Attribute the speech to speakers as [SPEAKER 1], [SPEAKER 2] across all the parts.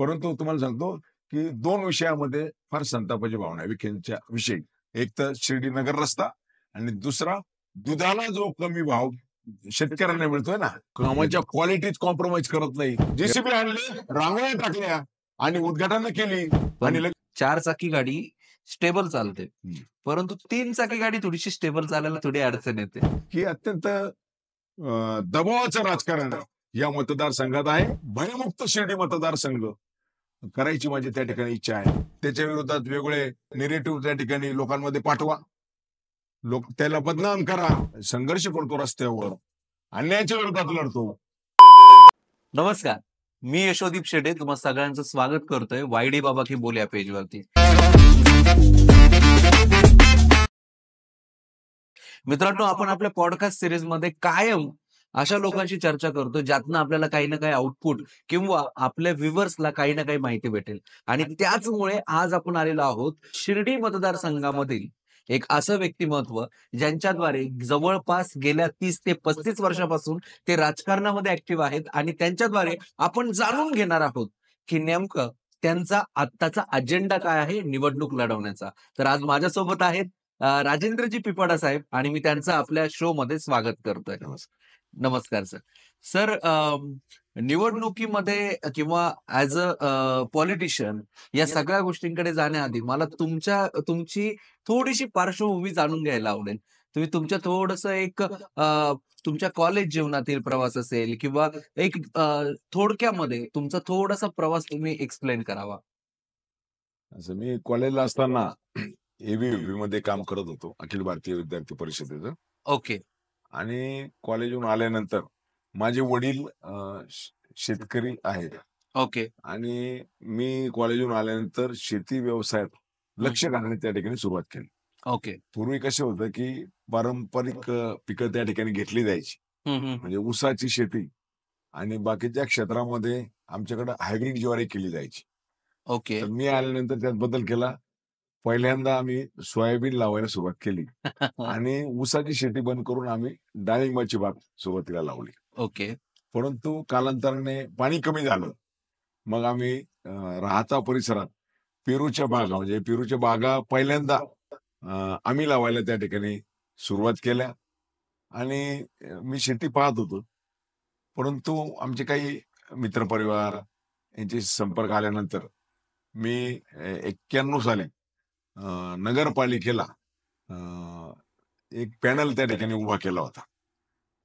[SPEAKER 1] परंतु तुम्हाला सांगतो की दोन विषयामध्ये फार संतापाची भावना आहे विखेंच्या विषयी. एक तर शिर्डी-नगर रस्ता आणि दुसरा दुधाला जो कमी भाव शेतकऱ्यांना मिळतोय ना, कामाच्या क्वालिटीत कॉम्प्रोमाइज करत नाही. जेसीबी आणली, रांगोळ्या टाकल्या आणि उद्घाटन केली
[SPEAKER 2] पण
[SPEAKER 1] आणि
[SPEAKER 2] 4 चाकी गाडी स्टेबल चालते. परंतु 3 चाकी गाडी थोडीशी स्टेबल चालायला थोडी अडचण येते.
[SPEAKER 1] ही अत्यंत दबावाचं राजकारण या मतदारसंघात आहे. भयमुक्त शिर्डी मतदारसंघ करायची माझी त्या ठिकाणी इच्छा आहे. त्याच्या विरोधात वेगळे नेरेटिव्ह त्या ठिकाणी लोकांमध्ये पाठवा. लोक त्याला बदनाम करा. संघर्ष करतो रस्त्यावर. अन्यायाच्या विरोधात लढतो.
[SPEAKER 2] नमस्कार. मी यशोदीप शेटे तुम्हा सगळ्यांचं स्वागत करतोय वायडी बाबा की बोल या पेजवरती. मित्रांनो, आपण आपल्या पॉडकास्ट सिरीज मध्ये कायम अशा लोकांशी चर्चा करतो ज्यातनं आपल्याला काही ना काही आउटपुट किंवा आपल्या व्ह्युअर्सला काही ना काही माहिती भेटेल. आणि त्याचमुळे आज आपण आलेलो आहोत शिर्डी मतदारसंघामधील एक असं व्यक्तिमत्व ज्यांच्याद्वारे जवळपास गेल्या 30 ते 35 वर्षापासून ते राजकारणामध्ये ऍक्टिव्ह आहेत आणि त्यांच्याद्वारे आपण जाणून घेणार आहोत की नेमकं त्यांचा आत्ताचा अजेंडा काय आहे निवडणूक लढवण्याचा. तर आज माझ्यासोबत आहेत राजेंद्रजी पिपाडा साहेब आणि मी त्यांचं आपल्या शो मध्ये स्वागत करतोय. नमस्कार सर. सर, निवडणुकीमध्ये किंवा ऍज अ पॉलिटिशियन या सगळ्या गोष्टींकडे जाण्याआधी मला तुमची थोडीशी पार्श्वभूमी जाणून घ्यायला आवडेल. तुम्ही तुमच्या थोडंसं एक तुमच्या कॉलेज जीवनातील प्रवास असेल किंवा एक थोडक्यामध्ये तुमचा थोडासा प्रवास तुम्ही एक्सप्लेन करावा.
[SPEAKER 1] असं मी कॉलेजला असताना एबीव्हीपी मध्ये काम करत होतो, अखिल भारतीय विद्यार्थी परिषदेचं.
[SPEAKER 2] ओके.
[SPEAKER 1] आणि कॉलेजहून आल्यानंतर माझे वडील शेतकरी आहेत
[SPEAKER 2] ओके.
[SPEAKER 1] आणि मी कॉलेजहून आल्यानंतर शेती व्यवसायात लक्ष घालण्याची त्या ठिकाणी सुरुवात केली.
[SPEAKER 2] ओके.
[SPEAKER 1] पूर्वी कसं होतं की पारंपरिक पिकं त्या ठिकाणी घेतली जायची, म्हणजे ऊसाची शेती आणि बाकीच्या क्षेत्रामध्ये आमच्याकडे हायब्रिड ज्वारी केली जायची.
[SPEAKER 2] ओके.
[SPEAKER 1] तर मी आल्यानंतर त्यात बदल केला. पहिल्यांदा आम्ही सोयाबीन लावायला सुरुवात केली आणि ऊसाची शेती बंद करून आम्ही डाळिंबाची बाग सुरुवातीला लावली.
[SPEAKER 2] ओके.
[SPEAKER 1] परंतु कालांतराने पाणी कमी झालं. मग आम्ही राहता परिसरात पेरूच्या बागा, म्हणजे पेरूच्या बागा पहिल्यांदा आम्ही लावायला त्या ठिकाणी सुरुवात केल्या आणि मी शेती पाहत होतो. परंतु आमचे काही मित्रपरिवार यांचे संपर्क आल्यानंतर मी 91 साली नगरपालिकेला एक पॅनल त्या ठिकाणी उभा केला होता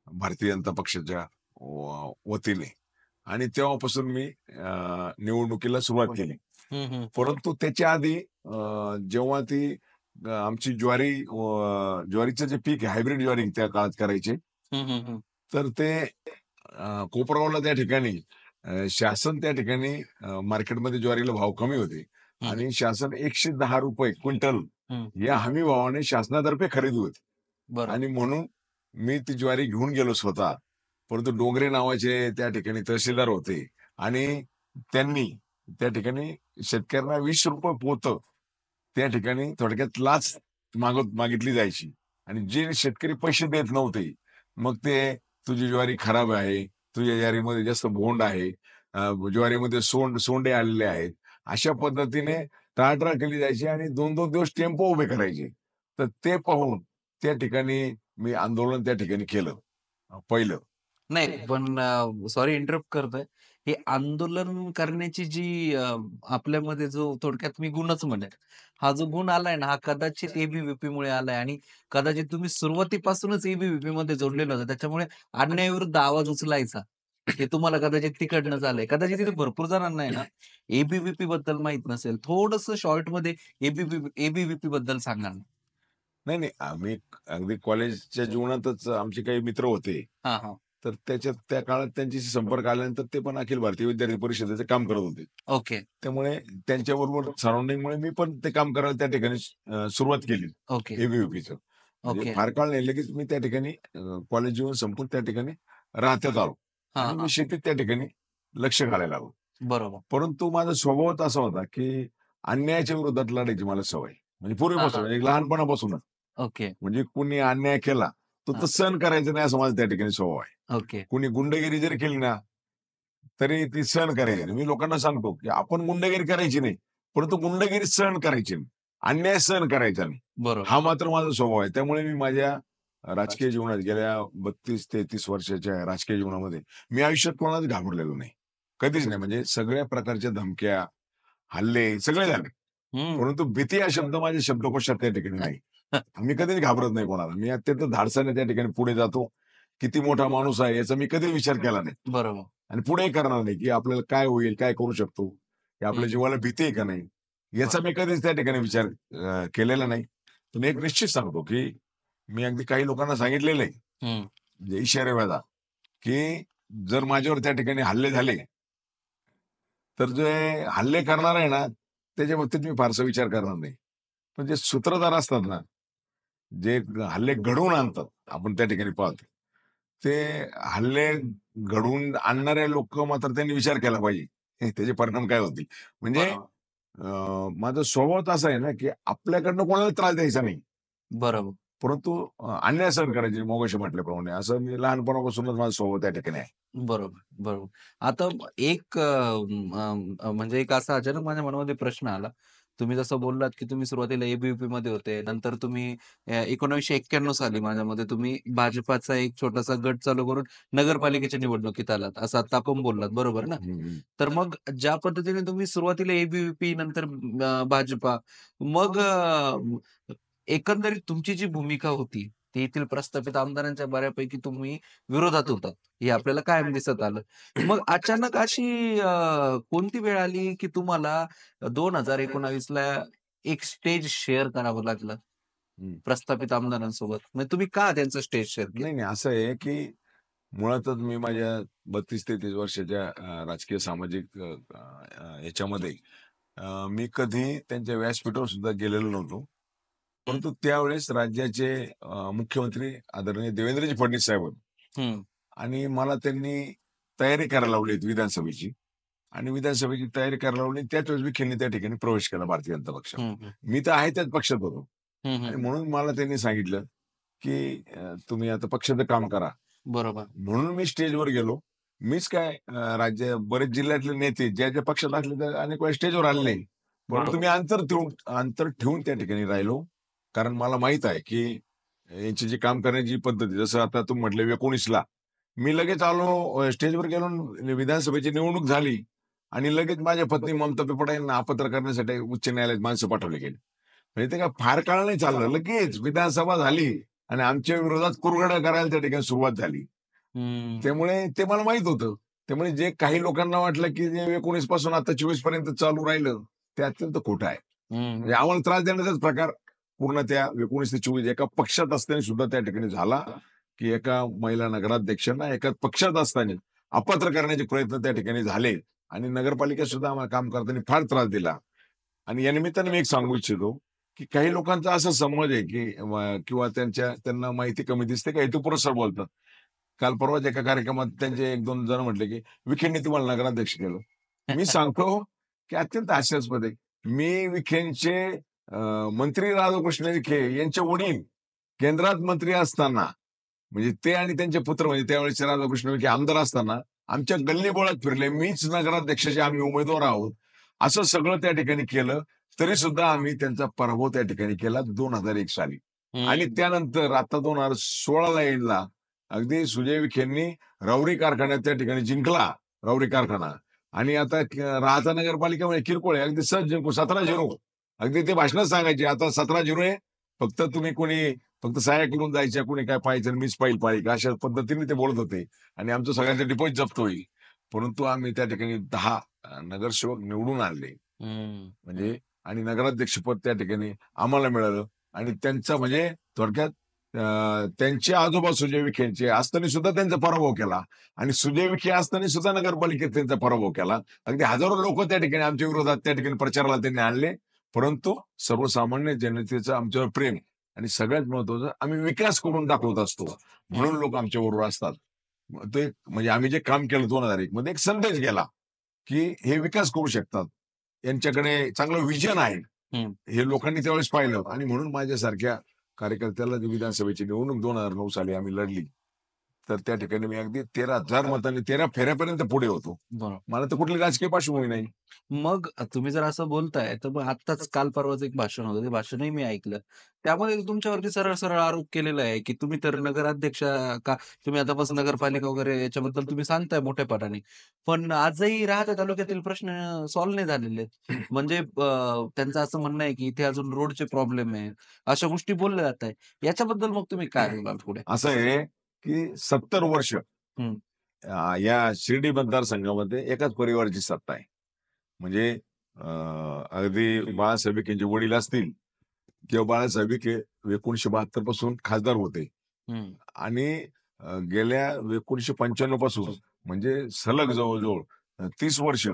[SPEAKER 1] भारतीय जनता पक्षाच्या वतीने आणि तेव्हापासून मी निवडणुकीला सुरुवात केली. परंतु त्याच्या आधी जेव्हा ती आमची ज्वारीचं जे पीक हायब्रिड ज्वारी त्या काळात करायचे, तर ते कोपरावला त्या ठिकाणी शासन त्या ठिकाणी मार्केटमध्ये ज्वारीला भाव कमी होते आणि शासन 110 रुपये क्विंटल या हमी भावाने शासनातर्फे खरेदी होती. आणि म्हणून मी ती ज्वारी घेऊन गेलो स्वतः. परंतु डोंगरे नावाचे त्या ठिकाणी तहसीलदार होते आणि त्यांनी त्या ठिकाणी शेतकऱ्यांना 20 रुपये पोत त्या ठिकाणी थोडक्यात लाच मागितली जायची आणि जे शेतकरी पैसे देत नव्हते, मग ते तुझी ज्वारी खराब आहे, तुझ्या ज्वारीमध्ये जास्त बोंड आहे, ज्वारीमध्ये सोंडे आलेले आहेत, अशा पद्धतीने टाळाटाळ केली जायची आणि 2-2 दिवस टेम्पो उभे करायचे. तर ते पाहून त्या ठिकाणी मी आंदोलन त्या ठिकाणी केलं पहिलं.
[SPEAKER 2] नाही, पण सॉरी इंटरप्ट करतोय. हे आंदोलन करण्याची जी आपल्यामध्ये जो थोडक्यात मी गुणच म्हणेन, हा जो गुण आलाय ना, हा कदाचित एबीव्हीपी मुळे आलाय आणि कदाचित तुम्ही सुरुवातीपासूनच एबीव्हीपी मध्ये जोडलेलं होतं. त्याच्यामुळे अन्यायाविरुद्ध आवाज उचलायचा हे तुम्हाला कदाचित तिकडनं झालंय. कदाचित तिथे भरपूर जणांना आहे ना एबीव्हीपी बद्दल माहित नसेल. थोडंसं शॉर्ट मध्ये एबीव्हीपी बद्दल सांगा ना.
[SPEAKER 1] नाही, आम्ही अगदी कॉलेजच्या जीवनातच आमचे काही मित्र होते. तर त्या काळात त्यांच्याशी संपर्क आल्यानंतर ते पण अखिल भारतीय विद्यार्थी परिषदेचे काम करत होते.
[SPEAKER 2] ओके.
[SPEAKER 1] त्यामुळे त्यांच्याबरोबर सराउंडिंगमुळे मी पण ते काम करायला त्या ठिकाणी सुरुवात केली.
[SPEAKER 2] ओके.
[SPEAKER 1] एबीव्हीपीचं म्हणजे
[SPEAKER 2] ओके.
[SPEAKER 1] फार काळ नाही, लगेच मी त्या ठिकाणी कॉलेज जीवन संपून त्या ठिकाणी राहत्यात आलो आणि मी शेतीत त्या ठिकाणी लक्ष घालायला लागलो.
[SPEAKER 2] बरोबर.
[SPEAKER 1] परंतु माझा स्वभावच असा होता की अन्यायाच्या विरोधात लढायची मला सवय, म्हणजे पूर्वीपासून म्हणजे लहानपणापासूनच.
[SPEAKER 2] ओके.
[SPEAKER 1] म्हणजे कुणी अन्याय केला तो सहन करायचं नाही असं माझं त्या ठिकाणी स्वभाव आहे.
[SPEAKER 2] ओके.
[SPEAKER 1] कुणी गुंडगिरी जरी केली ना तरी ती सहन करायची नाही. मी लोकांना सांगतो की आपण गुंडगिरी करायची नाही, परंतु गुंडगिरी सहन करायची नाही, अन्याय सहन करायचा नाही.
[SPEAKER 2] बरोबर.
[SPEAKER 1] हा मात्र माझा स्वभाव आहे. त्यामुळे मी माझ्या राजकीय जीवनात गेल्या 32-33 वर्षाच्या राजकीय जीवनामध्ये मी आयुष्यात कोणालाच घाबरलेलो नाही. कधीच नाही. म्हणजे सगळ्या प्रकारच्या धमक्या, हल्ले सगळे झाले.
[SPEAKER 2] हम्म.
[SPEAKER 1] परंतु भीती हा शब्द माझ्या शब्दकोशात त्या ठिकाणी नाही. मी कधीच घाबरत नाही कोणाला. मी अत्यंत धाडसाने त्या ठिकाणी पुढे जातो. किती मोठा माणूस आहे याचा मी कधीच विचार केला नाही.
[SPEAKER 2] बरोबर.
[SPEAKER 1] आणि पुढेही करणार नाही, की आपल्याला काय होईल, काय करू शकतो, की आपल्या
[SPEAKER 2] हम्म.
[SPEAKER 1] जीवाला भीती आहे का नाही, याचा मी कधीच त्या ठिकाणी विचार केलेला नाही. पण एक निश्चित सांगतो, की मी अगदी काही लोकांना सांगितलेलं आहे,
[SPEAKER 2] हम्म.
[SPEAKER 1] म्हणजे इशारेवेळा, की जर माझ्यावर त्या ठिकाणी हल्ले झाले, तर जे हल्ले करणार आहे ना, त्याच्या बाबतीत मी फारसा विचार करणार नाही. पण जे सूत्रधार असतात ना, जे हल्ले घडवून आणतात, आपण त्या ठिकाणी पाहतो. ते हल्ले घडवून आणणारे लोक मात्र त्यांनी विचार केला पाहिजे. हे त्याचे परिणाम काय होतील. म्हणजे माझा स्वभाव असा आहे ना, की आपल्याकडनं कोणाला त्रास द्यायचा नाही.
[SPEAKER 2] बरोबर.
[SPEAKER 1] परंतु अन्याय सहन करायचे मगाशी म्हटल्याप्रमाणे. असं मी लहानपणापासूनच माझा स्वभाव त्या ठिकाणी आहे.
[SPEAKER 2] बरोबर, बरोबर. आता एक म्हणजे एक असा अचानक माझ्या मनामध्ये प्रश्न आला. तुम्ही जसं बोललात, की तुम्ही सुरुवातीला मध्ये होते. नंतर तुम्ही 1991 साली माझ्या मते तुम्ही भाजपाचा एक छोटासा गट चालू करून नगरपालिकेच्या निवडणुकीत आलात, असं आता आपण बोललात, बरोबर ना?
[SPEAKER 1] हं, हं.
[SPEAKER 2] तर मग ज्या पद्धतीने तुम्ही सुरुवातीला नंतर भाजपा, मग एकंदरीत तुमची जी भूमिका होती, ती येथील प्रस्थापित आमदारांच्या बऱ्यापैकी तुम्ही विरोधात होतात. हे आपल्याला कायम दिसत आलं. मग अचानक अशी कोणती वेळ आली, की तुम्हाला 2019 ला एक स्टेज शेअर करावं लागलं
[SPEAKER 1] हं.
[SPEAKER 2] प्रस्थापित आमदारांसोबत? म्हणजे तुम्ही का त्यांचं स्टेज शेअर केलं?
[SPEAKER 1] नाही, नाही. असं आहे, की मुळातच मी माझ्या 32-33 वर्षाच्या राजकीय सामाजिक ह्याच्यामध्ये मी कधी त्यांच्या व्यासपीठावर सुद्धा गेलेलो नव्हतो.
[SPEAKER 2] हं,
[SPEAKER 1] परंतु त्यावेळेस राज्याचे मुख्यमंत्री आदरणीय देवेंद्रजी फडणवीस साहेब होते.
[SPEAKER 2] हं,
[SPEAKER 1] आणि मला त्यांनी तयारी करायला लावली होती विधानसभेची. आणि विधानसभेची तयारी करायला लावली. त्याच वेळेस विखेंनी त्या ठिकाणी प्रवेश केला भारतीय जनता पक्षात.
[SPEAKER 2] हं, हं,
[SPEAKER 1] मी तर आहे त्याच पक्षात होतो.
[SPEAKER 2] हं,
[SPEAKER 1] आणि
[SPEAKER 2] हं.
[SPEAKER 1] म्हणून मला त्यांनी सांगितलं, की तुम्ही आता पक्षाचं काम करा.
[SPEAKER 2] बरोबर.
[SPEAKER 1] म्हणून मी स्टेजवर गेलो. मीच काय राज्य बरेच जिल्ह्यातले नेते ज्या ज्या पक्षात असले तर अनेक वेळा स्टेजवर आले नाही. परंतु
[SPEAKER 2] बरोबर.
[SPEAKER 1] मी अंतर ठेवून त्या ठिकाणी राहिलो. कारण मला माहित आहे, की यांची जी काम करण्याची पद्धत आहे. जसं आता तुम्ही म्हटले 19ला मी लगेच आलो स्टेजवर गेलो आणि विधानसभेची निवडणूक झाली आणि लगेच माझ्या पत्नी ममता पिपडा यांना अपात्र करण्यासाठी उच्च न्यायालयात माणसं पाठवली गेली. म्हणजे ते काय फार काळ नाही चाललं. लगेच विधानसभा झाली आणि आमच्या विरोधात कुरघोड्या करायला त्या ठिकाणी सुरुवात झाली.
[SPEAKER 2] हं,
[SPEAKER 1] त्यामुळे ते मला माहित होतं. त्यामुळे जे काही लोकांना वाटलं, की जे 19 पासून आता 24 पर्यंत चालू राहिलं, ते अत्यंत खोटं आहे.
[SPEAKER 2] हं.
[SPEAKER 1] म्हणजे आम्हाला त्रास देण्याचाच प्रकार पूर्ण त्या 19 ते 24 एका पक्षात असताना सुद्धा त्या ठिकाणी झाला, की एका महिला नगराध्यक्षांना एका पक्षात असताना अपात्र करण्याचे प्रयत्न त्या ठिकाणी झाले आणि नगरपालिकेत सुद्धा आम्हाला काम करताना फार त्रास दिला. आणि या निमित्ताने मी एक सांगू इच्छितो, की काही लोकांचा असा समज आहे, की किंवा त्यांना माहिती कमी दिसते का हेतुपुरस्सर बोलतात. काल परवाच एका कार्यक्रमात त्यांचे 1-2 जण म्हटले, की विखेंनी तुम्हाला नगराध्यक्ष केलं. मी सांगतो, की अत्यंत हास्यास्पद आहे. मी विखेंचे मंत्री राधाकृष्ण विखे यांचे वडील केंद्रात मंत्री असताना म्हणजे ते आणि त्यांचे पुत्र म्हणजे त्यावेळेचे राधाकृष्ण विखे आमदार असताना आमच्या गल्लीबोळात फिरले. मीच नगराध्यक्षाचे आम्ही उमेदवार आहोत. असं सगळं त्या ठिकाणी केलं. तरी सुद्धा आम्ही त्यांचा पराभव त्या ठिकाणी केला 2001 साली. आणि
[SPEAKER 2] हं.
[SPEAKER 1] त्यानंतर आता 2016ला एंडला अगदी सुजय विखेंनी राहुरी कारखान्यात त्या ठिकाणी जिंकला, राहुरी कारखाना. आणि आता राहता नगरपालिकेमध्ये किरकोळ आहे. अगदी सहज जिंकू 17-0. अगदी ते भाषणच सांगायचे, आता 17-0 आहे. फक्त तुम्ही कोणी फक्त सह्या करून जायच्या, कोणी काय पाहायचं आणि मीच पाहिल पाहिजे अशा पद्धतीने ते बोलत होते. आणि आमचं सगळ्यांचं डिपॉझिट जप्त होईल. परंतु आम्ही त्या ठिकाणी 10 नगरसेवक निवडून आणले.
[SPEAKER 2] हं,
[SPEAKER 1] म्हणजे आणि नगराध्यक्षपद त्या ठिकाणी आम्हाला मिळालं आणि त्यांचा म्हणजे थोडक्यात त्यांचे आजोबा सुजय विखेंचे असताना सुद्धा त्यांचा पराभव केला आणि सुजय विखे असताना सुद्धा नगरपालिकेत त्यांचा पराभव केला. अगदी हजारो लोक त्या ठिकाणी आमच्या विरोधात त्या ठिकाणी प्रचाराला त्यांनी आणले. परंतु सर्वसामान्य जनतेचं आमच्यावर प्रेम आणि सगळ्यात महत्वाचं आम्ही विकास करून दाखवत असतो. म्हणून लोक आमच्या बरोबर असतात. ते म्हणजे आम्ही जे काम केलं 2001 मध्ये एक संदेश गेला, की हे विकास करू शकतात. यांच्याकडे चांगलं व्हिजन आहे.
[SPEAKER 2] हं.
[SPEAKER 1] हे लोकांनी त्यावेळेस पाहिलं आणि म्हणून माझ्यासारख्या कार्यकर्त्याला जी विधानसभेची निवडणूक 2009 साली आम्ही लढली. तर त्या ठिकाणी मी अगदी 13,000 मतांनी 13 फेऱ्यापर्यंत पुढे होतो.
[SPEAKER 2] बरोबर.
[SPEAKER 1] मला तर कुठली राजकीय पार्श्वभूमी नाही.
[SPEAKER 2] मग तुम्ही जर असं बोलताय, तर मग आत्ताच काल परवाच एक भाषण होतं. ते भाषणही मी ऐकलं. त्यामध्ये तुमच्यावरती सरळ-सरळ आरोप केलेला आहे, की तुम्ही तर नगराध्यक्ष का तुम्ही आता बस नगरपालिका वगैरे याच्याबद्दल तुम्ही सांगताय मोठेपणाने. पण आजही राहत्या तालुक्यातील प्रश्न सॉल्व्ह नाही झालेले आहेत. म्हणजे त्यांचं असं म्हणणं आहे, की इथे अजून रोडचे प्रॉब्लेम आहे. अशा गोष्टी बोलल्या जात आहे. याच्याबद्दल मग तुम्ही काय बोलाल पुढे?
[SPEAKER 1] असं आहे की 70 वर्ष
[SPEAKER 2] हं.
[SPEAKER 1] या शिर्डी मतदारसंघामध्ये एकाच परिवाराची सत्ता आहे. म्हणजे अगदी बाळासाहेब विखेंचे वडील असतील किंवा बाळासाहेब विखे 1972 पासून खासदार होते
[SPEAKER 2] हं.
[SPEAKER 1] आणि गेल्या 1995 पासून म्हणजे सलग जवळजवळ 30 वर्ष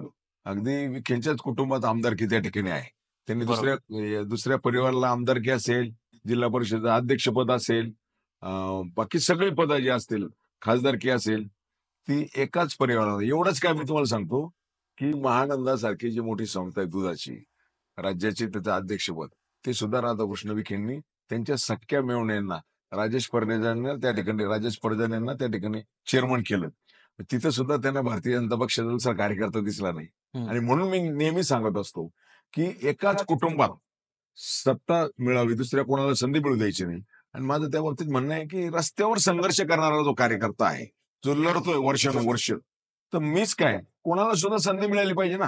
[SPEAKER 1] अगदी विखेंच्याच कुटुंबात आमदारकी त्या ठिकाणी आहे. त्यांनी
[SPEAKER 2] बरोबर.
[SPEAKER 1] दुसऱ्या परिवाराला आमदारकी असेल, जिल्हा परिषद अध्यक्षपद असेल, बाकी सगळी पदं जी असतील, खासदारकी असेल, ती एकाच परिवाराला. एवढंच काय मी तुम्हाला सांगतो, की महानंदासारखी जी मोठी संस्था आहे दुधाची, राज्याचे त्याचं अध्यक्षपद, ते सुद्धा राधाकृष्ण विखेंनी त्यांच्या सख्या मेव्हण्यांना राजेश परजन यांना त्या ठिकाणी चेअरमन केलं. तिथं सुद्धा त्यांना भारतीय जनता पक्षाचा दुसरा कार्यकर्ता दिसला नाही.
[SPEAKER 2] हं.
[SPEAKER 1] आणि म्हणून मी नेहमी सांगत असतो, की एकाच कुटुंबात सत्ता मिळावी, दुसऱ्या कोणाला संधी मिळू द्यायची नाही. आणि माझं त्या बाबतीत म्हणणं आहे, की रस्त्यावर संघर्ष करणारा जो कार्यकर्ता आहे, जो लढतोय वर्षानुवर्ष, तर मीच काय, कोणाला सुद्धा संधी मिळाली पाहिजे ना.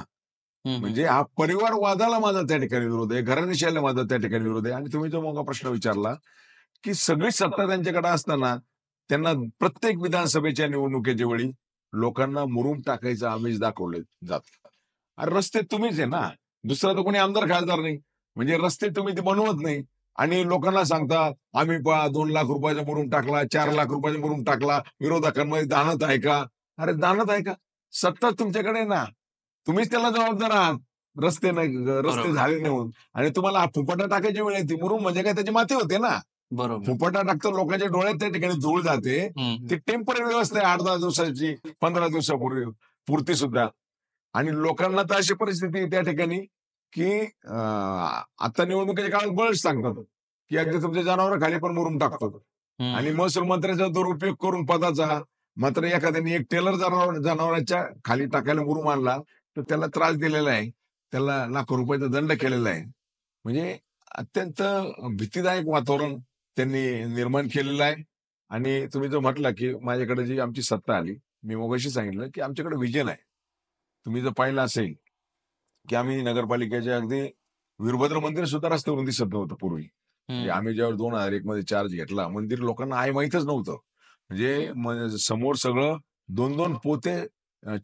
[SPEAKER 2] हं, हं.
[SPEAKER 1] म्हणजे हा परिवारवादाला माझा त्या ठिकाणी विरोध आहे, घराणेशाहीला माझा त्या ठिकाणी विरोध आहे. आणि तुम्ही जो मग प्रश्न विचारला, की सगळी सत्ता त्यांच्याकडे असताना त्यांना प्रत्येक विधानसभेच्या निवडणुकीच्या वेळी लोकांना मुरुम टाकायचं आमिष दाखवले जात. अरे रस्ते तुम्हीच आहे ना, दुसरा तर कोणी आमदार खासदार नाही. म्हणजे रस्ते तुम्ही ते बनवत नाही आणि लोकांना सांगता आम्ही 2 लाख रुपयाचा मुरुम टाकला, 4 लाख रुपयाचा मुरुम टाकला, विरोधकांमध्ये दानत आहे का? अरे दानत आहे का? सत्ता तुमच्याकडे आहे ना, तुम्हीच त्याला जबाबदार आहात. रस्ते
[SPEAKER 2] बरोबर.
[SPEAKER 1] झाले नाही म्हणून. आणि तुम्हाला फुफाटा टाकायची वेळ येते. मुरुम म्हणजे काय त्याची माती होते ना.
[SPEAKER 2] बरोबर.
[SPEAKER 1] फुफाटा टाकतो लोकांच्या डोळ्यात त्या ठिकाणी धूळ जाते.
[SPEAKER 2] हं,
[SPEAKER 1] ती टेम्पररी व्यवस्था आहे 8-10 दिवसाची, 15 दिवसापूर्वी पुरती सुद्धा. आणि लोकांना तर अशी परिस्थिती आहे त्या ठिकाणी, की आता निवडणुकीच्या काळात बळच सांगतात, की अगदी तुमच्या जनावराखाली पण मुरुम टाकतो. आणि
[SPEAKER 2] हं.
[SPEAKER 1] महसूल मंत्र्याचा दुरुपयोग करून पदाचा मात्र एखाद्याने एक टेलर जनावरांच्या खाली टाकायला मुरुम आणला, तर त्याला त्रास दिलेला आहे. त्याला लाखो रुपयाचा दंड केलेला आहे. म्हणजे अत्यंत भीतीदायक वातावरण त्यांनी निर्माण केलेलं आहे. आणि तुम्ही जो म्हटला, की माझ्याकडे जी आमची सत्ता आली, मी मगाशी सांगितलं, की आमच्याकडे व्हिजन आहे. तुम्ही जर पाहिलं असेल, की आम्ही नगरपालिकेच्या अगदी वीरभद्र मंदिर सुद्धा रस्त्यावरून दिसत नव्हतं पूर्वी. म्हणजे
[SPEAKER 2] हं.
[SPEAKER 1] आम्ही ज्यावेळेस 2001 मध्ये चार्ज घेतला, मंदिर लोकांना आहे माहीतच नव्हतं. म्हणजे समोर सगळं 2-2 पोते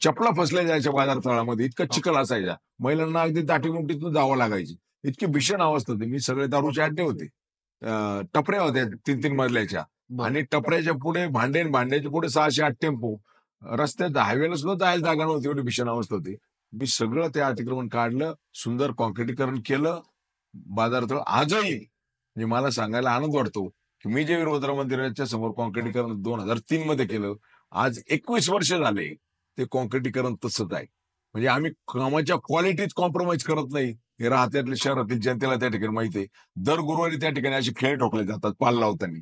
[SPEAKER 1] चपला फसल्या जायच्या बाजार तळामध्ये, इतका चिखल असायचा. महिलांना अगदी दाटीमुठीतून जावं लागायची. इतकी भीषण अवस्था होती. मी सगळे दारूचे अड्डे होते. टपऱ्या होत्या 3-3 मजल्याच्या
[SPEAKER 2] बरं.
[SPEAKER 1] आणि टपऱ्याच्या पुढे भांडे आणि भांड्याच्या पुढे 600-8 टेम्पो. रस्त्यात हायवेला सुद्धा जायला जागा नव्हती, एवढी भीषण अवस्था होती. मी सगळं ते अतिक्रमण काढलं, सुंदर काँक्रिटीकरण केलं. बाजारतळ आजही म्हणजे मला सांगायला आनंद वाटतो, की मी जे वीरभद्र मंदिराच्या समोर काँक्रिटीकरण 2003 मध्ये केलं, आज 21 वर्ष झाले, ते काँक्रिटीकरण तसंच आहे. म्हणजे आम्ही कामाच्या क्वालिटीत कॉम्प्रोमाइज करत नाही. हे राहत्यातल्या शहरातील जनतेला त्या ठिकाणी माहिती आहे. दर गुरुवारी त्या ठिकाणी असे खेळ ठोकले जातात, पाल लावताना.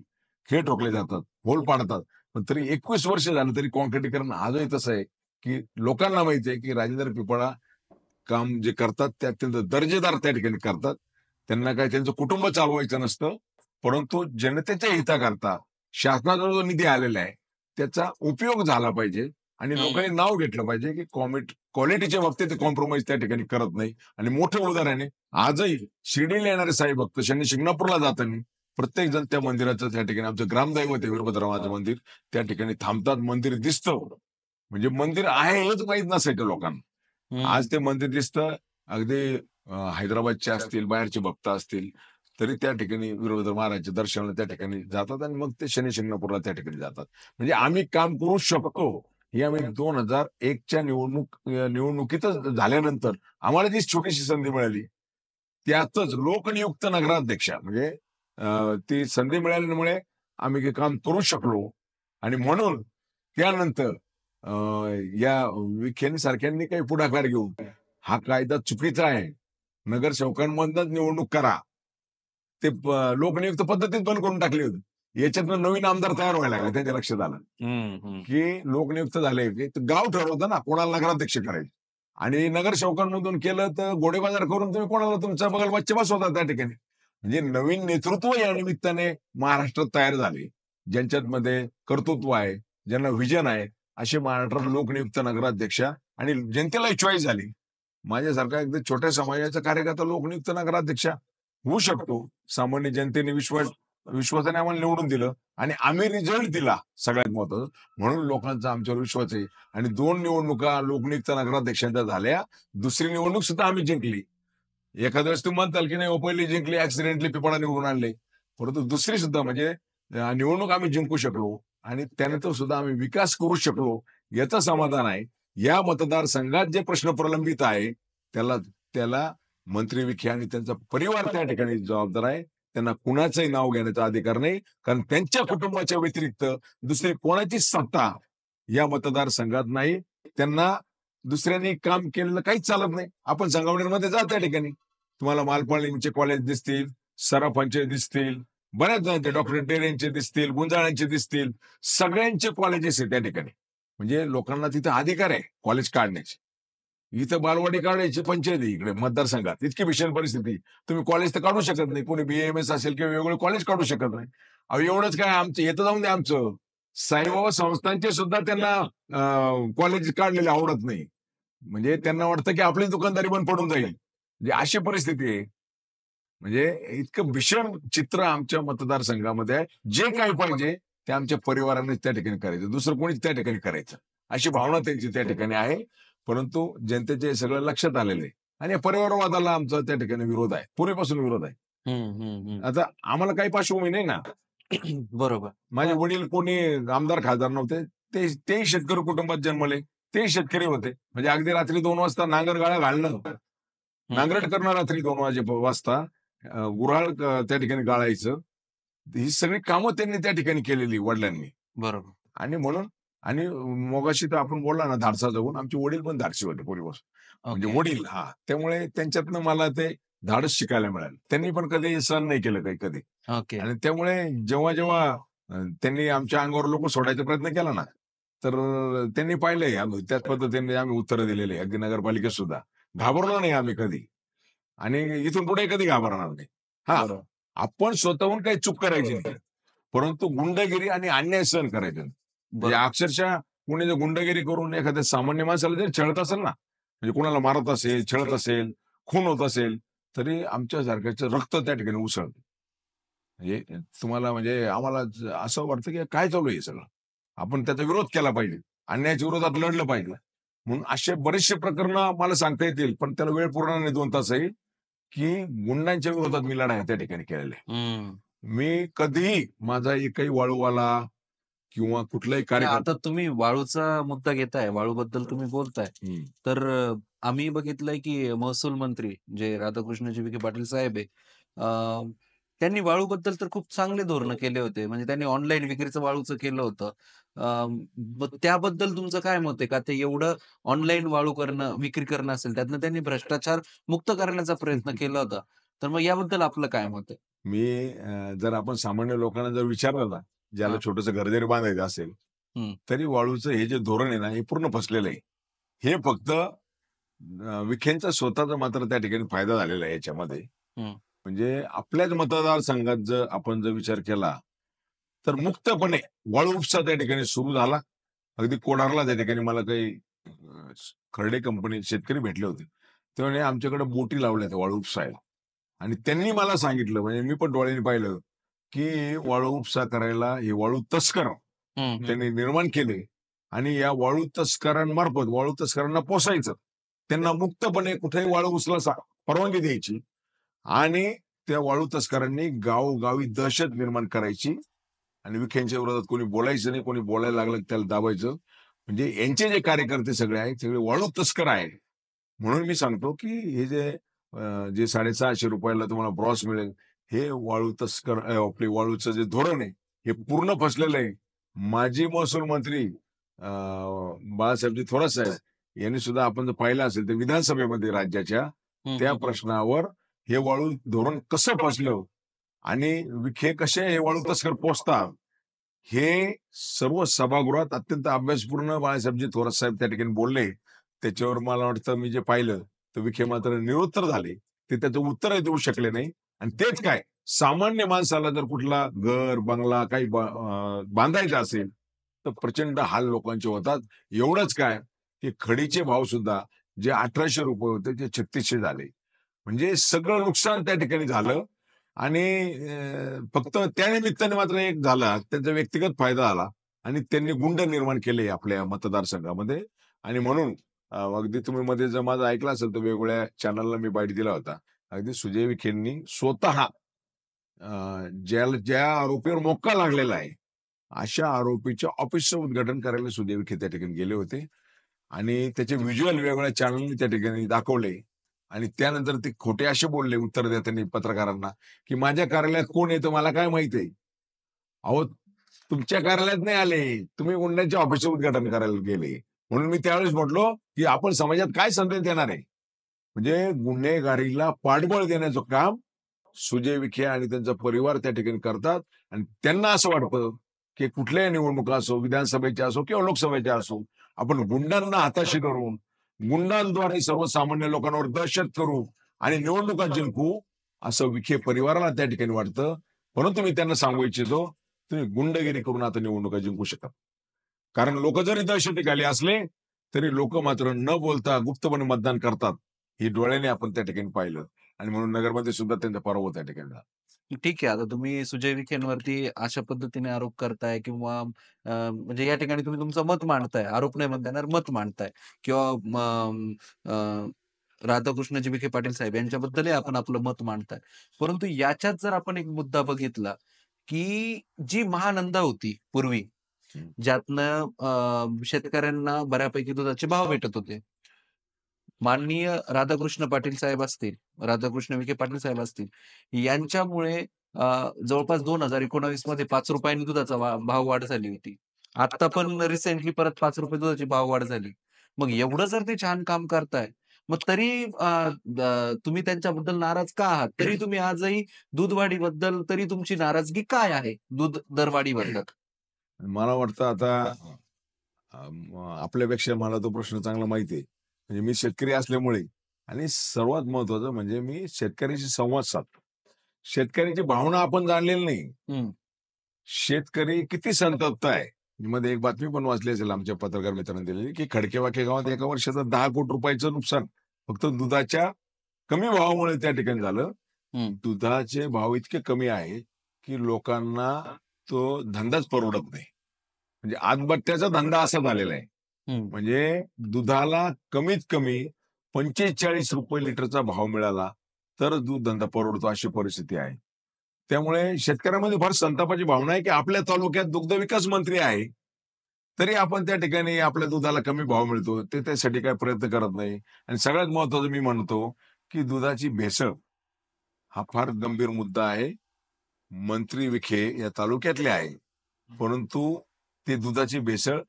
[SPEAKER 1] खेळ ठोकले जातात, होल पाडतात. पण तरी 21 वर्ष झालं तरी काँक्रिटीकरण आजही तसं आहे, की लोकांना माहिती आहे, की राजेंद्र पिंपळा काम जे करतात ते अत्यंत दर्जेदार त्या ठिकाणी करतात. त्यांना काही त्यांचं कुटुंब चालवायचं नसतं, परंतु जनतेच्या हिताकरता शासनाचा जो निधी आलेला आहे, त्याचा उपयोग झाला पाहिजे आणि
[SPEAKER 2] हं.
[SPEAKER 1] लोकांनी नाव घेतलं पाहिजे, की क्वालिटीच्या बाबतीत कॉम्प्रोमाइज त्या ठिकाणी करत नाही. आणि मोठं उदाहरण आहे, आजही शिर्डीला येणारे साई भक्त शनी शिंगणापूरला जाताना प्रत्येक जण त्या मंदिराचं त्या ठिकाणी आमचं ग्रामदैवत आहे वीरभद्रवाचं मंदिर, त्या ठिकाणी थांबतात, मंदिर दिसतं. म्हणजे मंदिर आहे हेच माहीत नसायचं लोकांना. आज
[SPEAKER 2] हं.
[SPEAKER 1] ते मंदिर दिसतं. अगदी हैदराबादचे असतील, बाहेरचे भक्त असतील, तरी त्या ठिकाणी वीरभद्र महाराजच्या दर्शनाला त्या ठिकाणी जातात आणि मग ते शनी शिंगणापूरला त्या ठिकाणी जातात. म्हणजे आम्ही काम करू शकतो, हे आम्ही 2001च्या निवडणुकीतच झाल्यानंतर आम्हाला जी छोटीशी संधी मिळाली, त्यातच लोकनियुक्त नगराध्यक्ष म्हणजे ती संधी मिळाल्यामुळे आम्ही हे काम करू शकलो. आणि म्हणून त्यानंतर अ, या विखेंसारख्यांनी काही पुढाकार घेऊन हा कायदा चुकीचा आहे, नगरसेवकांमधनच निवडणूक करा. ते लोकनियुक्त पद्धतीत बंद करून टाकली होती. याच्यातनं नवीन आमदार तयार व्हायला लागले. त्यांच्या लक्षात आलं की लोकनियुक्त झाले की गाव ठरवतं ना कोणाला नगराध्यक्ष करायचं, आणि नगरसेवकांमधून केलं तर घोडेबाजार करून तुम्ही कोणाला तुमचा बगल बच्चे बसवता त्या ठिकाणी. म्हणजे नवीन नेतृत्व या निमित्ताने महाराष्ट्रात तयार झाले, ज्यांच्यामध्ये कर्तृत्व आहे, ज्यांना व्हिजन आहे, असे महाराष्ट्रात लोकनियुक्त नगराध्यक्ष आणि जनतेलाही चॉईस झाली. माझ्यासारखा एकदम छोट्या समाजाचा कार्यकर्ता लोकनियुक्त नगराध्यक्ष होऊ शकतो. सामान्य जनतेने विश्वासाने आम्हाला निवडून दिलं आणि आम्ही रिझल्ट दिला, सगळ्यात महत्वाचं म्हणून लोकांचा आमच्यावर विश्वास आहे. आणि 2 निवडणुका लोकनियुक्त नगराध्यक्षांच्या झाल्या, दुसरी निवडणूक सुद्धा आम्ही जिंकली. एखाद्या वेळेस तुम्ही म्हणताल की नाही पहिली जिंकली ऍक्सिडेंटली पिपळा निवडून आणले, परंतु दुसरी सुद्धा म्हणजे निवडणूक आम्ही जिंकू शकलो आणि त्यानंतर सुद्धा आम्ही विकास करू शकलो, याचं समाधान आहे. या मतदारसंघात जे प्रश्न प्रलंबित आहे त्याला मंत्री विखे आणि त्यांचा परिवार त्या ठिकाणी जबाबदार आहे. त्यांना कुणाचंही नाव घेण्याचा अधिकार नाही, कारण त्यांच्या कुटुंबाच्या व्यतिरिक्त दुसरी कोणाची सत्ता या मतदारसंघात नाही. त्यांना दुसऱ्यांनी काम केलेलं काहीच चालत नाही. आपण संगमनेरमध्ये जा, त्या ठिकाणी तुम्हाला मालपाणीचे कॉलेज दिसतील, सराफांचे दिसतील, बऱ्याच जणांचे, डॉक्टर टेरेंचे दिसतील, गुंजाळ्यांचे दिसतील, सगळ्यांचे कॉलेजेस आहे त्या ठिकाणी. म्हणजे लोकांना तिथे अधिकार आहे कॉलेज काढण्याचे. इथं बालवाडी काढायची पंचायत आहे इकडे मतदारसंघात, इतकी भीषण परिस्थिती. तुम्ही कॉलेज तर काढू शकत नाही, कोणी BAMS असेल किंवा वेगवेगळे कॉलेज काढू शकत नाही. अहो एवढंच काय, आमचं येतं जाऊन दे, आमचं साईबाबा संस्थांचे सुद्धा त्यांना कॉलेज काढलेले आवडत नाही. म्हणजे त्यांना वाटतं की आपली दुकानदारी बंद पडून जाईल, म्हणजे अशी परिस्थिती आहे. म्हणजे इतकं भीषण चित्र आमच्या मतदारसंघामध्ये आहे. जे काही पाहिजे ते आमच्या परिवाराने त्या ठिकाणी करायचं, दुसरं कोणीच त्या ठिकाणी करायचं, अशी भावना त्यांची त्या ठिकाणी आहे. परंतु जनतेचे सगळं लक्षात आलेलं आहे आणि या परिवारवादाला आमचा त्या ठिकाणी विरोध आहे, पूर्वीपासून विरोध आहे. आता आम्हाला काही पार्श्वभूमी नाही ना.
[SPEAKER 2] बरोबर.
[SPEAKER 1] माझे वडील कोणी आमदार खासदार नव्हते, ते शेतकरी कुटुंबात जन्मले, ते शेतकरी होते. म्हणजे अगदी रात्री 2 वाजता नांगर गाळा घालणं, नांगरट करणं रात्री 2 वाजता, गुऱ्हाळ त्या ठिकाणी गाळायचं, ही सगळी कामं त्यांनी त्या ठिकाणी केलेली वडिलांनी.
[SPEAKER 2] बरोबर.
[SPEAKER 1] आणि म्हणून आणि मगाशी तर आपण बोलला ना धाडसा जाऊन, आमचे वडील पण धाडसी होते पूर्वीपासून. म्हणजे वडील, त्यामुळे त्यांच्यातनं मला ते धाडस शिकायला मिळालं. त्यांनी पण कधी सहन नाही केलं काही कधी. आणि त्यामुळे जेव्हा जेव्हा त्यांनी आमच्या अंगावर लोक सोडायचा प्रयत्न केला ना, तर त्यांनी पाहिलंय आम्ही त्याच पद्धतीने आम्ही उत्तरं दिलेली, अगदी नगरपालिकेत सुद्धा घाबरलो नाही आम्ही कधी, आणि इथून पुढे कधी घाबरणार नाही. आपण स्वतःहून काही चूक करायची नाही, परंतु गुंडगिरी आणि अन्याय सहन करायचे. म्हणजे अक्षरशः कोणी जर गुंडगिरी करून एखाद्या सामान्य माणसाला जर छळत असेल ना, म्हणजे कोणाला मारत असेल, छळत असेल, खून होत असेल, तरी आमच्या सारख्याचं रक्त त्या ठिकाणी उसळतं. म्हणजे तुम्हाला, म्हणजे आम्हाला असं वाटतं की काय चालू आहे सगळं, आपण त्याचा विरोध केला पाहिजे, अन्यायाच्या विरोधात लढलं पाहिजे. म्हणून असे बरेचसे प्रकरण मला सांगता येतील, पण त्याला वेळ पूर्ण नाही, 2 तास आहे, की गुंडांच्या विरोधात मी लढाई त्या ठिकाणी केलेल्या. मी कधीही माझा एकही वाळूवाला किंवा कुठलाही
[SPEAKER 2] आता तुम्ही वाळूचा मुद्दा घेताय, वाळूबद्दल तुम्ही बोलताय, तर आम्ही बघितलंय की महसूल मंत्री जे राधाकृष्णजी विखे पाटील साहेब आहे, त्यांनी वाळूबद्दल तर खूप चांगले धोरणं केले होते. म्हणजे त्यांनी ऑनलाईन विक्रीचं वाळूचं केलं होतं. त्याबद्दल तुमचं काय मत आहे? का ते एवढं ऑनलाईन वाळू करणं, विक्री करणं असेल, त्यातनं त्यांनी भ्रष्टाचार मुक्त करण्याचा प्रयत्न केला होता. तर मग याबद्दल आपलं काय मत आहे?
[SPEAKER 1] मी जर आपण सामान्य लोकांना जर विचारलं ना, ज्याला छोटंसं घर जरी बांधायचं असेल, तरी वाळूचं हे जे धोरण आहे ना, हे पूर्ण फसलेलं आहे. हे फक्त विखेंचा स्वतःचा मात्र त्या ठिकाणी फायदा झालेला आहे याच्यामध्ये. म्हणजे आपल्याच मतदारसंघात जर आपण जर विचार केला, तर मुक्तपणे वाळू उपसा त्या ठिकाणी सुरू झाला. अगदी कोडारला त्या ठिकाणी मला काही खर्डे कंपनी शेतकरी भेटले होते, तेव्हा आमच्याकडे बोटी लावल्या त्या वाळू उपसायला, आणि त्यांनी मला सांगितलं, म्हणजे मी पण डोळ्यांनी पाहिलं, की वाळू उपसा करायला हे वाळू तस्कर त्यांनी निर्माण केले, आणि या वाळू तस्करांमार्फत वाळू तस्करांना पोसायचं, त्यांना मुक्तपणे कुठेही वाळू उचला परवानगी द्यायची, आणि त्या वाळू तस्करांनी गावोगावी दहशत निर्माण करायची, आणि विखेंच्या विरोधात कोणी बोलायचं नाही, कोणी बोलायला लागलं त्याला दाबायचं. म्हणजे यांचे जे कार्यकर्ते सगळे आहेत, सगळे वाळू तस्कर आहेत. म्हणून मी सांगतो की हे जे 650 रुपयाला तुम्हाला ब्रॉस मिळेल, हे वाळू तस्कर आपले वाळूचं जे धोरण आहे हे पूर्ण फसलेलं आहे. माजी महसूल मंत्री बाळासाहेबजी थोरात साहेब यांनी सुद्धा आपण जर पाहिलं असेल तर विधानसभेमध्ये राज्याच्या त्या प्रश्नावर हे वाळू धोरण कसं फसलं आणि विखे कसे हे वाळू तस्कर पोचतात हे सर्व सभागृहात अत्यंत अभ्यासपूर्ण बाळासाहेबजी थोरात साहेब त्या ठिकाणी बोलले. त्याच्यावर मला वाटतं मी जे पाहिलं तर विखे मात्र निरुत्तर झाले. ते त्याचं उत्तरही देऊ शकले नाही. आणि तेच काय, सामान्य माणसाला जर कुठला घर बंगला काही बांधायचा असेल तर प्रचंड हाल लोकांचे होतात. एवढंच काय की खडीचे भाव सुद्धा जे 1800 रुपये होते ते 3600 झाले. म्हणजे सगळं नुकसान त्या ठिकाणी झालं. आणि फक्त त्या निमित्ताने मात्र एक झाला, त्यांचा व्यक्तिगत फायदा झाला आणि त्यांनी गुंड निर्माण केले आपल्या मतदारसंघामध्ये. आणि म्हणून अगदी तुम्ही मध्ये जर माझं ऐकलं असेल तर वेगवेगळ्या चॅनलला मी बाईट दिला होता. अगदी सुजय विखेंनी स्वतः ज्या आरोपीवर मोक्का लागलेला आहे अशा आरोपीच्या ऑफिसचं उद्घाटन करायला सुजय विखे त्या ठिकाणी गेले होते. आणि त्याचे व्हिज्युअल वेगवेगळ्या चॅनलने त्या ठिकाणी दाखवले. आणि त्यानंतर ते खोटे असे बोलले उत्तर देताना पत्रकारांना की माझ्या कार्यालयात कोण येतं मला काय माहित आहे. अहो, तुमच्या कार्यालयात नाही आले, तुम्ही गुंड्यांच्या ऑफिसचं उद्घाटन करायला गेले. म्हणून मी त्यावेळेस म्हटलो की आपण समाजात काय संदेश देणार आहे. म्हणजे गुन्हेगारीला पाठबळ देण्याचं काम सुजय विखे आणि त्यांचा परिवार त्या ठिकाणी करतात. आणि त्यांना असं वाटतं की कुठल्याही निवडणुका असो, विधानसभेच्या असो किंवा लोकसभेच्या असो, आपण गुंडांना हाताशी धरून गुंडांद्वारे सर्वसामान्य लोकांवर दहशत करू आणि निवडणुका जिंकू असं विखे परिवाराला त्या ठिकाणी वाटतं. परंतु मी त्यांना सांगू इच्छितो, तुम्ही गुंडगिरी करून आता निवडणुका जिंकू शकता. कारण लोक जरी दहशतीखाली असले तरी लोक मात्र न बोलता गुप्तपणे मतदान करतात. ही डोळ्याने आपण त्या ठिकाणी पाहिलं. आणि म्हणून नगरमध्ये सुद्धा त्यांचा पराभव त्या ठिकाणी झाला.
[SPEAKER 2] ठीक आहे. आता तुम्ही सुजय विखेंवरती अशा पद्धतीने आरोप करताय किंवा म्हणजे या ठिकाणी तुम्ही तुमचं मत मांडताय. आरोप नाही म्हणता येणार, मत मांडताय किंवा राधाकृष्णजी विखे पाटील साहेब यांच्याबद्दलही आपण आपलं मत मांडताय. परंतु याच्यात जर आपण एक मुद्दा बघितला, की जी महानंदा होती पूर्वी, ज्यातनं शेतकऱ्यांना बऱ्यापैकी दुधाचे भाव भेटत होते. माननीय राधाकृष्ण पाटील साहेब असतील, राधाकृष्ण विखे पाटील साहेब असतील, यांच्यामुळे जवळपास 2019 मध्ये ₹5 दुधाचा भाव वाढ झाली होती. आता पण रिसेंटली परत ₹5 दुधाची भाव वाढ झाली. मग एवढं जर ते छान काम करताय, मग तरी तुम्ही त्यांच्याबद्दल नाराज का आहात? तरी तुम्ही आजही दूध वाढीबद्दल तरी तुमची नाराजगी काय आहे? दूध दरवाढीबद्दल?
[SPEAKER 1] मला वाटतं आता आपल्यापेक्षा मला तो प्रश्न चांगला माहिती आहे. म्हणजे मी शेतकरी असल्यामुळे आणि सर्वात महत्वाचं म्हणजे मी शेतकऱ्याशी संवाद साधतो. शेतकऱ्याची भावना आपण जाणलेली नाही. शेतकरी किती संतप्त आहे. मध्ये एक बातमी पण वाचली असेल आमच्या पत्रकार मित्रांनी दिलेली की खडकेवाके गावात एका वर्षाचं 10 कोटी रुपयाचं नुकसान फक्त दुधाच्या कमी भावामुळे त्या ठिकाणी झालं. दुधाचे भाव इतके कमी आहे की लोकांना तो धंदाच परवडत नाही. म्हणजे आत्महत्याचा धंदा असा झालेला आहे. म्हणजे दुधाला कमीत कमी 45 रुपये लिटरचा भाव मिळाला तर दूध धंदा परवडतो अशी परिस्थिती आहे. त्यामुळे शेतकऱ्यांमध्ये फार संतापाची भावना आहे की आपल्या तालुक्यात दुग्ध विकास मंत्री आहे तरी आपण त्या ठिकाणी आपल्या दुधाला कमी भाव मिळतो ते त्यासाठी काय प्रयत्न करत नाही. आणि सगळ्यात महत्वाचं मी म्हणतो की दुधाची भेसळ हा फार गंभीर मुद्दा आहे. मंत्री विखे या तालुक्यातले आहे परंतु ते दुधाची भेसळ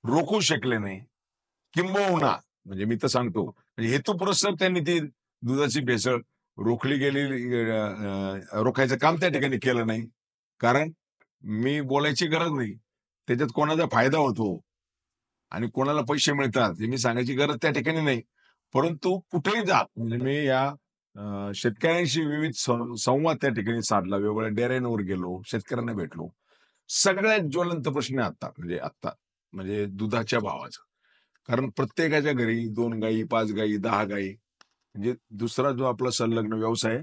[SPEAKER 1] रोखू शकले नाही. किंबहुना म्हणजे मी तर सांगतो म्हणजे हेतुपुरस्सर त्यांनी ती दुधाची भेसळ रोखली गेलेली रोखायचं काम त्या ठिकाणी केलं नाही. कारण मी बोलायची गरज नाही, त्याच्यात कोणाचा फायदा होतो आणि कोणाला पैसे मिळतात हे मी सांगायची गरज त्या ठिकाणी नाही. परंतु कुठेही जा म्हणजे मी या शेतकऱ्यांशी विविध संवाद त्या ठिकाणी साधला, वेगवेगळ्या डेऱ्यांवर गेलो, शेतकऱ्यांना भेटलो. सगळ्यात ज्वलंत प्रश्न आता म्हणजे दुधाच्या भावाचा. कारण प्रत्येकाच्या घरी 2 गायी, 5 गायी, 10 गायी म्हणजे दुसरा जो आपला संलग्न व्यवसाय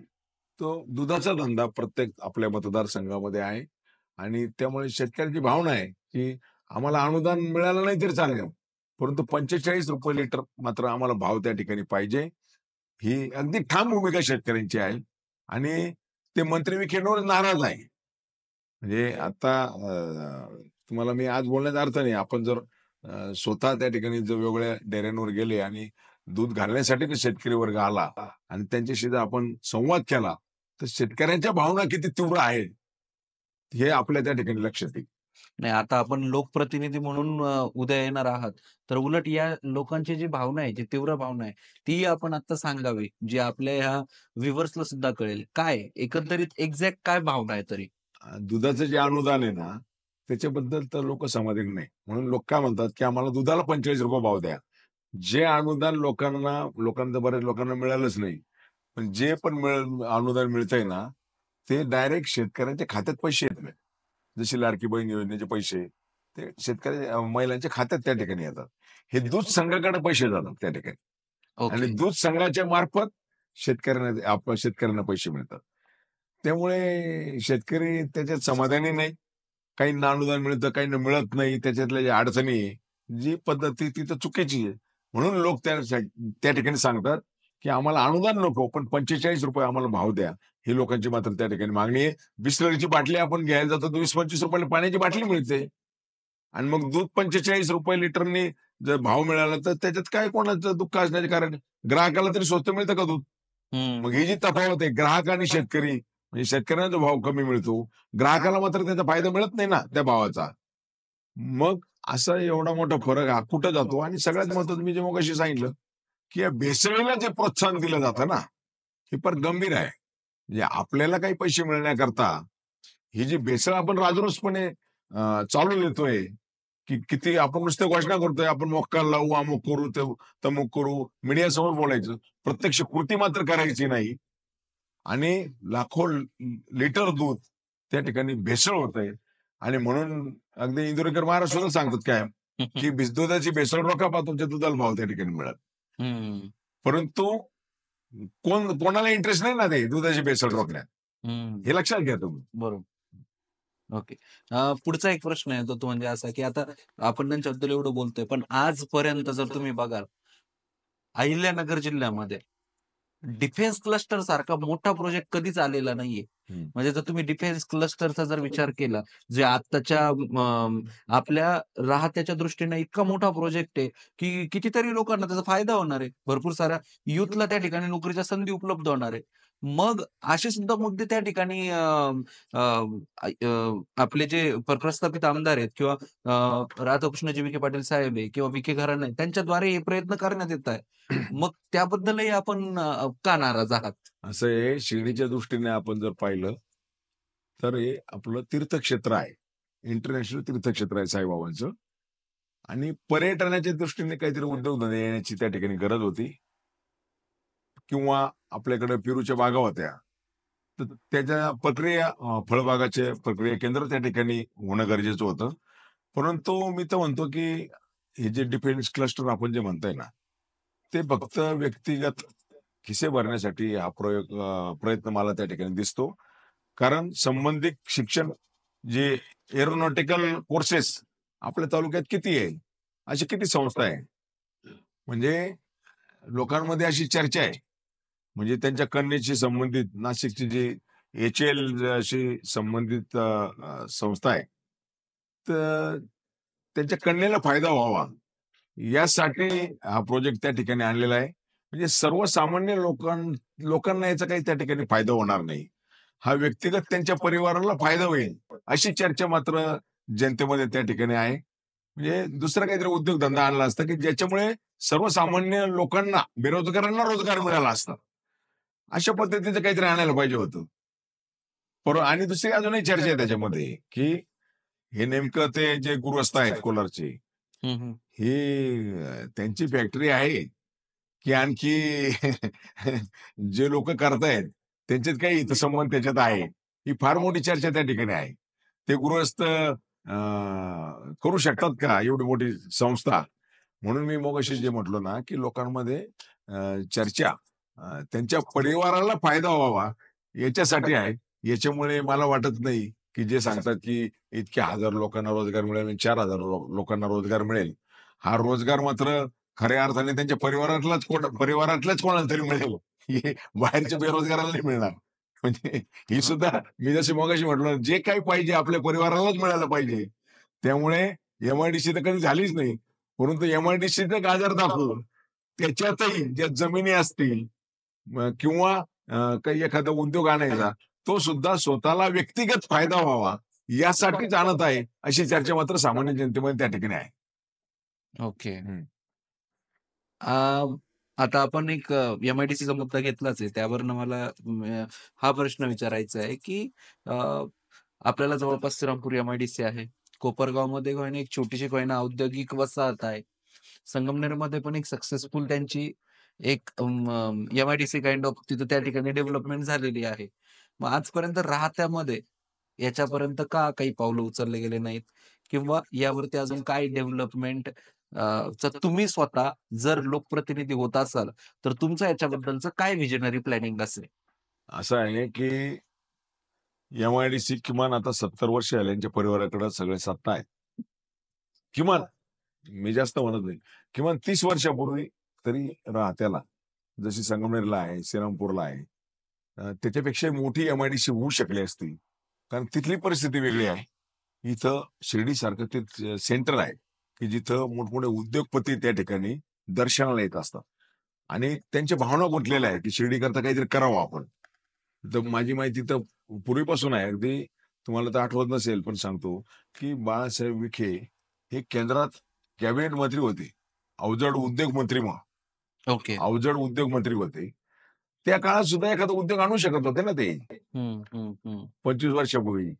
[SPEAKER 1] तो दुधाचा धंदा प्रत्येक आपल्या मतदारसंघामध्ये आहे. आणि त्यामुळे शेतकऱ्याची भावना आहे की आम्हाला अनुदान मिळालं नाही तरी चालेल परंतु 45 रुपये लिटर मात्र आम्हाला भाव त्या ठिकाणी पाहिजे. ही अगदी ठाम भूमिका शेतकऱ्यांची आहे. आणि ते मंत्री विखेंवर नाराज आहे. म्हणजे आता तुम्हाला मी आज बोलण्याचा अर्थ नाही. आपण जर स्वतः त्या ठिकाणी जर वेगवेगळ्या डेऱ्यांवर गेले आणि दूध घालण्यासाठी ते शेतकरी वर्ग आला आणि त्यांच्याशी जर आपण संवाद केला तर शेतकऱ्यांच्या भावना किती तीव्र आहेत हे आपल्या त्या ठिकाणी लक्षात येईल.
[SPEAKER 2] नाही, आता आपण लोकप्रतिनिधी म्हणून उद्या येणार आहात. तर उलट या लोकांची जी भावना आहे, जी तीव्र भावना आहे, ती आपण आता सांगावी, जी आपल्या ह्या व्ह्यूअर्सला सुद्धा कळेल. काय एकंदरीत एक्झॅक्ट काय भावना आहे तरी?
[SPEAKER 1] दुधाचं जे अनुदान आहे ना, त्याच्याबद्दल तर लोक समाधानी नाही. म्हणून लोक काय म्हणतात, की आम्हाला दुधाला ₹45 भाव द्या. जे अनुदान लोकांना तर बऱ्याच लोकांना मिळालंच नाही. पण जे पण अनुदान मिळतंय ना, ते डायरेक्ट शेतकऱ्यांच्या खात्यात पैसे येत नाहीत. जसे लाडकी बहीण योजनेचे पैसे, ते महिलांच्या खात्यात त्या ठिकाणी येतात. हे दूध संघाकडे पैसे जातात त्या ठिकाणी आणि
[SPEAKER 2] ओके.
[SPEAKER 1] दूध संघाच्या मार्फत शेतकऱ्यांना पैसे मिळतात. त्यामुळे शेतकरी त्याच्यात समाधानी नाही. काहींना अनुदान मिळतं, काहींना मिळत नाही. त्याच्यातल्या ज्या अडचणी आहे, जी पद्धत ती तर चुकीची आहे. म्हणून लोक त्या ठिकाणी सांगतात, की आम्हाला अनुदान नको, पण ₹45 आम्हाला भाव द्या. ही लोकांची मात्र त्या ठिकाणी मागणी आहे. बिसलरीची बाटली आपण घ्यायला जातो, तर ₹20-25 ला पाण्याची बाटली मिळते. आणि मग दूध ₹45 लिटरनी जर भाव मिळाला, तर त्याच्यात काय कोणाचं दुःख असण्याचे कारण आहे? ग्राहकाला तरी स्वस्त मिळतं का दूध?
[SPEAKER 2] हं.
[SPEAKER 1] मग ही जी तफावत आहे, ग्राहक आणि शेतकरी, म्हणजे शेतकऱ्यांना जो भाव कमी मिळतो, ग्राहकाला मात्र त्याचा फायदा मिळत नाही ना त्या भावाचा. मग असा एवढा मोठा फरक हा कुठं जातो? आणि सगळ्यात महत्त्वाचं मी जे मगाशी सांगितलं, की या भेसळीला जे प्रोत्साहन दिलं जातं ना, हे फार गंभीर आहे. म्हणजे आपल्याला काही पैसे मिळण्याकरता ही जी भेसळ आपण राजरोसपणे चालू देतोय, की किती आपण नुसत्या घोषणा करतोय, आपण मोक्काला लावू, अमुक करू, तमुक करू, मीडियासमोर बोलायचं. प्रत्यक्ष कृती मात्र करायची नाही. आणि लाखो लिटर दूध त्या ठिकाणी भेसळ होतंय. आणि म्हणून अगदी इंदुरीकर महाराज सुद्धा सांगतात काय, की दुधाची भेसळ रोखा पहा, तुमच्या दुधाला भाव त्या ठिकाणी मिळेल.
[SPEAKER 2] हं,
[SPEAKER 1] परंतु कोणाला इंटरेस्ट नाही ना ते दुधाची भेसळ रोखण्यात.
[SPEAKER 2] हं.
[SPEAKER 1] हे लक्षात घ्या तुम्ही.
[SPEAKER 2] बरोबर. ओके. पुढचा एक प्रश्न आहे तो म्हणजे असा, की आता आपण त्यांच्याबद्दल एवढं बोलतोय, पण आजपर्यंत जर तुम्ही बघाल, अहिल्यानगर जिल्ह्यामध्ये डिफेन्स क्लस्टर सारखा मोठा प्रोजेक्ट कधीच आलेला नाहीये.
[SPEAKER 1] हं.
[SPEAKER 2] म्हणजे जर तुम्ही डिफेन्स क्लस्टरचा जर विचार केला, जे आत्ताच्या आपल्या राहत्याच्या दृष्टीने इतका मोठा प्रोजेक्ट आहे, की कितीतरी लोकांना त्याचा फायदा होणार आहे. भरपूर साऱ्या युथला त्या ठिकाणी नोकरीच्या संधी उपलब्ध होणार आहे. मग असे सुद्धा मुद्दे त्या ठिकाणी अ, आपले जे प्रस्थापित आमदार आहेत किंवा राधाकृष्णजी विखे पाटील साहेब आहे किंवा विखे घराणं आहे, त्यांच्याद्वारे हे प्रयत्न करण्यात येत आहे. मग त्याबद्दलही आपण का नाराज आहात?
[SPEAKER 1] असं आहे, शिर्डीच्या दृष्टीने आपण जर पाहिलं, तर हे आपलं तीर्थक्षेत्र आहे. इंटरनॅशनल तीर्थक्षेत्र आहे साईबाबांचं. आणि पर्यटनाच्या दृष्टीने काहीतरी उद्योगधंदे येण्याची त्या ठिकाणी गरज होती. किंवा आपल्याकडे पेरूच्या बागा होत्या. तर त्याच्या फळबागाचे प्रक्रिया केंद्र त्या ठिकाणी होणं गरजेचं होतं. परंतु मी तर म्हणतो, की हे जे डिफेन्स क्लस्टर आपण जे म्हणताय ना, ते फक्त व्यक्तिगत खिसे भरण्यासाठी हा प्रयत्न मला त्या ठिकाणी दिसतो. कारण संबंधित शिक्षण जे एरोनॉटिकल कोर्सेस आपल्या तालुक्यात किती आहे? अशी किती संस्था आहे? म्हणजे लोकांमध्ये अशी चर्चा आहे. म्हणजे त्यांच्या कन्येशी संबंधित नाशिकची जी एच-एल शी संबंधित संस्था आहे. तर त्यांच्या कन्येला फायदा व्हावा, यासाठी हा प्रोजेक्ट त्या ठिकाणी आणलेला आहे. म्हणजे सर्वसामान्य लोकांना याचा काही त्या ठिकाणी फायदा होणार नाही. हा व्यक्तिगत त्यांच्या परिवाराला फायदा होईल, अशी चर्चा मात्र जनतेमध्ये त्या ठिकाणी आहे. म्हणजे दुसरा काहीतरी उद्योगधंदा आणला असता, की ज्याच्यामुळे सर्वसामान्य लोकांना, बेरोजगारांना रोजगार मिळाला असता. अशा पद्धतीचं काहीतरी आणायला पाहिजे होतं. आणि दुसरी अजूनही चर्चा आहे त्याच्यामध्ये, की हे नेमकं ते जे गृहस्थ आहेत कोलारचे,
[SPEAKER 2] हं, हं.
[SPEAKER 1] ही त्यांची फॅक्टरी आहे, की आणखी जे लोकं करतायत त्यांच्यात काही हितसंबंध त्याच्यात आहे. ही फार मोठी चर्चा त्या ठिकाणी आहे. ते गृहस्थ करू शकतात का एवढी मोठी संस्था? म्हणून मी मगाशी जे म्हटलो ना, की लोकांमध्ये चर्चा त्यांच्या परिवाराला फायदा व्हावा याच्यासाठी आहे. याच्यामुळे मला वाटत नाही, की जे सांगतात, की इतक्या हजार लोकांना रोजगार मिळेल आणि 4,000 लोकांना रोजगार मिळेल. हा रोजगार मात्र खऱ्या अर्थाने त्यांच्या परिवारातल्याच कोणाला तरी मिळेल. हे बाहेरच्या बेरोजगाराला नाही मिळणार. म्हणजे ही सुद्धा मी जसे मगाशी म्हटलं, जे काही पाहिजे आपल्या परिवारालाच मिळालं पाहिजे. त्यामुळे एम-आय-डी-सी तर कधी झालीच नाही. परंतु एम-आय-डी-सीचा गाजर दाखवून त्याच्यातही ज्या जमिनी असतील किंवा काही एखादा उद्योग आणायचा, तो सुद्धा स्वतःला व्यक्तिगत फायदा व्हावा यासाठीच आणत आहे अशी चर्चा मात्र सामान्य जनतेमध्ये त्या ठिकाणी आहे.
[SPEAKER 2] ओके. आता आपण एक एम-आय-डी-सीचा मुद्दा घेतलाच आहे. त्यावरनं मला हा प्रश्न विचारायचा आहे, की अ, आपल्याला जवळपास श्रीरामपूर एम-आय-डी-सी आहे. कोपरगावमध्ये का होईना एक छोटीशी का होईना औद्योगिक वसाहत आहे. संगमनेरमध्ये पण एक सक्सेसफुल त्यांची एक एम-आय-डी-सी काइंड ऑफ तिथं त्या ठिकाणी डेव्हलपमेंट झालेली आहे. मग आजपर्यंत राहत्यामध्ये याच्यापर्यंत का काही पावलं उचलले गेले नाहीत? किंवा यावरती अजून काय डेव्हलपमेंट तर तुम्ही स्वतः जर लोकप्रतिनिधी होत असाल, तर तुमचं याच्याबद्दलचं काय व्हिजनरी प्लॅनिंग असेल?
[SPEAKER 1] असं आहे की एम-आय-डी-सी किमान आता 70 वर्ष आले यांच्या परिवाराकडे सगळे सत्ता आहे. किमान मी जास्त म्हणत नाही. किमान 30 वर्षापूर्वी तरी राहत्याला जशी संगमनेरला आहे, श्रीरामपूरला आहे, त्याच्यापेक्षा मोठी एम-आय-डी-सी होऊ शकली असती. कारण तिथली परिस्थिती वेगळी आहे. इथं शिर्डीसारखं ते सेंटर आहे, की जिथं मोठमोठे उद्योगपती त्या ठिकाणी दर्शनाला येत असतात आणि त्यांच्या भावना गुंतलेल्या आहेत, की शिर्डीकरता काहीतरी करावं आपण. तर माझी माहिती तर पूर्वीपासून आहे. अगदी तुम्हाला तर आठवत नसेल, पण सांगतो, की बाळासाहेब विखे हे केंद्रात कॅबिनेट मंत्री होते. अवजड उद्योग मंत्री म्हणून.
[SPEAKER 2] ओके.
[SPEAKER 1] अवजड उद्योग मंत्री होते. त्या काळात सुद्धा एखादा उद्योग आणू शकत होते ना ते. 25 वर्षापूर्वी,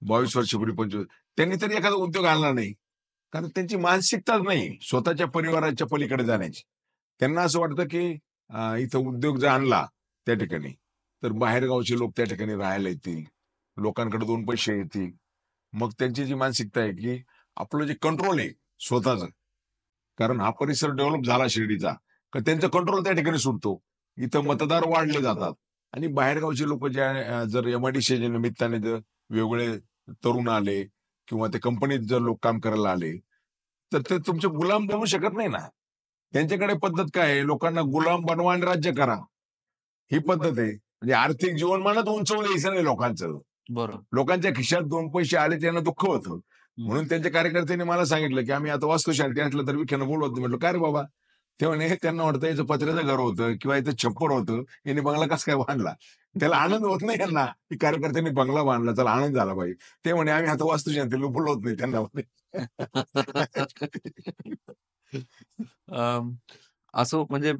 [SPEAKER 1] 22 वर्षापूर्वी 25. त्यांनी तरी एखादा उद्योग आणला नाही. कारण त्यांची मानसिकताच नाही स्वतःच्या परिवाराच्या पलीकडे जाण्याची. त्यांना असं वाटतं, की इथं उद्योग जर आणला त्या ठिकाणी, तर बाहेरगावचे लोक त्या ठिकाणी राहायला येतील. लोकांकडे 2 पैसे येतील. मग त्यांची जी मानसिकता आहे, की आपलं जे कंट्रोल आहे स्वतःचं, कारण हा परिसर डेव्हलप झाला शिर्डीचा, तर त्यांचा कंट्रोल त्या ठिकाणी सुटतो. इथं मतदार वाढले जातात आणि बाहेरगावचे लोक जर एम-आय-डी-सीच्या निमित्ताने जर वेगवेगळे तरुण आले किंवा ते कंपनीत जर लोक काम करायला आले, तर ते तुमचे गुलाम बनू शकत नाही ना. त्यांच्याकडे पद्धत काय आहे, लोकांना गुलाम बनवा आणि राज्य करा. ही पद्धत आहे. म्हणजे आर्थिक जीवनमानच उंचवलं यायचं नाही लोकांचं.
[SPEAKER 2] बरोबर.
[SPEAKER 1] लोकांच्या खिशात 2 पैसे आले त्यांना दुःख होतं. म्हणून त्यांच्या कार्यकर्त्यांनी मला सांगितलं, की आम्ही आता वास्तुशांती असलं तर विखेनं बोलवतो. म्हटलं, "काय रे बाबा?" ते म्हणे, "त्यांना वाटतं याचं पत्र्याचं घर होतं किंवा याचं छप्पर होतं. याने बंगला कसं काय बांधला?" त्याला आनंद होत नाही यांना, की कार्यकर्त्यांनी बंगला बांधला, चला आनंद झाला पाहिजे. ते म्हणे, "आम्ही आता वास्तुशांतीला बोलवत नाही त्यांना." म्हणे.
[SPEAKER 2] अं, असो म्हणजे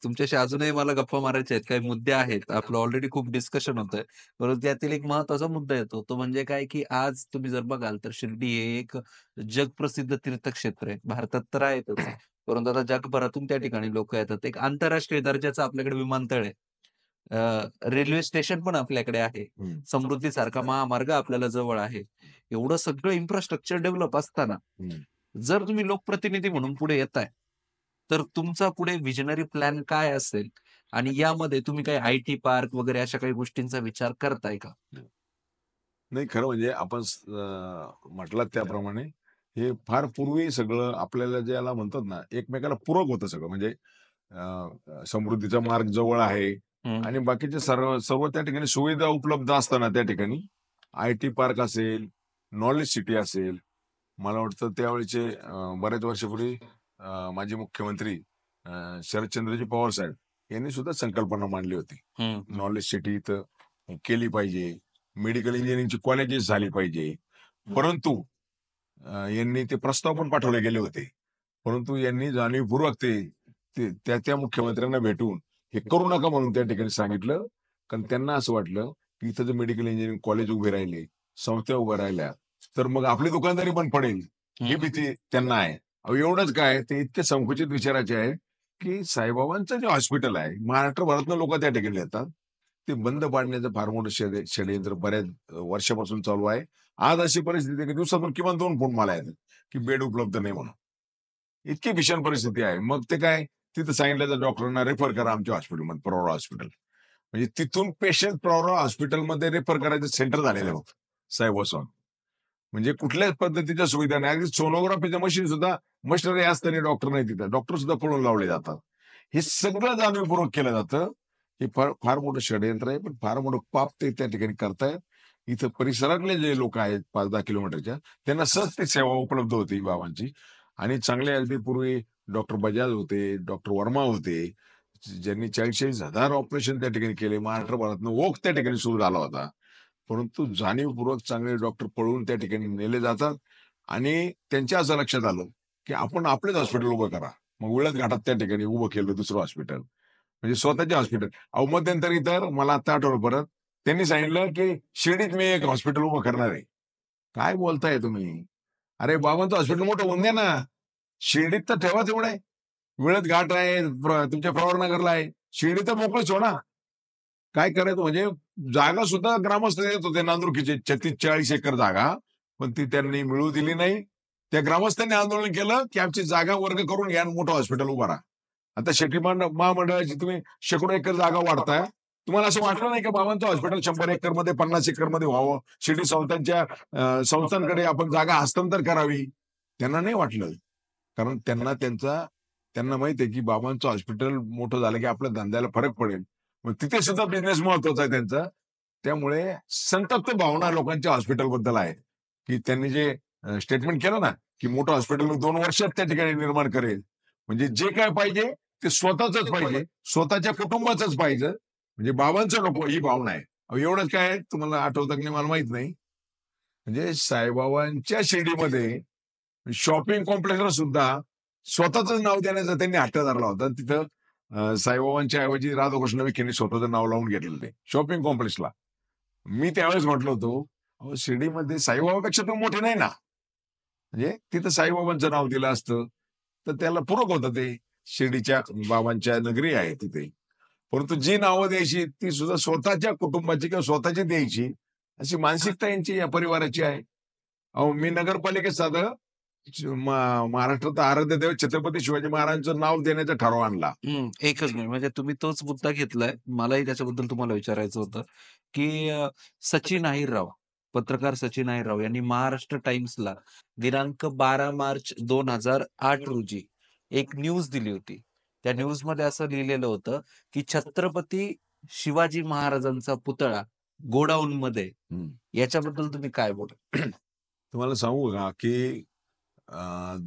[SPEAKER 2] तुमच्याशी अजूनही मला गप्पा मारायच्या आहेत. काही मुद्दे आहेत. आपलं ऑलरेडी खूप डिस्कशन होतंय. परंतु त्यातील एक महत्त्वाचा मुद्दा येतो. तो म्हणजे काय, की आज तुम्ही जर बघाल तर शिर्डी हे एक जगप्रसिद्ध तीर्थक्षेत्र आहे. भारतात तर आहेतच. परंतु आता जगभरातून त्या ठिकाणी लोकं येतात. एक आंतरराष्ट्रीय दर्जाचं आपल्याकडे विमानतळ आहे. रेल्वे स्टेशन पण आपल्याकडे आहे.
[SPEAKER 1] हं.
[SPEAKER 2] समृद्धीसारखा महामार्ग आपल्याला जवळ आहे. एवढं सगळं इन्फ्रास्ट्रक्चर डेव्हलप असताना
[SPEAKER 1] हं.
[SPEAKER 2] जर तुम्ही लोकप्रतिनिधी म्हणून पुढे येताय, तर तुमचा पुढे व्हिजनरी प्लॅन काय असेल? आणि यामध्ये तुम्ही काही आय-टी पार्क वगैरे अशा काही गोष्टींचा विचार करताय का?
[SPEAKER 1] नाही खरं म्हणजे आपण म्हटलात त्याप्रमाणे हे फार पूर्वी सगळं आपल्याला ज्याला म्हणतात ना, एकमेकाला पूरक होतं सगळं. म्हणजे समृद्धीचा मार्ग जवळ आहे
[SPEAKER 2] हं.
[SPEAKER 1] आणि बाकीचे सर्व सर्व त्या ठिकाणी सुविधा उपलब्ध असताना त्या ठिकाणी आय-टी पार्क असेल, नॉलेज सिटी असेल. मला वाटतं त्यावेळेचे बऱ्याच वर्षापूर्वी माजी मुख्यमंत्री शरदचंद्रजी पवार साहेब यांनी सुद्धा संकल्पना मांडली होती. नॉलेज सिटी इथं केली पाहिजे. मेडिकल इंजिनिअरिंगची कॉलेजेस झाली पाहिजे. परंतु यांनी ते प्रस्ताव पण पाठवले गेले होते. परंतु यांनी जाणीवपूर्वक त्या मुख्यमंत्र्यांना भेटून हे करू नका म्हणून त्या ठिकाणी सांगितलं. कारण त्यांना असं वाटलं, की इथं जर मेडिकल इंजिनिअरिंग कॉलेज उभे राहिले, संस्था उभ्या राहिल्या, तर मग आपली दुकानदारी पण पडेल. ही भीती त्यांना आहे. अहो एवढंच काय, ते इतके संकुचित विचाराचे आहेत, की साईबाबांचं जे हॉस्पिटल आहे, महाराष्ट्रभरातनं लोकं त्या ठिकाणी येतात. ते बंद पाडण्याचं फार मोठं षडयंत्र बऱ्याच वर्षापासून चालू आहे. आज अशी परिस्थिती आहे, की दिवसातून किमान 2 फोन मला येतात, की बेड उपलब्ध नाही म्हणून. इतकी भीषण परिस्थिती आहे. मग ते काय तिथं सांगितलं तर डॉक्टरांना रेफर करा आमच्या हॉस्पिटलमध्ये, प्रवरा हॉस्पिटल. म्हणजे तिथून पेशंट प्रवरा हॉस्पिटलमध्ये रेफर करायचं सेंटर झालेलं आहे बघ, साहेब. म्हणजे कुठल्याच पद्धतीच्या सुविधा नाही. अगदी सोनोग्राफीचं मशीन सुद्धा मशिनरी असताना डॉक्टर नाही तिथं. डॉक्टर सुद्धा पळून लावले जातात. हे सगळं जाणीवपूर्वक केलं जातं. हे फार फार मोठं षडयंत्र आहे, पण फार मोठं पाप ते त्या ठिकाणी करतायत. इथं परिसरातले जे लोक आहेत 5-10 किलोमीटरच्या, त्यांना सहज ती सेवा उपलब्ध होती बाबांची. आणि चांगले अगदी पूर्वी डॉक्टर बजाज होते, डॉक्टर वर्मा होते, ज्यांनी 40,000 ऑपरेशन त्या ठिकाणी केले. महाराष्ट्रभरातनं ओघ त्या ठिकाणी सुरू झाला होता. परंतु जाणीवपूर्वक चांगले डॉक्टर पळवून त्या ठिकाणी नेले जातात आणि त्यांच्या असं लक्षात आलं की आपण आपलेच हॉस्पिटल उभं करा. मग विळद घाटात त्या ठिकाणी उभं केलं दुसरं हॉस्पिटल, म्हणजे स्वतःचे हॉस्पिटल. अहो मध्यंतरी तर मला आता आठवलं परत, त्यांनी सांगितलं की शिर्डीत मी एक हॉस्पिटल उभं करणार आहे. काय बोलताय तुम्ही? अरे बाबांचं हॉस्पिटल मोठं होऊन द्या ना. शिर्डीत तर ठेवा तेवढं आहे. विळद घाट आहे, तुमच्या प्रवरनगरला आहे. शिर्डी तर मोकळं सोडा. काय करायचं म्हणजे जागा सुद्धा ग्रामस्थ देत होते नांदुरकीचे 36-40 एकर जागा, पण ती त्यांनी मिळू दिली नाही. त्या ग्रामस्थांनी आंदोलन केलं की आमची जागा वर्ग करून घ्या आणि मोठं हॉस्पिटल उभा राहा. आता शेती महामंडळाची तुम्ही शेकडो एकर जागा वाढताय. तुम्हाला असं वाटलं नाही का बाबांचं हॉस्पिटल 100 एकर मध्ये 50 एकर मध्ये व्हावं, शिर्डी संस्थांकडे आपण जागा हस्तांतर करावी? त्यांना नाही वाटलं. कारण त्यांना माहित आहे की बाबांचं हॉस्पिटल मोठं झालं की आपल्या धंद्याला फरक पडेल. मग तिथे सुद्धा बिझनेस महत्वाचा आहे त्यांचा. त्यामुळे संतप्त भावना लोकांच्या हॉस्पिटल बद्दल आहे की त्यांनी जे स्टेटमेंट केलं ना की मोठं हॉस्पिटल मी 2 वर्षात त्या ठिकाणी निर्माण करेल. म्हणजे जे काय पाहिजे ते स्वतःच पाहिजे, स्वतःच्या कुटुंबाचंच पाहिजे, म्हणजे बाबांचं नको ही भावना आहे. एवढंच काय तुम्हाला आठवतं की नाही मला माहित नाही. म्हणजे साईबाबांच्या शिर्डीमध्ये शॉपिंग कॉम्प्लेक्सला सुद्धा स्वतःच नाव देण्याचा त्यांनी हट्ट धरला होता. तिथं साईबाबांच्या ऐवजी राधाकृष्ण विखेंनी स्वतःचं नाव लावून घेतलेलं ते शॉपिंग कॉम्प्लेक्सला. मी त्यावेळेस म्हटलं होतो, अहो शिर्डीमध्ये साईबाबापेक्षा तुम्ही मोठे नाही ना. म्हणजे तिथं साईबाबांचं नाव दिलं असतं तर त्याला पूरक होतं ते. शिर्डीच्या बाबांच्या नगरी आहे तिथे. परंतु जी नावं द्यायची ती सुद्धा स्वतःच्या कुटुंबाची किंवा स्वतःची द्यायची, अशी मानसिकता यांची या परिवाराची आहे. अहो मी नगरपालिकेत साधं महाराष्ट्रात आराध्य दैवत छत्रपती शिवाजी महाराजांचं नाव देण्याचा ठराव आणला.
[SPEAKER 2] एकच मिनिट, म्हणजे तुम्ही तोच मुद्दा घेतलाय. मलाही त्याच्याबद्दल तुम्हाला विचारायचं होतं, की सचिन अहिरराव, पत्रकार सचिन अहिरराव यांनी महाराष्ट्र टाइम्सला दिनांक 12 मार्च 2008 रोजी एक न्यूज दिली होती. त्या न्यूजमध्ये असं लिहिलेलं होतं, की छत्रपती शिवाजी महाराजांचा पुतळा गोडाऊनमध्ये.
[SPEAKER 1] हं.
[SPEAKER 2] याच्याबद्दल तुम्ही काय बोलाल?
[SPEAKER 1] तुम्हाला सांगू का की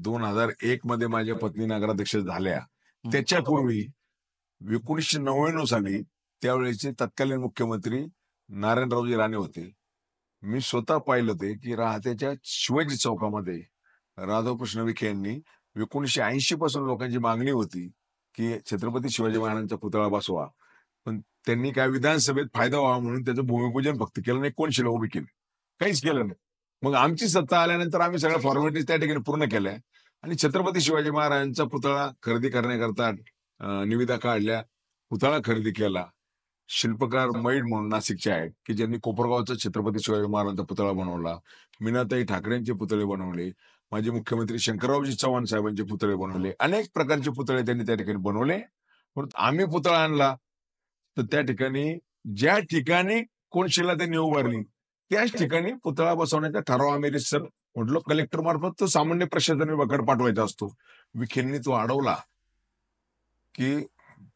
[SPEAKER 1] 2001 मध्ये माझ्या पत्नी नगराध्यक्ष झाल्या. त्याच्यापूर्वी 1999 साली त्यावेळेचे तत्कालीन मुख्यमंत्री नारायणरावजी राणे होते. मी स्वतः पाहिलं ते की राहत्याच्या शिवाजी चौकामध्ये राधाकृष्ण विखे यांनी 1980 पासून लोकांची मागणी होती की छत्रपती शिवाजी महाराजांचा पुतळा बसवा. पण त्यांनी काय विधानसभेत फायदा व्हावा म्हणून त्याचं भूमिपूजन फक्त केलं नाही, कोनशिला उभी केली, काहीच केलं नाही. मग आमची सत्ता आल्यानंतर आम्ही सगळ्या फॉर्मॅलिटीज त्या ठिकाणी पूर्ण केल्या आणि छत्रपती शिवाजी महाराजांचा पुतळा खरेदी करण्याकरता निविदा काढल्या, पुतळा खरेदी केला. शिल्पकार मैड म्हणून नाशिकचे आहेत की ज्यांनी कोपरगावचा छत्रपती शिवाजी महाराजांचा पुतळा बनवला. मीनाताई ठाकरेंचे पुतळे बनवले. माजी मुख्यमंत्री शंकररावजी चव्हाण साहेबांचे पुतळे बनवले. अनेक प्रकारचे पुतळे त्यांनी त्या ठिकाणी बनवले. परंतु आम्ही पुतळा आणला तर त्या ठिकाणी ज्या ठिकाणी कोनशिला त्यांनी उभारली त्याच ठिकाणी पुतळा बसवण्याचा ठराव आम्ही रितसर म्हटलो कलेक्टर मार्फत तो सामान्य प्रशासन विभागाकडे पाठवायचा असतो. विखेंनी तो अडवला की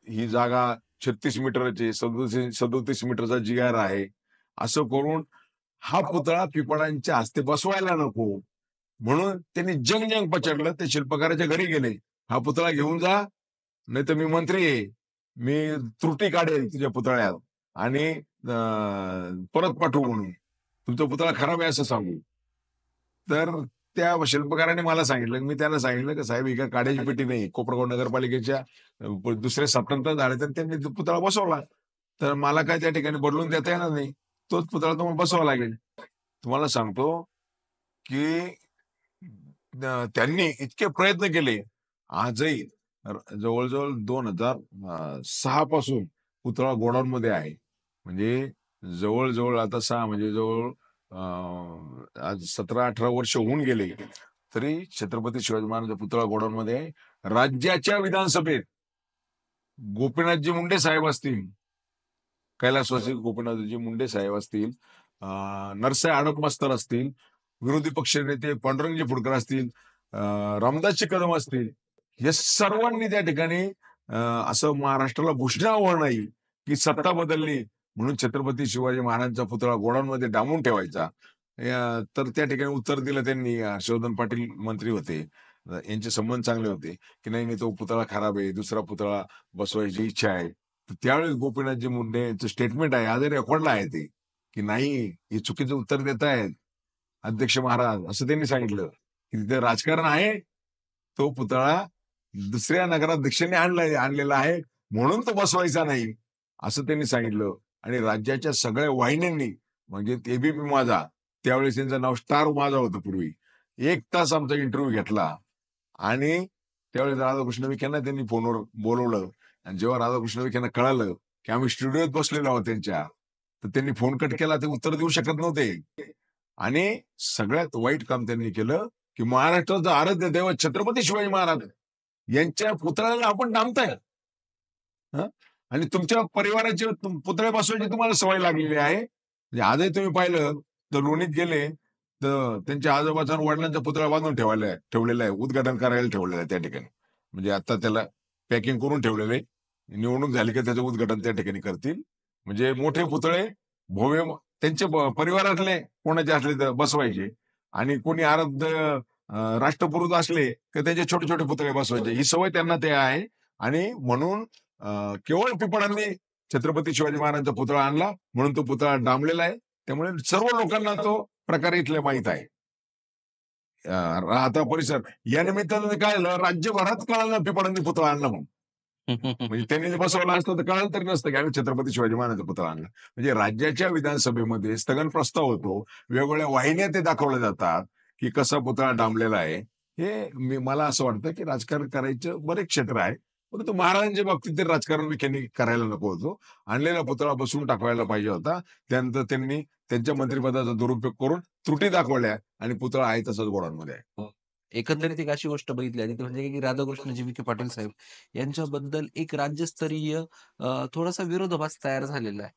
[SPEAKER 1] ही जागा 36 मीटरची 37 मीटरचा GR आहे. असं करून हा पुतळा पिपळांच्या हस्ते बसवायला नको म्हणून त्यांनी जंग पचडलं. ते शिल्पकाराच्या घरी गेले, हा पुतळा घेऊन जा नाही तर मी मंत्री आहे, मी त्रुटी काढेल तुझ्या पुतळ्यात आणि परत पाठवू म्हणून, तुमचा पुतळा खराब आहे असं सांगू. तर त्या शिल्पकाराने मला सांगितलं, मी त्यांना सांगितलं की साहेब ही काय काड्याची पेटी नाही. कोपरगाव नगरपालिकेच्या दुसरे स्वतंत्र झाले तर त्यांनी तो पुतळा बसवला. तर मला काय त्या ठिकाणी बदलून देता येणार नाही. तोच पुतळा तुम्हाला बसवावा लागेल. तुम्हाला सांगतो की त्यांनी इतके प्रयत्न केले. आजही जवळजवळ 2006 पासून पुतळा गोडाऊन मध्ये आहे. म्हणजे जवळजवळ आता 6 म्हणजे जवळ आज 17-18 वर्ष होऊन गेले तरी छत्रपती शिवाजी महाराजांचा पुतळा गोडाऊन मध्ये आहे. राज्याच्या विधानसभेत गोपीनाथजी मुंडे साहेब असतील, कैलासवासी गोपीनाथजी मुंडे साहेब असतील, नरसाई आडपमास्तर असतील, विरोधी पक्ष नेते पांडुरंगजी फुडकर असतील, रामदासजी कदम असतील, या सर्वांनी त्या ठिकाणी असं महाराष्ट्राला घोषणावं नाही की सत्ता बदलली म्हणून छत्रपती शिवाजी महाराजांचा पुतळा गोडाऊन मध्ये डांबून ठेवायचा. तर त्या ठिकाणी उत्तर दिलं त्यांनी. हर्षवर्धन पाटील मंत्री होते, यांचे संबंध चांगले होते की नाही तो पुतळा खराब आहे, दुसरा पुतळा बसवायची इच्छा आहे. तर त्यावेळेस गोपीनाथजी मुंडे यांचं स्टेटमेंट आहे, आजही रेकॉर्डला आहे ते, की नाही, हे चुकीचं उत्तर देत आहेत अध्यक्ष महाराज, असं त्यांनी सांगितलं की तिथे राजकारण आहे. तो पुतळा दुसऱ्या नगराध्यक्षांनी आणलेला आहे, म्हणून तो बसवायचा नाही, असं त्यांनी सांगितलं. आणि राज्याच्या सगळ्या वाहिन्यांनी, म्हणजे एबीपी माझा, त्यावेळेस त्यांचं नाव स्टार माझा होतं पूर्वी, 1 तास आमचा इंटरव्ह्यू घेतला. आणि त्यावेळेस राधाकृष्ण विखेंना त्यांनी फोनवर बोलवलं. आणि जेव्हा राधाकृष्ण विखेंना कळालं की आम्ही स्टुडिओत बसलेलो आहोत त्यांच्या, तर त्यांनी फोन कट केला. ते उत्तर देऊ शकत नव्हते. आणि सगळ्यात वाईट काम त्यांनी केलं की महाराष्ट्राचं आराध्य दैवत छत्रपती शिवाजी महाराज यांच्या पुतळ्याला आपण डांबताय. हं? आणि तुमच्या परिवाराचे पुतळे बसवायची तुम्हाला सवय लागलेली आहे. म्हणजे आजही तुम्ही पाहिलं तर लोणीत गेले तर त्यांच्या आजोबाचा आणि वडिलांचा पुतळा बांधून ठेवलेला आहे, उद्घाटन करायला ठेवलेलं आहे त्या ठिकाणी. म्हणजे आता त्याला पॅकिंग करून ठेवलेलं आहे. निवडणूक झाली की त्याचं उद्घाटन त्या ठिकाणी करतील. म्हणजे मोठे पुतळे भव्य त्यांचे परिवारातले कोणाचे असले तर बसवायचे. आणि कोणी आराध्य राष्ट्रपुरुष असले तर त्यांचे छोटे छोटे पुतळे बसवायचे. ही सवय त्यांना ते आहे. आणि म्हणून केवळ पिंपळांनी छत्रपती शिवाजी महाराजांचा पुतळा आणला, म्हणून तो पुतळा डांबलेला आहे. त्यामुळे सर्व लोकांना तो प्रकार इथले माहित आहे. राहता परिसर या निमित्तानं काय झालं, राज्यभरात कळालं पिंपळांनी पुतळा आणला म्हणून. म्हणजे त्यांनी जे बसवला असतं तर कळलं तरी नसतं की आम्ही छत्रपती शिवाजी महाराजांचा पुतळा आणला. म्हणजे राज्याच्या विधानसभेमध्ये स्थगन प्रस्ताव होतो, वेगवेगळ्या वाहिन्या ते दाखवल्या जातात की कसा पुतळा डांबलेला आहे. हे मला असं वाटतं की राजकारण करायचं बरेच क्षेत्र आहे, परंतु महाराजांच्या बाबतीत ते राजकारण विखेंनी करायला नको होतो. आणलेला पुतळा बसवून टाकवायला पाहिजे होता. त्यानंतर त्यांनी त्यांच्या मंत्रिपदाचा दुरुपयोग करून त्रुटी दाखवल्या आणि पुतळा आहे तसंच गोडाऊनमध्ये आहे.
[SPEAKER 2] एकंदरीत एक अशी गोष्ट बघितली आणि ती म्हणजे की राधाकृष्णजी विखे पाटील साहेब यांच्याबद्दल एक राज्यस्तरीय थोडासा विरोधाभास तयार झालेला आहे.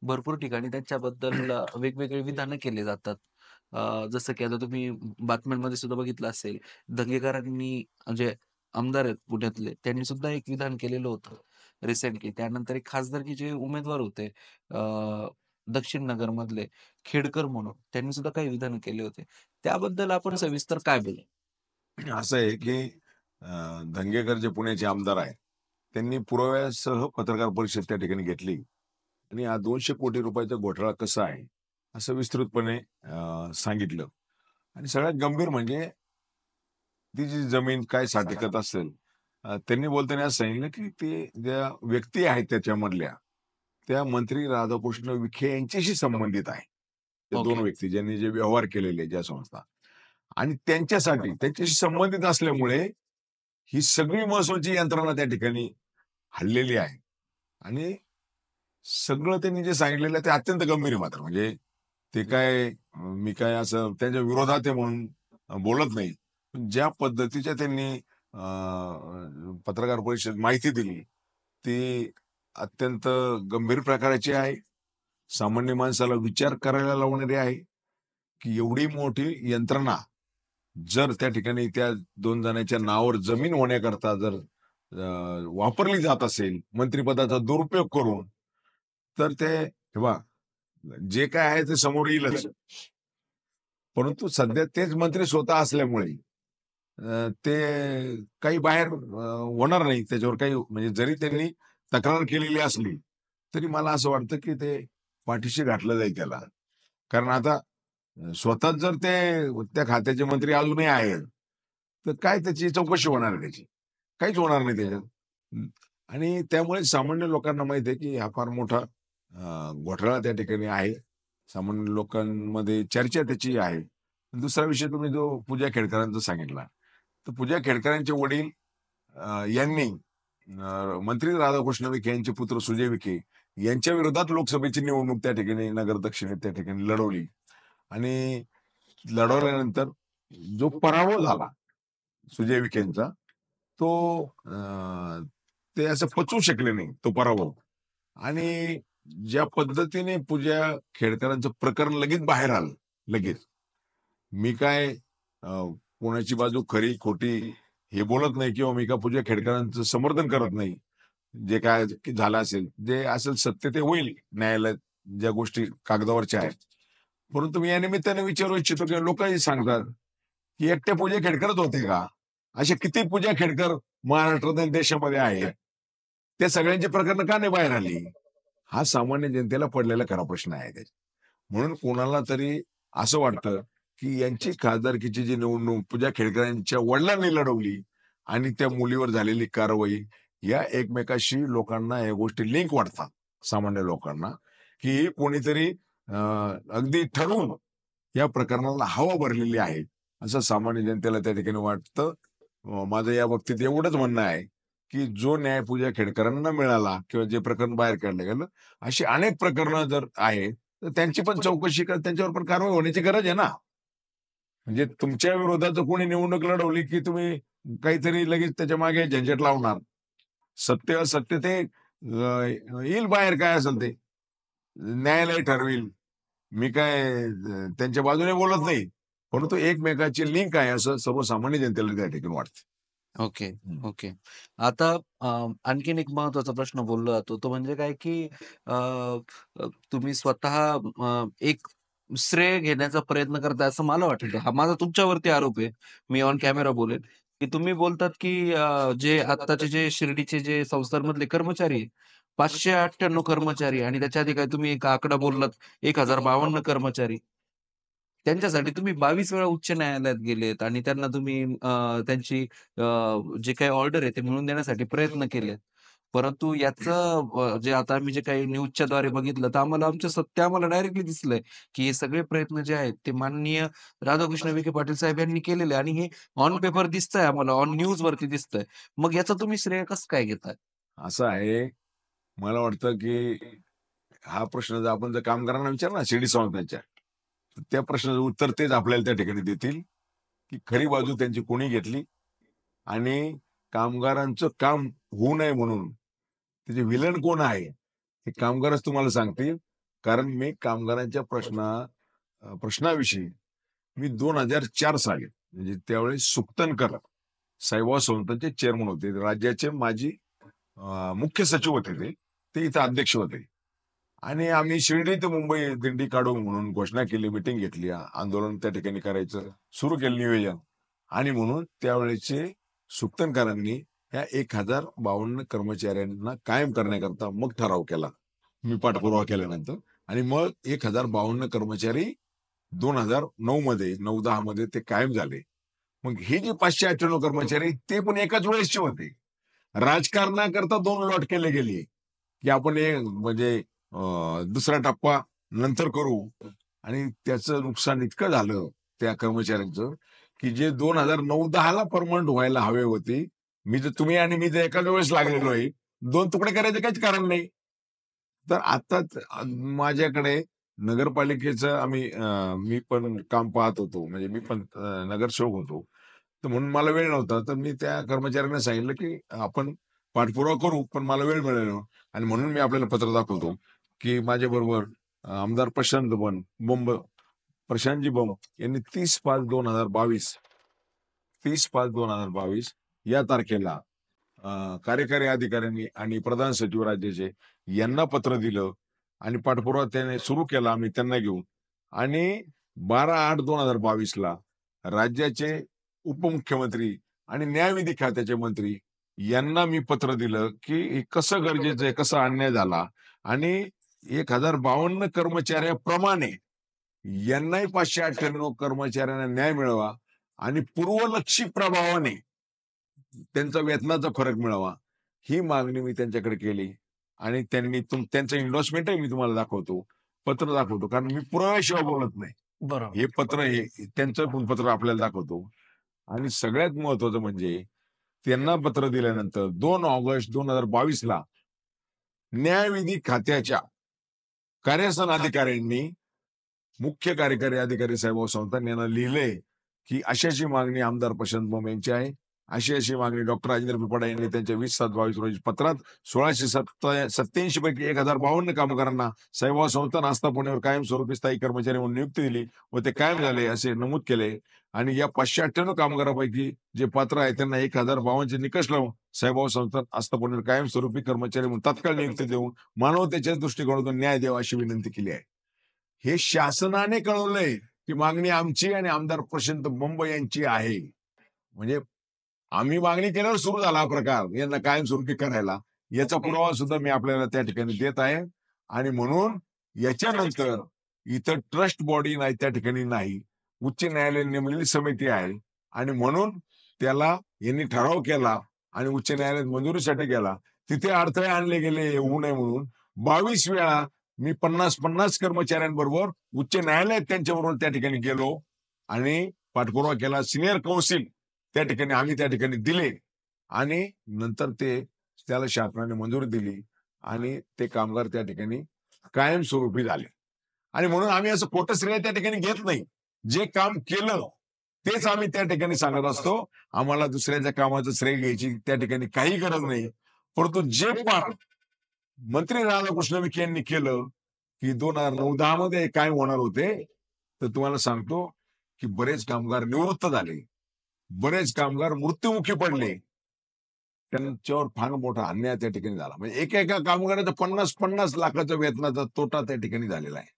[SPEAKER 2] भरपूर ठिकाणी त्यांच्याबद्दल वेगवेगळे विधानं केले जातात. जसं की आता तुम्ही बातम्यांमध्ये सुद्धा बघितलं असेल, दंगेकरांनी जे आमदार आहेत पुण्यातले, त्यांनी सुद्धा एक विधान केलेलं होतं रिसेंटली. त्यानंतर एक खासदारकीचे उमेदवार होते दक्षिण नगरमधले खेडकर म्हणून, त्यांनी सुद्धा काही विधान केले होते. त्याबद्दल आपण सविस्तर काय बोलू?
[SPEAKER 1] असं आहे की धंगेकर जे पुण्याचे आमदार आहेत, त्यांनी पुराव्यासह पत्रकार परिषद त्या ठिकाणी घेतली आणि हा 200 कोटी रुपयाचा घोटाळा कसा आहे असं विस्तृतपणे सांगितलं. आणि सगळ्यात गंभीर म्हणजे ती जी जमीन काय साठेकत असेल, त्यांनी बोलताना असं सांगितलं की ते ज्या व्यक्ती आहेत त्याच्यामधल्या, त्या मंत्री राधाकृष्ण विखे यांच्याशी संबंधित आहे. ते 2
[SPEAKER 2] ओके.
[SPEAKER 1] व्यक्ती ज्यांनी जे व्यवहार केलेले ज्या संस्था, आणि त्यांच्याशी संबंधित असल्यामुळे ही सगळी महसूलची यंत्रणा त्या ठिकाणी हल्लेली आहे. आणि सगळं त्यांनी जे सांगितलेलं आहे ते अत्यंत गंभीर आहे मात्र. म्हणजे ते काय मी काय असं त्यांच्या विरोधात आहे म्हणून बोलत नाही. पण ज्या पद्धतीच्या त्यांनी पत्रकार परिषद माहिती दिली, ती अत्यंत गंभीर प्रकाराची आहे. सामान्य माणसाला विचार करायला लावणारी आहे, की एवढी मोठी यंत्रणा जर त्या ठिकाणी त्या 2 जणांच्या नावावर जमीन होण्याकरता जर वापरली जात असेल, मंत्रिपदाचा दुरुपयोग करून, तर ते हे पहा, जे काय आहे ते समोर येईलच. परंतु सध्या तेच मंत्री स्वतः असल्यामुळे ते काही बाहेर होणार नाही. त्याच्यावर काही म्हणजे जरी त्यांनी तक्रार केलेली असली, तरी मला असं वाटतं की ते पाठीशी घातलं जाईल त्याला. कारण आता स्वतःच जर ते त्या खात्याचे मंत्री अजूनही आहेत, तर काय त्याची चौकशी होणार आहे त्याची? काहीच होणार नाही त्याच्यात. हं. आणि त्यामुळे सामान्य लोकांना माहिती आहे की हा फार मोठा घोटाळा त्या ठिकाणी आहे. सामान्य लोकांमध्ये चर्चा त्याची आहे. दुसरा विषय तुम्ही जो पूजा खेडकरांचा सांगितला, तर पूजा खेडकरांचे वडील यांनी मंत्री राधाकृष्ण विखे यांचे पुत्र सुजय विखे यांच्या विरोधात लोकसभेची निवडणूक त्या ठिकाणी नगर दक्षिणेत त्या ठिकाणी लढवली. आणि लढवल्यानंतर जो पराभव झाला सुजय विखेंचा, तो ते असं पचवू शकले नाही तो पराभव. आणि ज्या पद्धतीने पूजा खेडकरांचं प्रकरण लगेच बाहेर आलं, लगेच. मी काय कोणाची बाजू खरी खोटी हे बोलत नाही किंवा मी का पूजा खेडकरांचं समर्थन करत नाही. जे काय झालं असेल, जे असेल सत्य ते होईल न्यायालयात, ज्या गोष्टी कागदावरच्या आहेत. परंतु मी या निमित्ताने विचारू इच्छितो की लोकही सांगतात की एकट्या पूजा खेडकरच होते का? असे किती पूजा खेडकर महाराष्ट्रात आणि देशामध्ये आहेत. त्या सगळ्यांची प्रकरणं का नाही बाहेर आली? हा सामान्य जनतेला पडलेला खरा प्रश्न आहे त्याचा. म्हणून कोणाला तरी असं वाटतं की यांची खासदारकीची जी निवडणूक पूजा खेडकर वडिलांनी लढवली आणि त्या मुलीवर झालेली कारवाई या एकमेकाशी लोकांना या गोष्टी लिंक वाटतात सामान्य लोकांना, की कोणीतरी अगदी ठरवून या प्रकरणाला हवा भरलेली आहे असं सामान्य जनतेला त्या ठिकाणी वाटतं. माझं या बाबतीत एवढंच म्हणणं आहे की जो न्याय पूजा खेडकरांना मिळाला किंवा जे प्रकरण बाहेर काढलं गेलं, अशी अनेक प्रकरणं जर आहे तर त्यांची पण चौकशी कर, त्यांच्यावर पण कारवाई होण्याची गरज आहे ना. म्हणजे तुमच्या विरोधात कोणी निवडणूक लढवली की तुम्ही काहीतरी लगेच त्याच्या मागे झंझट लावणार. सत्य असत्य ते येईल बाहेर, काय असेल ते न्यायालय ठरवेल. मी काय त्यांच्या बाजूने बोलत नाही, परंतु एकमेकाची लिंक आहे असं सर्वसामान्य जनतेला त्या ठिकाणी वाटतं.
[SPEAKER 2] Okay, okay. आता आणखीन एक महत्त्वाचा प्रश्न बोलला जातो, तो म्हणजे काय, की अ, तुम्ही स्वतः एक श्रेय घेण्याचा प्रयत्न करताय असं मला वाटतं. हा माझा तुमच्यावरती आरोप आहे. मी ऑन कॅमेरा बोलेन, की तुम्ही बोलतात, की जे आत्ताचे जे शिर्डीचे जे संस्थांमधले कर्मचारी आहे, 598 कर्मचारी आणि त्याच्या आधी काय तुम्ही एक आकडा बोललात 1052 कर्मचारी. त्यांच्यासाठी तुम्ही 22 वेळा उच्च न्यायालयात गेलेत आणि त्यांना तुम्ही त्यांची जे काही ऑर्डर आहे ते मिळवून देण्यासाठी प्रयत्न केलेत. परंतु याचं जे आता आम्ही जे काही न्यूजच्याद्वारे बघितलं, तर आम्हाला आमच्या सत्य आम्हाला डायरेक्टली दिसलंय, की हे सगळे प्रयत्न जे आहेत ते माननीय राधाकृष्ण विखे पाटील साहेब यांनी केलेले आणि हे ऑन पेपर दिसतंय आम्हाला, ऑन न्यूजवरती दिसतंय. मग याचं तुम्ही श्रेय कसं काय घेताय?
[SPEAKER 1] असं आहे, मला वाटतं की हा प्रश्न जर आपण जर कामगारांना विचारला शिर्डी संस्थांच्या, तर त्या प्रश्नाचं उत्तर तेच आपल्याला त्या ठिकाणी देतील की खरी बाजू त्यांची कोणी घेतली आणि कामगारांचं काम होऊ नये म्हणून त्याचे विलन कोण आहे हे कामगारच तुम्हाला सांगतील. कारण मी कामगारांच्या प्रश्नाविषयी मी 2004 साली, म्हणजे त्यावेळेस सुक्तनकर साईबाबा संस्थांचे चेअरमन होते, राज्याचे माजी मुख्य सचिव होते ते इथं अध्यक्ष होते. आणि आम्ही शिर्डी ते मुंबई दिंडी काढू म्हणून घोषणा केली, मिटिंग घेतली, आंदोलन त्या ठिकाणी करायचं सुरू केलं नियोजन. आणि म्हणून त्यावेळेचे सुक्तनकरांनी या 1052 कर्मचाऱ्यांना कायम करण्याकरता मग ठराव केला, मी पाठपुरावा केल्यानंतर. आणि मग 1052 कर्मचारी 2009 मध्ये 9-10 मध्ये ते कायम झाले. मग हे जे 598 कर्मचारी ते पण एकाच वेळेसचे होते. राजकारणाकरता 2 लॉट केले गेले की आपण हे म्हणजे दुसरा टप्पा नंतर करू. आणि त्याचं नुकसान इतकं झालं त्या कर्मचाऱ्यांचं की जे 2009-10 ला परमनंट व्हायला हवे होते, तुम्ही आणि मी जर एकाच वेळेस लागलेलो आहे, 2 तुकडे करायचं काहीच कारण नाही. तर आताच माझ्याकडे नगरपालिकेचं मी पण काम पाहत होतो, म्हणजे मी पण नगरसेवक होतो. तर म्हणून मला वेळ नव्हता, तर मी त्या कर्मचाऱ्यांना सांगितलं की आपण पाठपुरावा करू, पण मला वेळ मिळेल नाही. आणि म्हणून मी आपल्याला पत्र दाखवतो की माझ्याबरोबर आमदार प्रशांतजी बंब यांनी 30/5/2022 30/5/2022 या तारखेला कार्यकारी अधिकाऱ्यांनी आणि प्रधान सचिव राज्याचे यांना पत्र दिलं आणि पाठपुरावा त्याने सुरू केला, आम्ही त्यांना घेऊन. आणि 12/8/2022 ला राज्याचे उपमुख्यमंत्री आणि न्यायविधी खात्याचे मंत्री यांना मी पत्र दिलं की हे कसं गरजेचं आहे, कसा अन्याय झाला आणि 1052 कर्मचाऱ्याप्रमाणे यांनाही 598 कर्मचाऱ्यांना न्याय मिळावा आणि पूर्वलक्षी प्रभावाने त्यांचा वेतनाचा फरक मिळावा, ही मागणी मी त्यांच्याकडे केली. आणि त्यांनी त्यांचं इन्व्हेस्टमेंटही मी तुम्हाला दाखवतो, पत्र दाखवतो, कारण मी पुराव्याशिवाय बोलत नाही.
[SPEAKER 2] बरोबर.
[SPEAKER 1] हे पत्र हे त्यांचं पण पत्र आपल्याला दाखवतो. आणि सगळ्यात महत्वाचं म्हणजे त्यांना पत्र दिल्यानंतर 2 ऑगस्ट 2022 ला न्यायविधी खात्याच्या कार्यसन अधिकाऱ्यांनी मुख्य कार्यकारी अधिकारी साहेब संस्थान यांना लिहिलंय की अशी मागणी आमदार प्रशांत बंब यांची आहे, अशी मागणी डॉक्टर राजेंद्र पिपाडा यांनी त्यांच्या 20/7/22 रोजी पत्रात 1687 पैकी 1052 कामगारांना साईबाबा संस्थान आस्थापनेवर कायमस्वरूपी स्थायी कर्मचारी म्हणून नियुक्ती दिली व ते कायम झाले असे नमूद केले. आणि या 598 कामगारांपैकी जे पात्र आहे त्यांना 1052 चे निकष लावून साईबाबा संस्थान आस्थापनेवर कायमस्वरूपी कर्मचारी म्हणून तात्काळ नियुक्ती देऊन मानवतेच्या दृष्टिकोनातून न्याय द्यावा अशी विनंती केली आहे. हे शासनाने कळवलंय की मागणी आमची आणि आमदार प्रशांत बंब यांची आहे. म्हणजे आम्ही मागणी केल्यावर सुरू झाला हा प्रकार यांना कायमस्वरूपी करायला, याचा पुरावा सुद्धा मी आपल्याला त्या ठिकाणी देत आहे. आणि म्हणून याच्यानंतर इथं ट्रस्ट बॉडी नाही, त्या ठिकाणी नाही, उच्च न्यायालयाने नेमलेली समिती आहे आणि म्हणून त्याला यांनी ठराव केला आणि उच्च न्यायालयात मंजुरीसाठी गेला. तिथे अडथळे आणले गेले होऊ नये म्हणून 22 वेळा मी 50 कर्मचाऱ्यांबरोबर उच्च न्यायालयात त्यांच्याबरोबर त्या ठिकाणी गेलो आणि पाठपुरावा केला. सिनियर कौन्सिल त्या ठिकाणी आम्ही त्या ठिकाणी दिले आणि नंतर त्याला शासनाने मंजुरी दिली आणि ते कामगार त्या ठिकाणी कायमस्वरूपी झाले. आणि म्हणून आम्ही असं खोटं श्रेय त्या ठिकाणी घेत नाही. जे काम केलं तेच आम्ही त्या ठिकाणी सांगत असतो. आम्हाला दुसऱ्याच्या कामाचं श्रेय घ्यायची त्या ठिकाणी काही गरज नाही. परंतु जे पण मंत्री राधाकृष्ण विखे यांनी केलं की 2009-10 मध्ये काय होणार होते, तर तुम्हाला सांगतो की बरेच कामगार निवृत्त झाले, बरेच कामगार मृत्युमुखी पडले. त्यांच्यावर फार मोठा अन्याय त्या ठिकाणी झाला. म्हणजे एका कामगाराचा 50 लाखाचा वेतनाचा तोटा त्या ठिकाणी झालेला आहे.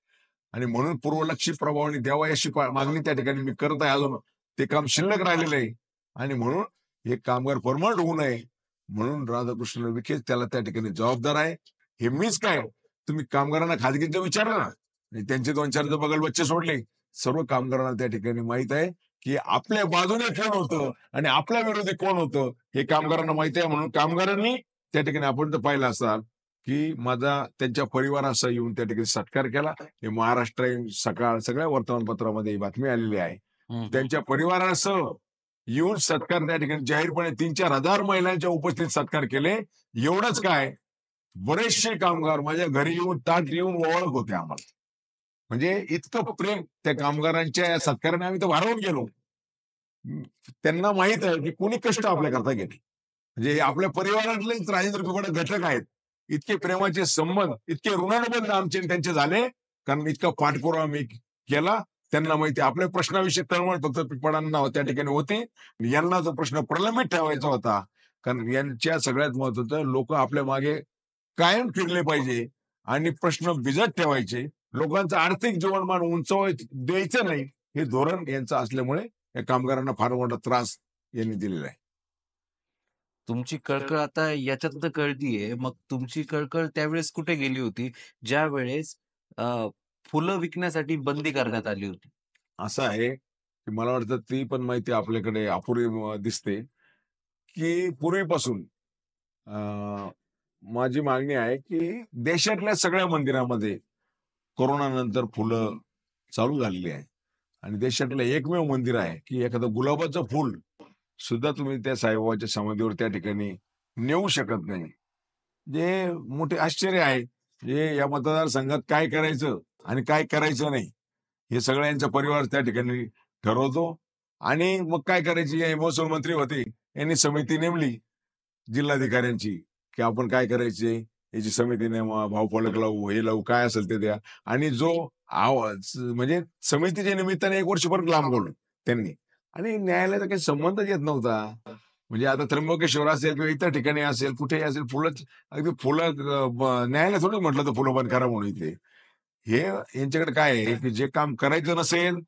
[SPEAKER 1] आणि म्हणून पूर्वलक्षी प्रभावाने द्यावा अशी मागणी त्या ठिकाणी मी करत आहे. अजून ते काम शिल्लक राहिलेलं आहे आणि म्हणून हे कामगार परमनंट होऊ नये म्हणून राधाकृष्ण विखे त्याला त्या ठिकाणी जबाबदार आहे. हे मीच काय, तुम्ही कामगारांना खाजगीचं विचारलं ना, आणि त्यांचे 2-4 बगल बच्चे सोडले, सर्व कामगारांना त्या ठिकाणी माहित आहे की आपल्या बाजूने कोण होतं आणि आपल्या विरोधी कोण होतं हे कामगारांना माहिती आहे. म्हणून कामगारांनी त्या ठिकाणी आपण तर पाहिलं असाल की माझा त्यांच्या परिवारासह येऊन त्या ठिकाणी सत्कार केला. हे महाराष्ट्र सकाळ सगळ्या वर्तमानपत्रामध्ये बातमी आलेली आहे. त्यांच्या परिवारासह येऊन सत्कार त्या ठिकाणी जाहीरपणे 3-4 हजार महिलांच्या उपस्थित सत्कार केले. एवढंच काय, बरेचसे कामगार माझ्या घरी येऊन ताट येऊन ओळख होते आम्हाला. म्हणजे इतकं प्रेम त्या कामगारांच्या या सत्काराने आम्ही तर भारावून गेलो. त्यांना माहित आहे की कोणी कष्ट आपल्या करता घेतले. म्हणजे आपल्या परिवारातलेच राजेंद्र कुबडे घटक आहेत. इतके प्रेमाचे संबंध, इतके ऋणानुबंध आमचे त्यांचे झाले कारण इतका पाठपुरावा मी केला. त्यांना माहिती आपल्या प्रश्नाविषयी तळमळ फक्त पिंपळांना त्या ठिकाणी होते. यांना जो प्रश्न प्रलंबित ठेवायचा होता, कारण यांच्या सगळ्यात महत्वाचं लोक आपल्या मागे कायम फिरले पाहिजे आणि प्रश्न भिजत ठेवायचे. लोकांचं आर्थिक जीवनमान द्यायचं नाही हे धोरण यांचं असल्यामुळे या कामगारांना फार मोठा त्रास यांनी दिलेला आहे.
[SPEAKER 2] तुमची कळकळ आता याच्यात कळतीये. मग तुमची कळकळ त्यावेळेस कुठे गेली होती, ज्या वेळेस फुलं विकण्यासाठी बंदी करण्यात आली होती?
[SPEAKER 1] असं आहे की मला वाटतं ती पण माहिती आपल्याकडे अपुरी दिसते की पूर्वीपासून माझी मागणी आहे की देशातल्या सगळ्या मंदिरामध्ये कोरोना नंतर फुलं चालू झालेली आहे आणि देशातलं एकमेव मंदिर आहे की एखादं गुलाबाचं फुल सुद्धा तुम्ही त्या साईबाबाच्या समाधीवर त्या ठिकाणी नेऊ शकत नाही. जे मोठे आश्चर्य आहे. जे या मतदारसंघात काय करायचं आणि काय करायचं नाही हे सगळ्यांचा परिवार त्या ठिकाणी ठरवतो. आणि मग काय करायची, हे महसूल मंत्री होते, यांनी समिती नेमली जिल्हाधिकाऱ्यांची की आपण काय करायचे, याची समिती नेमा, भावफलक लावू, हे लावू, काय असेल ते द्या. आणि जो आवाज म्हणजे समितीच्या निमित्ताने 1 वर्षभर लांब गेलो त्यांनी आणि न्यायालयाचा काही संबंधच येत नव्हता. म्हणजे आता त्र्यंबकेश्वर असेल किंवा इतर ठिकाणी असेल, कुठेही असेल, अगदी फुलं न्यायालय थोडी म्हटलं तर फुलं बंद करा म्हणून इथे. हे यांच्याकडे काय आहे की जे काम करायचं नसेल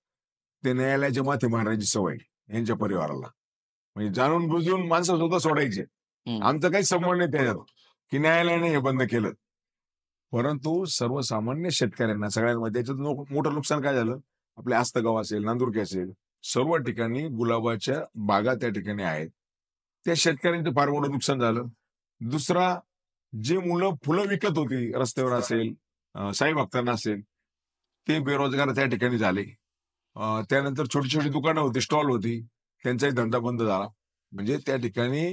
[SPEAKER 1] ते न्यायालयाच्या माथी मारायची सवय यांच्या परिवाराला. म्हणजे जाणून बुजून माणसं सुद्धा सोडायचे. आमचा काही संबंध नाही त्याच्यात की न्यायालयाने हे बंद केलं. परंतु सर्वसामान्य शेतकऱ्यांना सगळ्यांमध्ये त्याच्यात मोठं नुकसान काय झालं, आपले आस्तगाव असेल, नांदुरकी असेल, सर्व ठिकाणी गुलाबाच्या बागा त्या ठिकाणी आहेत. त्या शेतकऱ्यांचं फार मोठं नुकसान झालं. दुसरा, जे मुलं फुलं विकत होती रस्त्यावर असेल, साई भक्तांना असेल, ते बेरोजगार त्या ठिकाणी झाले. त्यानंतर छोटी छोटी दुकानं होती, स्टॉल होती, त्यांचाही धंदा बंद झाला. म्हणजे त्या ठिकाणी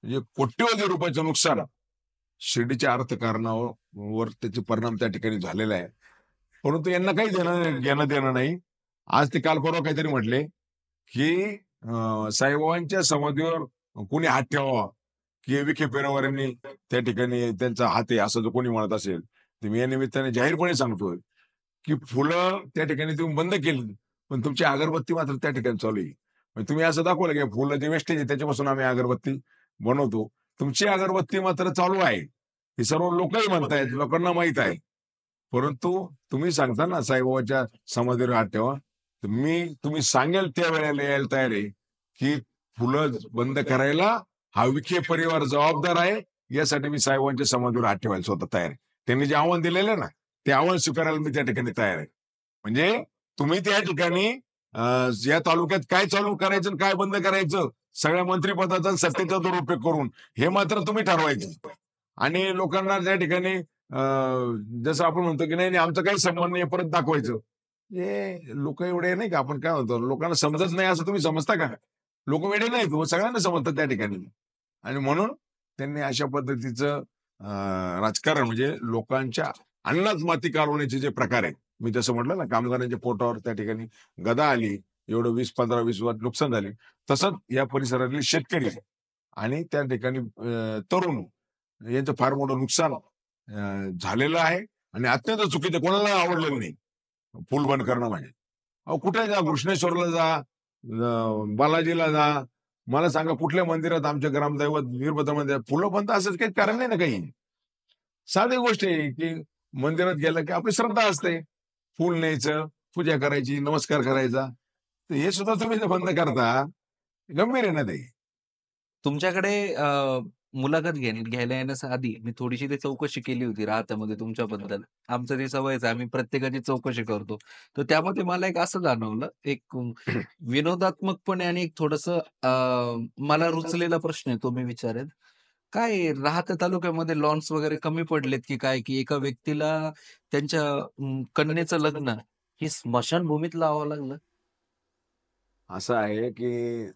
[SPEAKER 1] म्हणजे कोट्यवधी रुपयाचं नुकसान शिर्डीच्या अर्थकारणावर त्याचे परिणाम त्या ठिकाणी झालेला आहे. परंतु यांना काही घेणं देणं नाही. आज ते काल परवा काहीतरी म्हटले की साईबाबांच्या समाधीवर कोणी हात ठेवावा की विखे पेरावार यांनी त्या ठिकाणी त्यांचा हात आहे असं जर कोणी म्हणत असेल तर मी या निमित्ताने जाहीरपणे सांगतोय की फुलं त्या ठिकाणी तुम्ही बंद केली पण तुमची अगरबत्ती मात्र त्या ठिकाणी चालू आहे. म्हणजे तुम्ही असं दाखवलं की फुलं जे वेस्टेज आहे त्याच्यापासून आम्ही अगरबत्ती बनवतो, तुमची अगरबत्ती मात्र चालू आहे. हे सर्व लोकही म्हणतायत, लोकांना माहित आहे. परंतु तुम्ही सांगता ना साईबाबाच्या समाधीवर हात ठेवा, तर तुम्ही सांगेल त्या वेळेला यायला तयार आहे की फुलं बंद करायला हा विखे परिवार जबाबदार आहे. यासाठी मी साहेबांच्या समाधीवर हात ठेवायला स्वतः तयार आहे. त्यांनी जे आव्हान दिलेलं ना ते आव्हान स्वीकारायला मी त्या ठिकाणी तयार आहे. म्हणजे तुम्ही त्या ठिकाणी या तालुक्यात काय चालू करायचं आणि काय बंद करायचं, सगळ्या मंत्रिपदाचा आणि सत्तेचा दुरुपयोग करून हे मात्र तुम्ही ठरवायचं. आणि लोकांना त्या ठिकाणी जसं आपण म्हणतो की नाही आमचा काही संबंध नाही परत दाखवायचं. हे लोक एवढे नाही का, आपण काय म्हणतो लोकांना समजत नाही असं तुम्ही समजता का? लोक वेडे नाहीत हो, सगळ्यांना समजतात त्या ठिकाणी. आणि म्हणून त्यांनी अशा पद्धतीचं राजकारण म्हणजे लोकांच्या अन्नात माती कालवण्याचे जे प्रकार आहेत, मी जसं म्हटलं ना कामगारांच्या पोटावर त्या ठिकाणी गदा आली, एवढं 20-15-20 वर्ष नुकसान झाले, तसंच या परिसरातले शेतकरी आणि त्या ठिकाणी तरुण यांचं फार मोठं नुकसान झालेलं आहे. आणि अत्यंत चुकीचं, कोणाला आवडलेलं नाही पूल बंद करणं म्हणजे. अहो कुठे जा, घृष्णेश्वरला जा, बालाजीला जा, मला सांगा कुठल्या मंदिरात आमच्या ग्रामदैवत वीरभद्रमध्ये फुलं बंद असंच काही कारण नाही ना काही. साधी गोष्ट आहे की मंदिरात गेलं की आपली श्रद्धा असते, फुल न्यायचं, पूजा करायची, नमस्कार करायचा. तर हे सुद्धा तुम्ही जे बंद करता, गंभीर आहे ना ते.
[SPEAKER 2] तुमच्याकडे मुलाखत घ्यायला येण्याच्या आधी मी थोडीशी ते चौकशी केली होती राहत्यामध्ये तुमच्याबद्दल. आमचं ते सवयच आहे, आम्ही प्रत्येकाची चौकशी करतो. तर त्यामध्ये मला एक असं जाणवलं, एक विनोदात्मकपणे आणि एक थोडंसं मला रुचलेला प्रश्न आहे तो मी विचारेन. काय राहत्या तालुक्यामध्ये लॉन्स वगैरे कमी पडलेत की काय? की एका व्यक्तीला त्यांच्या कन्येचं लग्न हे स्मशानभूमीत लावावं लागलं?
[SPEAKER 1] असं आहे की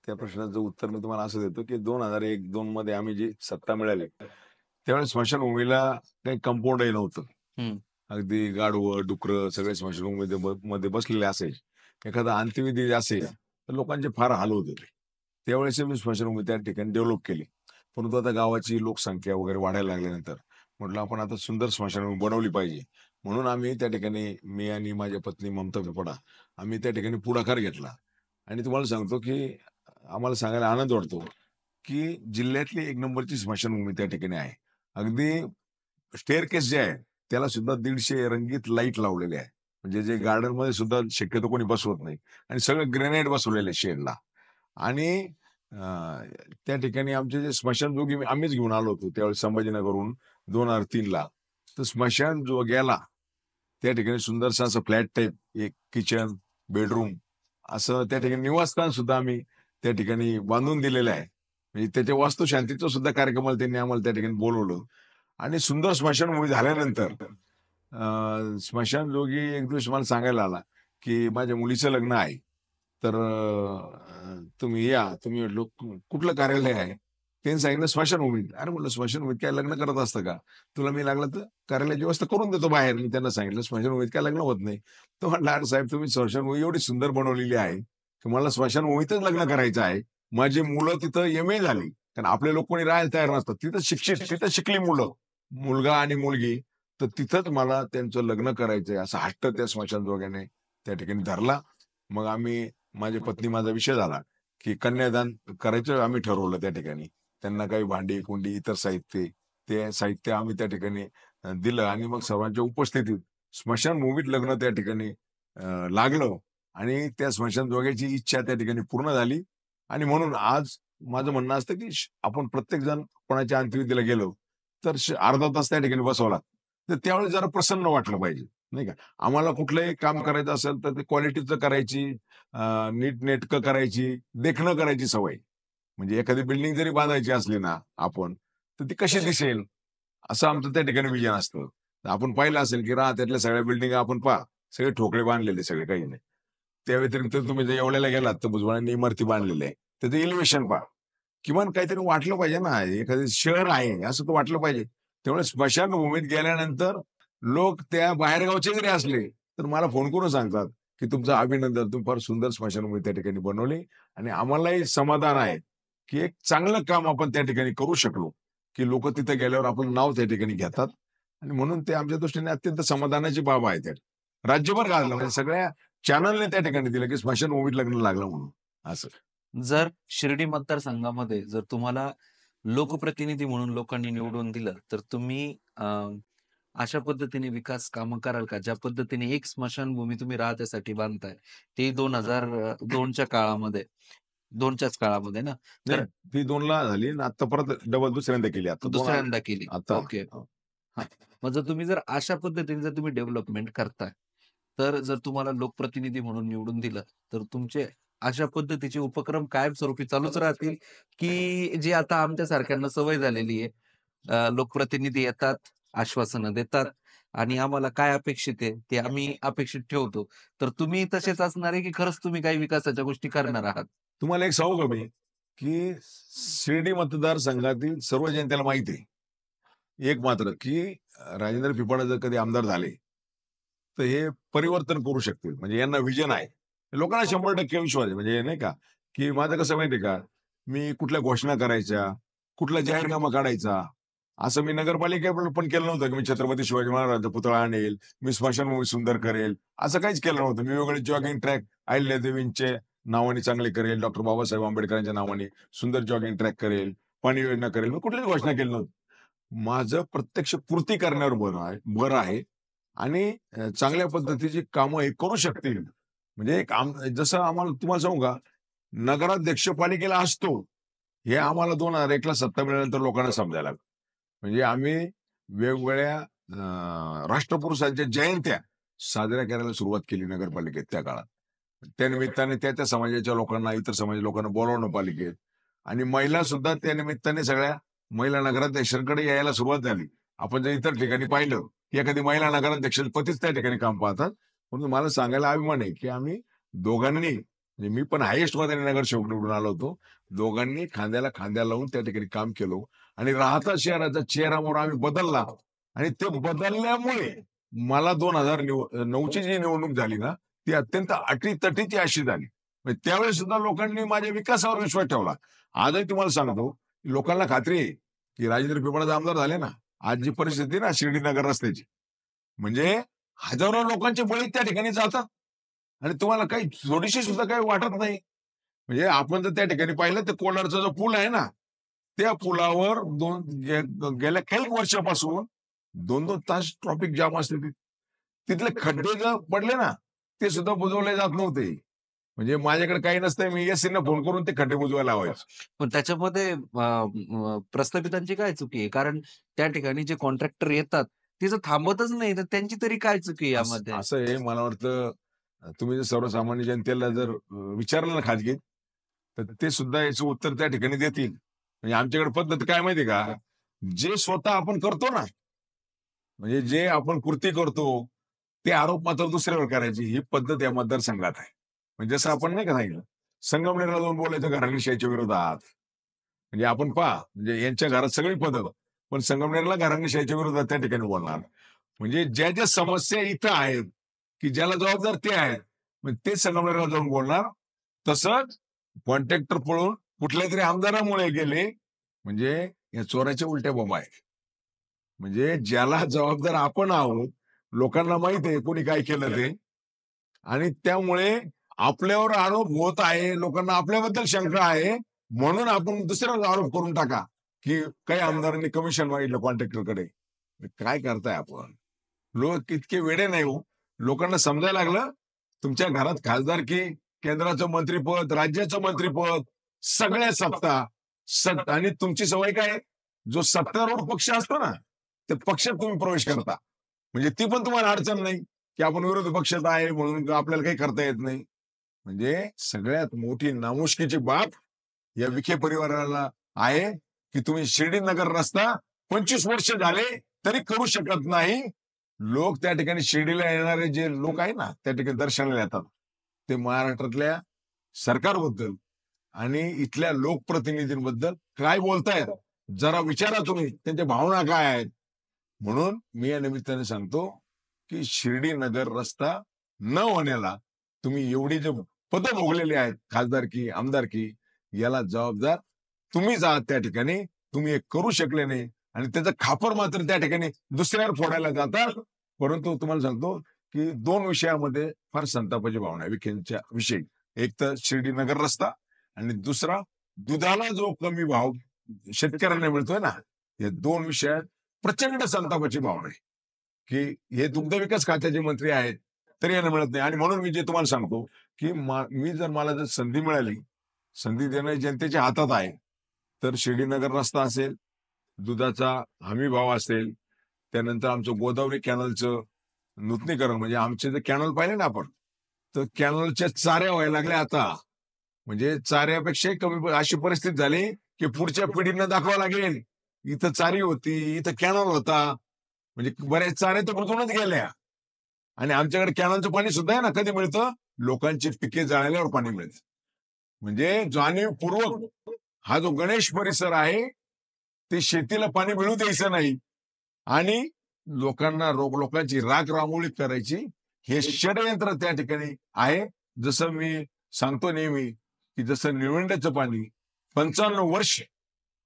[SPEAKER 1] त्या प्रश्नाचं उत्तर मी तुम्हाला असं देतो की 2001-2 मध्ये आम्ही जी सत्ता मिळाली, त्यावेळेस स्मशानभूमीला काही कंपाऊंडही नव्हतं.
[SPEAKER 2] हं.
[SPEAKER 1] अगदी गाढवं, डुकरं सगळे स्मशानभूमीमध्ये मध्ये बसलेले असायचे. एखादा अंत्यविधी असेल तर लोकांचे फार हाल होत होते. त्यावेळेस मी स्मशानभूमी त्या ठिकाणी डेव्हलप केली. परंतु आता गावाची लोकसंख्या वगैरे वाढायला लागल्यानंतर म्हटलं आपण आता सुंदर स्मशानभूमी बनवली पाहिजे. म्हणून आम्ही त्या ठिकाणी, मी आणि माझी पत्नी ममता पिपडा, आम्ही त्या ठिकाणी पुढाकार घेतला. आणि तुम्हाला सांगतो की आम्हाला सांगायला आनंद वाटतो की जिल्ह्यातली 1 नंबरची स्मशानभूमी त्या ठिकाणी आहे. अगदी स्टेअरकेस जे आहे त्याला सुद्धा 150 रंगीत लाईट लावलेले आहे. म्हणजे जे गार्डनमध्ये सुद्धा शक्यतो कोणी बसवत नाही. आणि सगळं ग्रेनाइट बसवलेलं आहे शेडला. आणि त्या ठिकाणी आमचे जे स्मशानजोगी आम्हीच घेऊन आलो होतो त्यावेळेस संभाजीनगरहून 2003ला. तर स्मशान जोग्याला त्या ठिकाणी सुंदरसं असं फ्लॅट टाईप एक किचन, बेडरूम असं त्या ठिकाणी निवासस्थान सुद्धा आम्ही त्या ठिकाणी बांधून दिलेलं आहे. म्हणजे त्याच्या वास्तुशांतीचा सुद्धा कार्यक्रमाला त्यांनी आम्हाला त्या ठिकाणी बोलवलं. आणि सुंदर स्मशानभूमी झाल्यानंतर स्मशानजोगी एक दिवस मला सांगायला आला की माझ्या मुलीचं लग्न आहे, तर तुम्ही या. तुम्ही म्हटलो कुठलं कार्यालय आहे? त्यांनी सांगितलं स्मशानभूमीत. अरे म्हटलं स्मशानभूमीत काय लग्न करत असतं का? तुला मी लागलं तर कार्यालयाची व्यवस्था करून देतो बाहेर. मी त्यांना सांगितलं स्मशानभूमीत काय लग्न होत नाही. तो म्हटला अरे साहेब तुम्ही स्मशानभूमी एवढी सुंदर बनवलेली आहे की मला स्मशानभूमीतच लग्न करायचं आहे. माझी मुलं तिथं एम.ए. झाली. कारण आपले लोक कोणी राहायला तयार नसतात. तिथं शिक्षित, तिथं शिकली मुलं, मुलगा आणि मुलगी. तर तिथंच मला त्यांचं लग्न करायचंय असा हट्ट त्या स्मशानजोग्याने त्या ठिकाणी धरला. मग आम्ही, माझी पत्नी, माझा विषय झाला की कन्यादान करायचं आम्ही ठरवलं त्या ठिकाणी. त्यांना काही भांडी कुंडी इतर साहित्य, ते साहित्य आम्ही त्या ठिकाणी दिलं. आणि मग सर्वांच्या उपस्थितीत स्मशानभूमीत लग्न त्या ठिकाणी लागलं. आणि त्या स्मशानजोग्याची इच्छा त्या ठिकाणी पूर्ण झाली. आणि म्हणून आज माझं म्हणणं असतं की आपण प्रत्येक जण कोणाच्या अंत्यविधीला गेलो तर अर्धा तास त्या ठिकाणी बसवला तर त्यावेळेस जरा प्रसन्न वाटलं पाहिजे, नाही का? आम्हाला कुठलंही काम करायचं असेल तर ते क्वालिटीचं करायची, नीटनेटकं करायची, देखणं करायची सवय. म्हणजे एखादी बिल्डिंग जरी बांधायची असली ना आपण, तर ती कशी दिसेल असं आमचं त्या ठिकाणी विजन असतं. तर आपण पाहिलं असेल की त्यातल्या सगळ्या बिल्डिंग आपण पहा, सगळे ठोकळे बांधलेले सगळे, काही नाही. त्या व्यतिरिक्त तुम्ही जर येवल्याला गेलात तर भुजबळांनी इमारती बांधलेल्या आहे. त्याचं एलिव्हेशन पहा. किमान काहीतरी वाटलं पाहिजे ना, एखादं शहर आहे असं तर वाटलं पाहिजे. त्यामुळे स्मशानभूमीत गेल्यानंतर लोक त्या बाहेरगावचे जरी असले तर मला फोन करून सांगतात की तुमचं अभिनंदन, तुम्ही फार सुंदर स्मशानभूमी त्या ठिकाणी बनवली. आणि आम्हालाही समाधान आहे की एक चांगलं काम आपण त्या ठिकाणी करू शकलो, की लोक तिथे गेल्यावर आपलं नाव त्या ठिकाणी घेतात. आणि म्हणून ते आमच्या दृष्टीने अत्यंत समाधानाची बाब आहे. त्या राज्यभर गाजलं, म्हणजे सगळ्या चॅनलने त्या ठिकाणी दिलं की स्मशानभूमीत लग्न लागलं म्हणून असं.
[SPEAKER 2] जर शिर्डी मतदारसंघामध्ये जर तुम्हाला लोकप्रतिनिधी म्हणून लोकांनी निवडून दिलं, तर तुम्ही अशा पद्धतीने विकास कामं कराल का? ज्या पद्धतीने एक स्मशानभूमी तुम्ही राहत्यासाठी बांधताय, ते 2002च्या काळामध्ये 2च्याच काळामध्ये ना?
[SPEAKER 1] नाही,
[SPEAKER 2] तर
[SPEAKER 1] ती 2ला झाली आणि आता परत डबल दुसऱ्यांदा केली. आता 2
[SPEAKER 2] दुसऱ्यांदा केली.
[SPEAKER 1] आता
[SPEAKER 2] ओके. हां. मग जर तुम्ही जर अशा पद्धतीने जर तुम्ही डेव्हलपमेंट करताय, तर जर तुम्हाला लोकप्रतिनिधी म्हणून निवडून दिलं, तर तुमचे अशा पद्धतीचे उपक्रम कायमस्वरूपी चालूच राहतील, की जे आता आमच्या सारख्यांना सवय झालेली आहे, लोकप्रतिनिधी येतात, आश्वासनं देतात आणि आम्हाला काय अपेक्षित आहे, ते आम्ही अपेक्षित ठेवतो. तर तुम्ही तसेच असणार आहे, की खरंच तुम्ही काही विकासाच्या गोष्टी करणार आहात?
[SPEAKER 1] तुम्हाला एक सांगू का मी, की शिर्डी मतदारसंघातील सर्व जनतेला माहिती आहे. एक मात्र, की राजेंद्र पिपाडा जर कधी आमदार झाले, तर हे परिवर्तन करू शकतील. म्हणजे यांना व्हिजन आहे. लोकांना 100% विश्वास आहे. म्हणजे नाही का, की माझं कसं माहिती आहे का, मी कुठल्या घोषणा करायच्या, कुठला जाहीरनामा काढायचा, असं मी नगरपालिकेकडे पण केलं नव्हतं, की मी छत्रपती शिवाजी महाराजांचा पुतळा आणेल, मी स्मशानभूमी सुंदर करेल, असं काहीच केलं नव्हतं. मी वेगवेगळे जॉगिंग ट्रॅक अहिल्यादेवींचे नावाने चांगले करेल, डॉक्टर बाबासाहेब आंबेडकरांच्या नावाने सुंदर जॉगिंग ट्रॅक करेल, पाणी योजना करेल. मी कुठलीच घोषणा केली नव्हती. माझं प्रत्यक्ष पूर्ती करण्यावर बरं आहे आणि चांगल्या पद्धतीची कामं हे करू शकतील. म्हणजे एक जसं आम्हाला तुम्हाला सांगू का, नगराध्यक्ष पालिकेला असतो, हे आम्हाला 2001 ला सत्ता मिळाल्यानंतर लोकांना समजायला लागलं. म्हणजे आम्ही वेगवेगळ्या राष्ट्रपुरुषांच्या जयंत्या साजऱ्या करायला सुरुवात केली नगरपालिकेत त्या काळात. त्या निमित्ताने त्या त्या समाजाच्या लोकांना, इतर समाजाच्या लोकांना बोलावणं पालिकेत आणि महिला सुद्धा त्या निमित्ताने सगळ्या महिला नगराध्यक्षांकडे यायला सुरुवात झाली. आपण जर इतर ठिकाणी पाहिलं, की एखादी महिला नगराध्यक्ष पतीच त्या ठिकाणी काम पाहतात. म्हणून मला सांगायला अभिमान आहे, की आम्ही दोघांनी म्हणजे मी पण हायेस्ट मध्ये नगरसेवक निवडून आलो होतो. दोघांनी खांद्याला खांदा लावून त्या ठिकाणी काम केलं आणि राहता शहराचा चेहरा मोहरा आम्ही बदलला आणि ते बदलल्यामुळे मला 2009 ची जी निवडणूक झाली ना, ती अत्यंत अटीतटीची अशी झाली. म्हणजे त्यावेळेस सुद्धा लोकांनी माझ्या विकासावर विश्वास ठेवला. आजही तुम्हाला सांगतो, लोकांना खात्री आहे, की राजेंद्र पिपळाचे आमदार झाले ना, आज जी परिस्थिती आहे ना शिर्डी नगर रस्त्याची, म्हणजे हजारो लोकांचे बळी त्या ठिकाणी जातात आणि तुम्हाला काही थोडीशी सुद्धा काही वाटत नाही. म्हणजे आपण जर त्या ठिकाणी पाहिलं तर कोलारचा जो पूल आहे ना, त्या पुलावर गेल्या काही वर्षापासून 2-2 तास ट्रॅफिक जाम असते. तिथले खड्डे जर पडले ना, ते सुद्धा बुजवले जात नव्हते. म्हणजे माझ्याकडे काही नसतंय, मी एससीना फोन करून ते खड्डे बुजवायला लावायचो.
[SPEAKER 2] पण त्याच्यामध्ये प्रस्थापितांची काय चुकी आहे? कारण त्या ठिकाणी जे कॉन्ट्रॅक्टर येतात, ते जर थांबतच नाही, तर त्यांची तरी काय चुकी आहे यामध्ये?
[SPEAKER 1] असं आहे मला वाटतं तुम्ही जर सर्वसामान्य जनतेला जर विचारलं ना खाजगीत, तर ते सुद्धा याचं उत्तर त्या ठिकाणी देतील. म्हणजे आमच्याकडे पद्धत काय माहिती का? जे स्वतः आपण करतो ना, म्हणजे जे आपण कृती करतो, ते आरोप मात्र दुसऱ्यावर करायची ही पद्धत या मतदारसंघात आहे. म्हणजे जसं आपण नाही का सांगितलं, संगमनेरला जाऊन बोलायचं घराणेशाहीच्या विरोधात. म्हणजे आपण पहा, म्हणजे यांच्या घरात सगळी पद्धत, पण संगमनेरला घराणेशाहीच्या विरोधात त्या ठिकाणी बोलणार. म्हणजे ज्या ज्या समस्या इथं आहेत, की ज्याला जबाबदार ते आहेत, मग ते संगमनेरला जाऊन बोलणार. तसंच कॉन्ट्रॅक्टर पळून कुठल्यातरी आमदारामुळे गेले, म्हणजे या चोराच्या उलट्या बोंबा आहेत. म्हणजे ज्याला जबाबदार आपण आहोत, लोकांना माहित आहे कोणी काय केलं ते आणि त्यामुळे आपल्यावर आरोप होत आहे, लोकांना आपल्याबद्दल शंका आहे, म्हणून आपण दुसऱ्यावर आरोप करून टाका, की काही आमदारांनी कमिशन मागितलं कॉन्ट्रॅक्टरकडे. काय करताय आपण? लोक इतके वेडे नाही हो. लोकांना समजायला लागलं, तुमच्या घरात खासदारकी, केंद्राचं मंत्रिपद, राज्याचं मंत्रिपद, सगळ्या सत्ता आणि तुमची सवय काय आहे? जो सत्तारूढ पक्ष असतो ना, त्या पक्षात तुम्ही प्रवेश करता. म्हणजे ती पण तुम्हाला अडचण नाही, की आपण विरोधी पक्षात आहे म्हणून आपल्याला काही करता येत नाही. म्हणजे सगळ्यात मोठी नामुष्कीची बाब या विखे परिवाराला आहे, की तुम्ही शिर्डी नगर रस्ता 25 वर्ष झाले तरी करू शकत नाही. लोक त्या ठिकाणी शिर्डीला येणारे जे लोक आहे ना, त्या ठिकाणी दर्शनाला येतात. ते महाराष्ट्रातल्या सरकारबद्दल आणि इथल्या लोकप्रतिनिधींबद्दल काय बोलतायत? जरा विचारा तुम्ही, त्यांच्या भावना काय आहेत? म्हणून मी या निमित्ताने सांगतो, की शिर्डी नगर रस्ता न होण्याला तुम्ही एवढी जे पदं भोगलेली आहेत, खासदारकी, आमदारकी, याला जबाबदार तुम्हीच आहात त्या ठिकाणी. तुम्ही हे करू शकले नाही आणि त्याचं खापर मात्र त्या ठिकाणी दुसऱ्यावर फोडायला जातात. परंतु तुम्हाला सांगतो, की 2 विषयामध्ये फार संतापाची भावना आहे विखेंच्या विषयी. एक तर शिर्डी नगर रस्ता आणि दुसरा दुधाला जो कमी भाव शेतकऱ्यांना मिळतोय ना, या 2 विषयात प्रचंड संतापाची भावना आहे, की हे दुग्ध विकास खात्याचे मंत्री आहेत, तरी यांना मिळत नाही. आणि म्हणून मी जे तुम्हाला सांगतो, की मला जर संधी मिळाली, संधी देणं जनतेच्या हातात आहे. तर शिर्डी नगर रस्ता असेल, दुधाचा हमी भाव असेल, त्यानंतर आमचं गोदावरी कॅनलचं नूतनीकरण, म्हणजे आमचे जे कॅनल पाहिले ना आपण, तर कॅनलच्या चाऱ्या व्हायला लागल्या आता. म्हणजे चाऱ्यापेक्षाही कमी अशी परिस्थिती झाली की पुढच्या पिढींना दाखवावं लागेल, इथं चारी होती, इथं कॅनल होता. म्हणजे बऱ्याच चाऱ्या तर बुजूनच गेल्या. आणि आमच्याकडे कॅनलचं पाणी सुद्धा आहे ना, कधी मिळतं? लोकांची पिके जाळल्यावर पाणी मिळतं. म्हणजे जाणीवपूर्वक हा जो गणेश परिसर आहे, ते शेतीला पाणी मिळू द्यायचं नाही आणि लोकांची राख रांगोळी करायची, हे षडयंत्र त्या ठिकाणी आहे. जसं मी सांगतो नेहमी की जसं निळवंड्याचं पाणी 55 वर्ष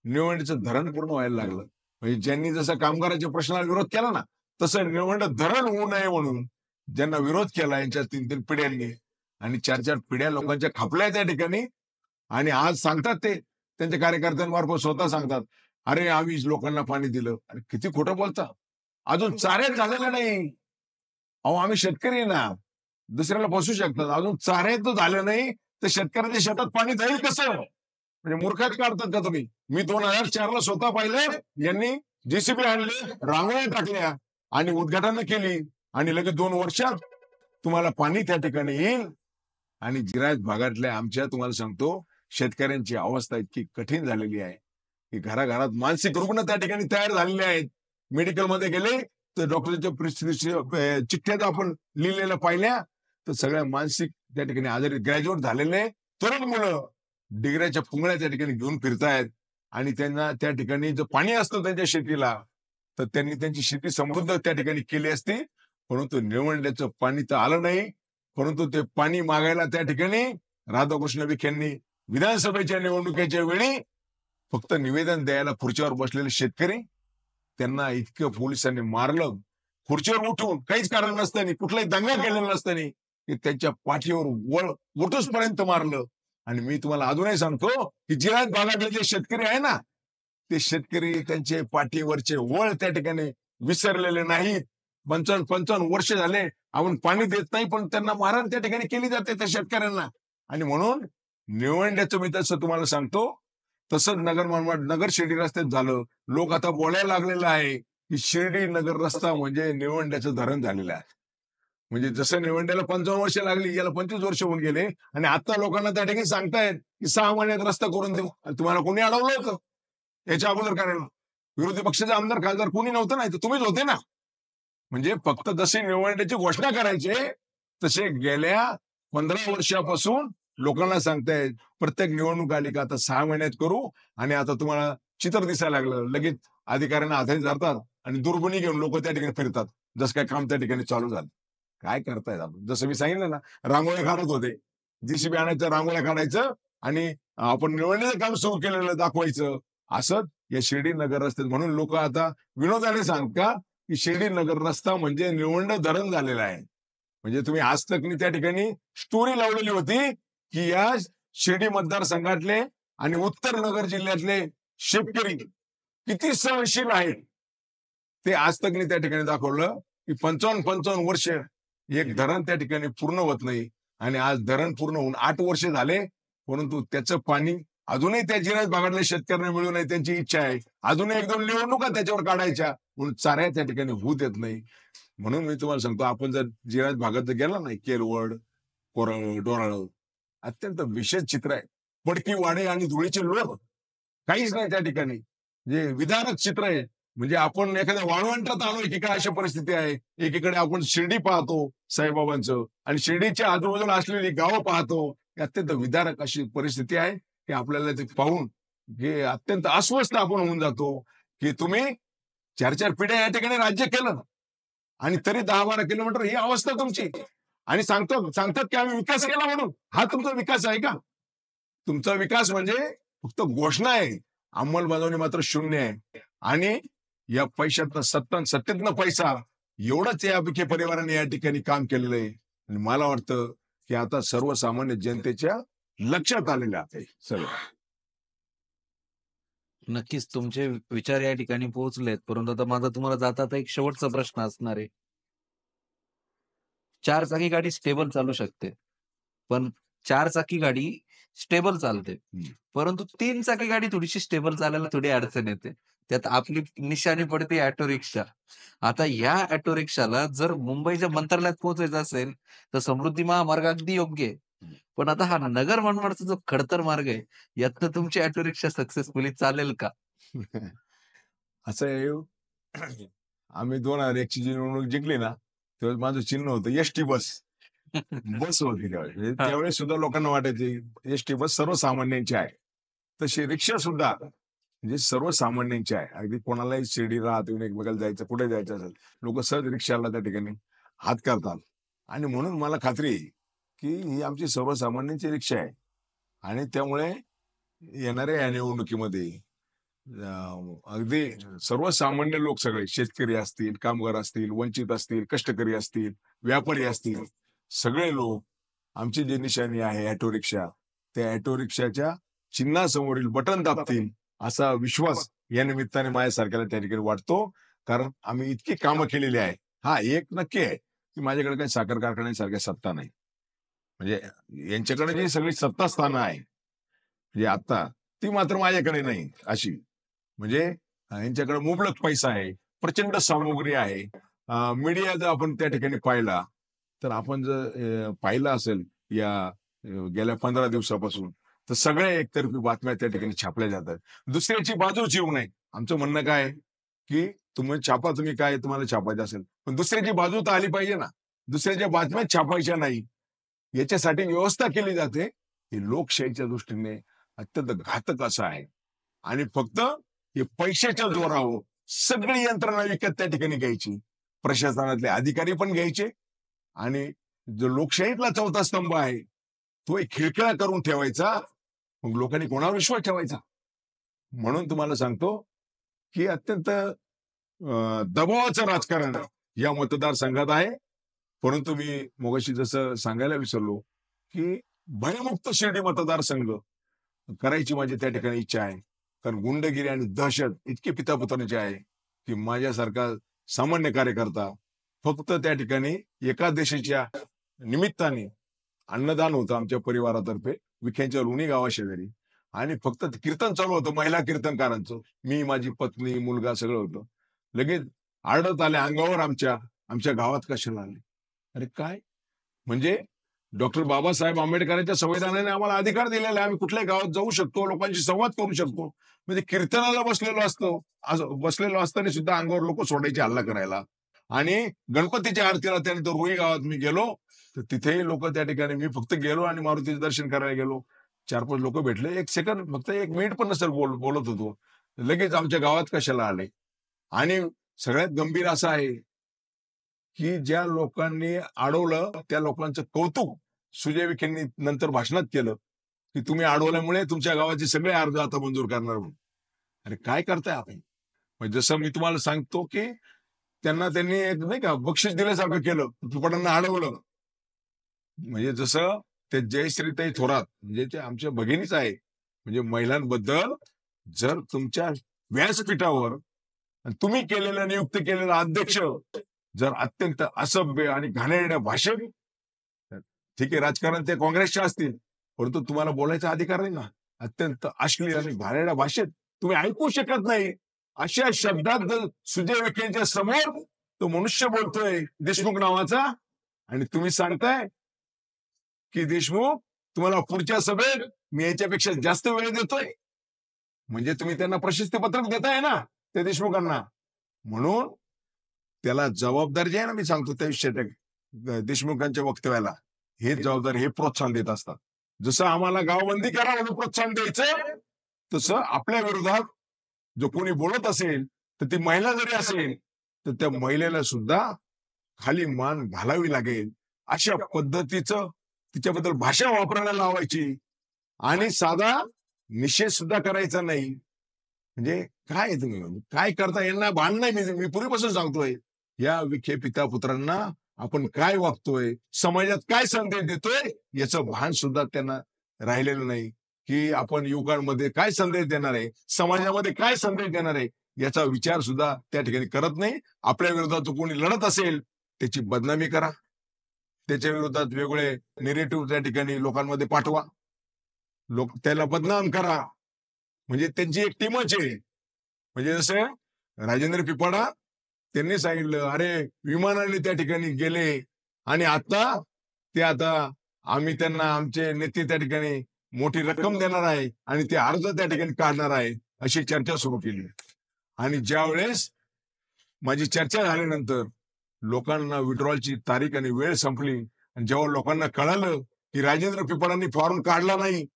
[SPEAKER 1] निळवंड्याचं धरण पूर्ण व्हायला लागलं, म्हणजे ज्यांनी जसं कामगाराच्या प्रश्नाला विरोध केला ना, तसं निळवंड धरण होऊ नये म्हणून ज्यांना विरोध केला यांच्या 3-3 पिढ्यांनी आणि 4-4 पिढ्या लोकांच्या खपल्या त्या ठिकाणी. आणि आज सांगतात ते त्यांच्या कार्यकर्त्यांमार्फत स्वतः सांगतात, अरे आम्ही लोकांना पाणी दिलं. अरे किती खोटं बोलता, अजून चाऱ्याच झालेलं नाही. अहो आम्ही शेतकरी आहे ना, दुसऱ्याला बसू शकतात, अजून चाऱ्याच झालं नाही तर शेतकऱ्याच्या शेतात पाणी जाईल कसं? म्हणजे मूर्खात काढतात का तुम्ही? मी 2004 ला स्वतः पाहिलं, यांनी जेसीबी आणले, रांगोळ्या टाकल्या आणि उद्घाटन केली आणि लगेच 2 वर्षात तुम्हाला पाणी त्या ठिकाणी येईल. आणि जिरायत भागातल्या आमच्या तुम्हाला सांगतो शेतकऱ्यांची अवस्था इतकी कठीण झालेली आहे की घराघरात मानसिक रुग्ण त्या ठिकाणी तयार झालेले आहेत. मेडिकलमध्ये गेले तर डॉक्टरच्या चिठ्ठ्या आपण लिहिलेल्या पाहिल्या तर सगळ्या मानसिक त्या ठिकाणी आजारी ग्रॅज्युएट झालेले तरुण मुलं डिग्र्याच्या पुंगळ्या त्या ठिकाणी घेऊन फिरतायत. आणि त्यांना त्या ठिकाणी जर पाणी असतं त्यांच्या शेतीला तर त्यांनी त्यांची शेती समृद्ध त्या ठिकाणी केली असती, परंतु निळवंड्याचं पाणी तर आलं नाही. परंतु ते पाणी मागायला त्या ठिकाणी राधाकृष्ण विखे यांनी विधानसभेच्या निवडणुकीच्या वेळी फक्त निवेदन द्यायला खुर्चीवर बसलेले शेतकरी, त्यांना इतकं पोलिसांनी मारलं, खुर्चीवर उठून काहीच कारण नसताना, कुठलाही दंगा केलेला नसताना की त्यांच्या पाठीवर वटूसपर्यंत मारलं. आणि मी तुम्हाला अजूनही सांगतो की जिरायत भागातले जे शेतकरी आहे ना, ते शेतकरी त्यांचे पाठीवरचे वळ त्या ठिकाणी विसरलेले नाहीत. 55 वर्ष झाले आपण पाणी देत नाही, पण त्यांना मारहाण त्या ठिकाणी केली जाते त्या शेतकऱ्यांना. आणि म्हणून निळवंड्याचं मी तसं तुम्हाला सांगतो, तसंच नगर शिर्डी रस्त्यात झालं. लोक आता बोलायला लागलेलं आहे की शिर्डी नगर रस्ता म्हणजे निळवंड्याचं धरण झालेलं आहे. म्हणजे जसं निळवंड्याला 55 वर्ष लागली, याला 25 वर्ष होऊन गेले आणि आता लोकांना त्या ठिकाणी सांगतायत की 6 महिन्यात रस्ता करून देऊ. तुम्हाला कोणी अडवलं होतं याच्या अगोदर करायला? विरोधी पक्षाचे आमदार खासदार कोणी नव्हतं, नाही तर तुम्हीच होते ना. म्हणजे फक्त जसे निवडणुकीची घोषणा करायचे तसे गेल्या 15 वर्षापासून लोकांना सांगतायत प्रत्येक निवडणूक आली का आता 6 महिन्यात करू. आणि आता तुम्हाला चित्र दिसायला लागलं, लगेच अधिकाऱ्यांना आधारित धरतात आणि दुर्बिणी घेऊन लोक त्या ठिकाणी फिरतात, जसं काय काम त्या ठिकाणी चालू झालं. काय करतायत आपण? जसं मी सांगितलं ना, रांगोळ्या काढत होते, जेसीबी आणायचं, रांगोळ्या काढायचं आणि आपण निवडणुकीचं काम सुरू केलेलं दाखवायचं. असं या शिर्डी नगर रस्त्यात, म्हणून लोक आता विनोदाने सांगतात की शिर्डी नगर रस्ता म्हणजे निळवंड धरण झालेला आहे. म्हणजे तुम्ही आज तकनी त्या ठिकाणी स्टोरी लावलेली होती की या शिर्डी मतदारसंघातले आणि उत्तर नगर जिल्ह्यातले शेतकरी किती सहनशील आहेत, ते आज तकनी त्या ठिकाणी दाखवलं की 55 वर्ष एक धरण त्या ठिकाणी पूर्ण होत नाही. आणि आज धरण पूर्ण होऊन 8 वर्ष झाले, परंतु त्याचं पाणी अजूनही त्या जिरायत भागातल्या शेतकऱ्यांना मिळू नये त्यांची इच्छा आहे. अजूनही 1-2 निवडणुका त्याच्यावर काढायच्या, म्हणून चाऱ्या त्या ठिकाणी होऊ देत नाही. म्हणून मी तुम्हाला सांगतो, आपण जर जिरायत भागात गेला नाही, केरवड, कोरळ, डोराळ, अत्यंत विशेष चित्र आहे. पडकी वाडे आणि धुळीचे लोक, काहीच नाही त्या ठिकाणी. जे विदारक चित्र आहे. म्हणजे आपण एखाद्या वाळवंटात आलोय की काय अशा परिस्थिती आहे. एकीकडे आपण शिर्डी पाहतो साईबाबांचं आणि शिर्डीच्या आजूबाजूला असलेली गावं पाहतो. अत्यंत विदारक अशी परिस्थिती आहे की आपल्याला ते पाहून हे अत्यंत अस्वस्थ आपण होऊन जातो की तुम्ही 4-4 पिढ्या या ठिकाणी राज्य केलं आणि तरी 10-12 किलोमीटर ही अवस्था तुमची. आणि सांगतात की आम्ही विकास केला म्हणून. हा तुमचा विकास आहे का? तुमचा विकास म्हणजे फक्त घोषणा आहे, अंमलबजावणी मात्र शून्य आहे. आणि या पैशातनं सत्तेतनं पैसा, एवढंच या विखे परिवाराने या ठिकाणी काम केलेलं आहे. आणि मला वाटतं की आता सर्वसामान्य जनतेच्या लक्षात आलेलं आहे सर्व.
[SPEAKER 2] नक्कीच तुमचे विचार या ठिकाणी पोहोचलेत, परंतु आता माझा तुम्हाला जाता एक शेवटचा प्रश्न असणार आहे. 4 चाकी गाडी स्टेबल चालू शकते, पण 4 चाकी गाडी स्टेबल चालते, परंतु 3 चाकी गाडी थोडीशी स्टेबल चालायला थोडी अडचण येते. त्यात आपली निशाणी पडते ऑटो रिक्षा. आता ह्या ऑटो रिक्षाला जर मुंबईच्या मंत्रालयात पोहोचायचं असेल, तर समृद्धी महामार्ग अगदी योग्य आहे. पण आता हा नगर मनमाडचा जो खडतर मार्ग आहे, यातनं तुमची ऑटो रिक्षा सक्सेसफुली चालेल का?
[SPEAKER 1] असं आहे, आम्ही 2001 ची जी निवडणूक जिंकली ना, तेव्हा माझं चिन्ह होतं एसटी बस. बस होती त्यावेळेस. म्हणजे
[SPEAKER 2] हां.
[SPEAKER 1] त्यावेळेस सुद्धा लोकांना वाटायचे एसटी बस सर्वसामान्यांची आहे. तशी रिक्षा सुद्धा म्हणजे सर्वसामान्यांची आहे. अगदी कोणालाही शिर्डीला हात येऊन एकमेकाला जायचं, कुठे जायचं असेल, लोक सहज रिक्षाला त्या ठिकाणी हात करतात. आणि म्हणून मला खात्री आहे, की ही आमची सर्वसामान्यांची रिक्षा आहे. आणि त्यामुळे येणाऱ्या या निवडणुकीमध्ये अगदी सर्वसामान्य लोक सगळे शेतकरी असतील, कामगार असतील, वंचित असतील, कष्टकरी असतील, व्यापारी असतील, सगळे लोक आमची जी निशाणी आहे ऑटो रिक्षा, त्या ऑटो रिक्षाच्या चिन्हासमोरील बटन दाबतील असा विश्वास या निमित्ताने माझ्यासारख्याला त्या ठिकाणी वाटतो. कारण आम्ही इतकी कामं केलेली आहे. हा एक नक्की आहे की माझ्याकडे काही साखर कारखान्यांसारख्या सत्ता नाही. म्हणजे यांच्याकडे जी सगळी सत्ता स्थानं आहे म्हणजे आता, ती मात्र माझ्याकडे नाही अशी. म्हणजे यांच्याकडे मुबलक पैसा आहे, प्रचंड सामुग्री आहे. मीडिया जर आपण त्या ठिकाणी पाहिला, तर आपण जर पाहिलं असेल या गेल्या 15 दिवसापासून, तर सगळ्या एकतर्फी बातम्या त्या ठिकाणी छापल्या जातात. दुसऱ्याची बाजू येऊ नये. आमचं म्हणणं काय आहे, की तुम्ही छापा, तुम्ही काय तुम्हाला छापायचं असेल, पण दुसऱ्याची बाजू तर आली पाहिजे ना. दुसऱ्याच्या बातम्या छापायच्या नाही, याच्यासाठी व्यवस्था केली जाते. ही लोकशाहीच्या दृष्टीने अत्यंत घातक असं आहे. आणि फक्त हे पैशाच्या जोरावर सगळी यंत्रणा विकत त्या ठिकाणी घ्यायची, प्रशासनातले अधिकारी पण घ्यायचे, आणि जो लोकशाहीतला चौथा स्तंभ आहे तो एक खिळखिळा करून ठेवायचा. मग लोकांनी कोणावर विश्वास ठेवायचा? म्हणून तुम्हाला सांगतो की अत्यंत दबावाचं राजकारण या मतदारसंघात आहे. परंतु मी मगाशी जसं सांगायला विसरलो, की भयमुक्त शिर्डी मतदारसंघ करायची माझी त्या ठिकाणी इच्छा आहे. कारण गुंडगिरी आणि दहशत इतकी पितापुत्रांची आहे, की माझ्यासारखा सामान्य कार्यकर्ता फक्त त्या ठिकाणी एका देशाच्या निमित्ताने अन्नदान होतं आमच्या परिवारातर्फे विखेंच्या लोणी गावाशेजारी, आणि फक्त कीर्तन चालू होतं महिला कीर्तनकारांचं. मी, माझी पत्नी, मुलगा सगळं होतं. लगेच आडत आले अंगावर आमच्या, आमच्या गावात कशाला आले? अरे काय म्हणजे डॉक्टर बाबासाहेब आंबेडकरांच्या संविधानाने आम्हाला अधिकार दिलेला आहे. आम्ही कुठल्याही गावात जाऊ शकतो, लोकांशी संवाद करू शकतो. म्हणजे कीर्तनाला बसलेलो असताना सुद्धा अंगावर लोक सोडायचे हल्ला करायला. आणि गणपतीच्या आरतीला त्यानंतर रुई गावात मी गेलो, तर तिथेही लोक त्या ठिकाणी, मी फक्त गेलो आणि मारुतीचं दर्शन करायला गेलो, 4-5 लोक भेटले. 1 सेकंद, फक्त 1 मिनिट पण नसेल बोलत होतो, लगेच आमच्या गावात कशाला आले? आणि सगळ्यात गंभीर असं आहे की ज्या लोकांनी अडवलं त्या लोकांचं कौतुक सुजय विखेंनी नंतर भाषणात केलं, की तुम्ही अडवल्यामुळे तुमच्या गावाचे सगळे अर्ज आता मंजूर करणार म्हणून. अरे काय करताय आपण? म्हणजे जसं मी तुम्हाला सांगतो की त्यांनी एक नाही का बक्षीस दिल्यासारखं केलं, तुपडांना अडवलं. म्हणजे जसं ते जयश्रीताई थोरात म्हणजे ते आमच्या भगिनीच आहे. म्हणजे महिलांबद्दल जर तुमच्या व्यासपीठावर तुम्ही नियुक्त केलेला अध्यक्ष जर अत्यंत असभ्य आणि घाणेरड्या भाषेत, ठीक आहे राजकारण ते काँग्रेसचे असतील, परंतु तुम्हाला बोलायचा अधिकार नाही ना. अत्यंत अश्लील आणि घाणेरड्या भाषेत तुम्ही ऐकू शकत नाही, अशा शब्दात जर सुजय विखेंच्या समोर तो मनुष्य बोलतोय देशमुख नावाचा, आणि तुम्ही सांगताय की देशमुख तुम्हाला पुढच्या सभेत मी याच्यापेक्षा जास्त वेळ देतोय, म्हणजे तुम्ही त्यांना प्रशस्ती पत्रक देताय ना त्या देशमुखांना. म्हणून त्याला जबाबदारी जी आहे ना, मी सांगतो त्या विषयात देशमुखांच्या वक्तव्याला हे जबाबदारी, हे प्रोत्साहन देत असतात. जसं आम्हाला गावबंदी करा म्हणून प्रोत्साहन द्यायचं, तसं आपल्या विरोधात जो कोणी बोलत असेल, तर ती महिला जरी असेल तर त्या महिलेला सुद्धा खाली मान घालावी लागेल, अशा पद्धतीचं तिच्याबद्दल भाषा वापरायला लावायची, आणि साधा निषेध सुद्धा करायचा नाही. म्हणजे काय तुम्ही काय करता, यांना भान नाही. मी पूर्वीपासून सांगतोय, या विखे पिता पुत्रांना आपण काय वागतोय, समाजात काय संदेश देतोय, याचं भान सुद्धा त्यांना राहिलेलं नाही. की आपण युवकांमध्ये काय संदेश देणार आहे, समाजामध्ये काय संदेश देणार आहे, याचा विचार सुद्धा त्या ठिकाणी करत नाही. आपल्या विरोधात कोणी लढत असेल त्याची बदनामी करा, त्याच्या विरोधात वेगळे नेरेटिव्ह त्या ठिकाणी लोकांमध्ये पाठवा, लोक त्याला बदनाम करा. म्हणजे त्यांची एक टीमच आहे. म्हणजे जसं राजेंद्र पिपाडा त्यांनी सांगितलं, अरे विमानाने त्या ठिकाणी गेले आणि आता आम्ही त्यांना आमचे नेते त्या ठिकाणी मोठी रक्कम देणार आहे आणि ते अर्ज त्या ठिकाणी काढणार आहे, अशी चर्चा सुरू केली. आणि ज्या वेळेस माझी चर्चा झाल्यानंतर लोकांना विड्रॉलची तारीख आणि वेळ संपली आणि जेव्हा लोकांना कळालं की राजेंद्र पिपाडांनी फॉर्म काढला नाही,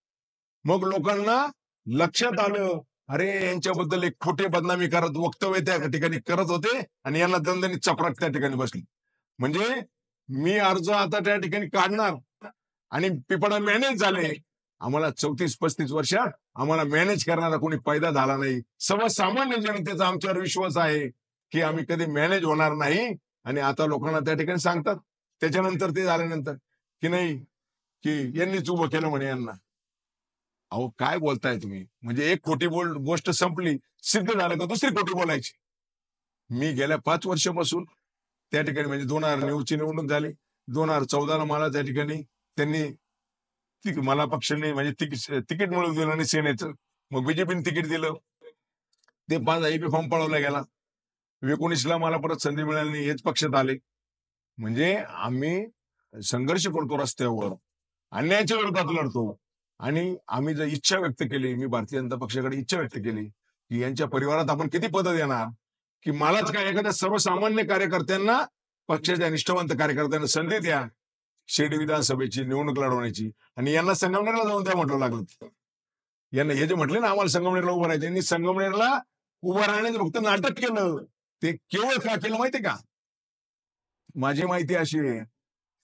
[SPEAKER 1] मग लोकांना लक्षात आलं, अरे यांच्याबद्दल एक खोटे बदनामी करत वक्तव्य त्या ठिकाणी करत होते आणि यांना दणदणीत चपराक त्या ठिकाणी बसली. म्हणजे मी अर्ज आता त्या ठिकाणी काढणार आणि पिपाडा मॅनेज झाले. आम्हाला 34-35 वर्षात आम्हाला मॅनेज करणारा कोणी पैदा झाला नाही. सर्वसामान्य जनतेचा आमच्यावर विश्वास आहे की आम्ही कधी मॅनेज होणार नाही. आणि आता लोकांना त्या ठिकाणी सांगतात त्याच्यानंतर ते झाल्यानंतर की नाही, की यांनीच उभं केलं म्हणे यांना. अहो काय बोलताय तुम्ही? म्हणजे एक खोटी गोष्ट संपली, सिद्ध झालं का दुसरी खोटी बोलायची. मी गेल्या 5 वर्षापासून त्या ठिकाणी म्हणजे 2009ची निवडणूक झाली, 2014ला मला त्या ठिकाणी त्यांनी मला पक्षाने म्हणजे तिकीट मिळवून दिलं आणि सेनेचं. मग बीजेपीने तिकीट दिलं, ते 5 IP फॉर्म पळवला गेला. 19ला मला परत संधी मिळाली नाही, हेच पक्षात आले. म्हणजे आम्ही संघर्ष करतो रस्त्यावर, अन्यायाच्या विरोधात लढतो. आणि आम्ही जर इच्छा व्यक्त केली, मी भारतीय जनता पक्षाकडे इच्छा व्यक्त केली की यांच्या परिवारात आपण किती पदं देणार, की मलाच काय एखाद्या सर्वसामान्य कार्यकर्त्यांना, पक्षाच्या निष्ठावंत कार्यकर्त्यांना संधी द्या शिर्डी विधानसभेची निवडणूक लढवण्याची, आणि यांना संगमनेरला जाऊन द्या म्हटलं लागलं. यांना हे जे म्हटले ना आम्हाला संगमनेरला उभं राहायचं, यांनी संगमनेरला उभं राहण्याचं फक्त नाटक केलं. ते केवळ का केलं माहितीये का? माझी माहिती अशी आहे,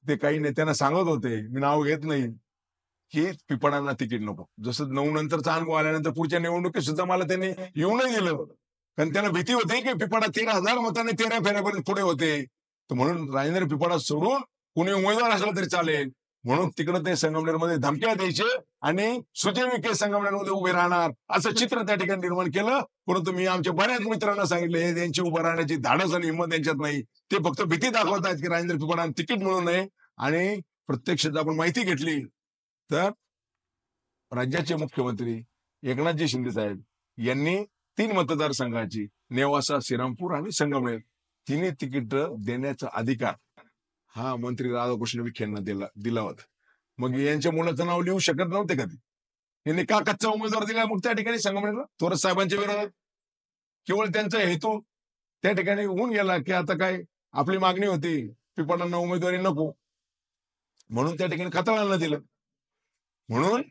[SPEAKER 1] ते काही नेत्यांना सांगत होते, मी नाव घेत नाही, की पिपाडांना तिकीट नको. जसं 9 नंतरचा अनुभव आल्यानंतर पुढच्या निवडणुकीत सुद्धा मला त्यांनी येऊ नाही दिलं, कारण त्यांना भीती होती की पिपाडा 13,000 मतांनी 13 फेऱ्यापर्यंत पुढे होते. तर म्हणून राजेंद्र पिपाडा सोडून कुणी उमेदवार असला तरी चालेल म्हणून तिकडे ते संगमनेरमध्ये धमक्या द्यायचे आणि सुजय विखे संगमनेरमध्ये उभे राहणार असं चित्र त्या ठिकाणी निर्माण केलं. परंतु मी आमच्या बऱ्याच मित्रांना सांगितले, हे त्यांची उभं राहण्याची धाडस आणि हिंमत त्यांच्यात नाही. ते फक्त भीती दाखवतात की राजेंद्र पिपाडांना तिकीट मिळू नये. आणि प्रत्यक्षात आपण माहिती घेतली तर राज्याचे मुख्यमंत्री एकनाथजी शिंदे साहेब यांनी 3 मतदारसंघाची नेवासा, श्रीरामपूर आणि संगमनेर तिन्ही तिकीट देण्याचा अधिकार हा मंत्री राधाकृष्ण विखे यांना दिला होता. मग यांच्या मुलाचं नाव लिहू शकत नव्हते का ते? यांनी का कच्चा उमेदवार दिला मग त्या ठिकाणी संगमनेरला थोरात साहेबांच्या विरोधात? केवळ त्यांचा हेतू त्या ठिकाणी होऊन गेला की आता काय आपली मागणी होती पिपाडांना उमेदवारी नको म्हणून त्या ठिकाणी खताळांना दिलं. म्हणून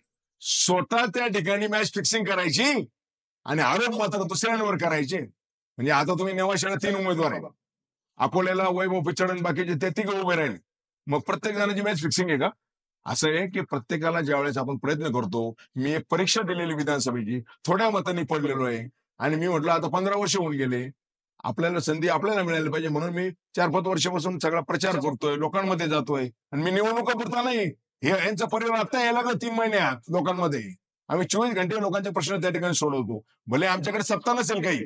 [SPEAKER 1] स्वतः त्या ठिकाणी मॅच फिक्सिंग करायची आणि आरोप मात्र दुसऱ्यांवर करायचे. म्हणजे आता तुम्ही नेवाशाला 3 उमेदवार आहे, अकोल्याला वैभव पिचड बाकीचे ते 3 उभे राहिले, मग प्रत्येक जणांची मॅच फिक्सिंग आहे का? असं आहे की प्रत्येकाला ज्यावेळेस आपण प्रयत्न करतो, मी एक परीक्षा दिलेली विधानसभेची, थोड्या मतांनी पडलेलो आहे आणि मी म्हटलं आता 15 वर्ष होऊन गेले, आपल्याला संधी आपल्याला मिळायला पाहिजे म्हणून मी 4-5 वर्षापासून सगळा प्रचार करतोय, लोकांमध्ये जातोय. आणि मी निवडणुका पुरता नाही, हे यांचा परिवार आता यायला लागला 3 महिन्यात लोकांमध्ये. आम्ही 24 घंटे लोकांचे प्रश्न त्या ठिकाणी सोडवतो. भले आमच्याकडे सत्ता नसेल काही,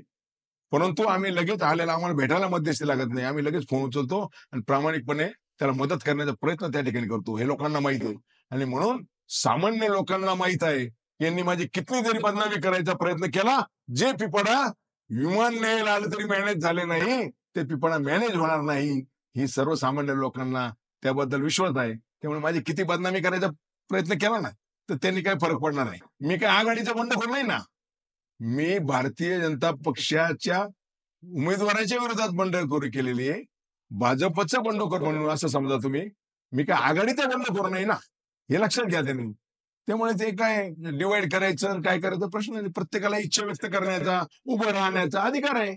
[SPEAKER 1] परंतु आम्ही लगेच आलेला आम्हाला भेटायला मध्यस्थी लागत नाही. आम्ही लगेच फोन उचलतो आणि प्रामाणिकपणे त्याला मदत करण्याचा प्रयत्न त्या ठिकाणी करतो. हे लोकांना माहिती आहे. आणि म्हणून सामान्य लोकांना माहित आहे यांनी माझी किती जरी बदनामी करायचा प्रयत्न केला, जे पिपाडा विमान न्यायला आलं तरी मॅनेज झाले नाही, ते पिपाडा मॅनेज होणार नाही ही सर्वसामान्य लोकांना त्याबद्दल विश्वास आहे. त्यामुळे माझी किती बदनामी करायचा प्रयत्न केला ना तर त्यांनी काही फरक पडणार नाही. मी काय आघाडीचा बंडखोर नाही ना, मी भारतीय जनता पक्षाच्या उमेदवाराच्या विरोधात बंडखोरी केलेली आहे, भाजपचा बंडखोर म्हणून असं समजा तुम्ही. मी काय आघाडीचा बंडखोर नाही ना, हे लक्षात घ्या त्यांनी. त्यामुळे ते काय डिवाइड करायचं काय करायचं प्रश्न नाही. प्रत्येकाला इच्छा व्यक्त करण्याचा, उभं राहण्याचा अधिकार आहे,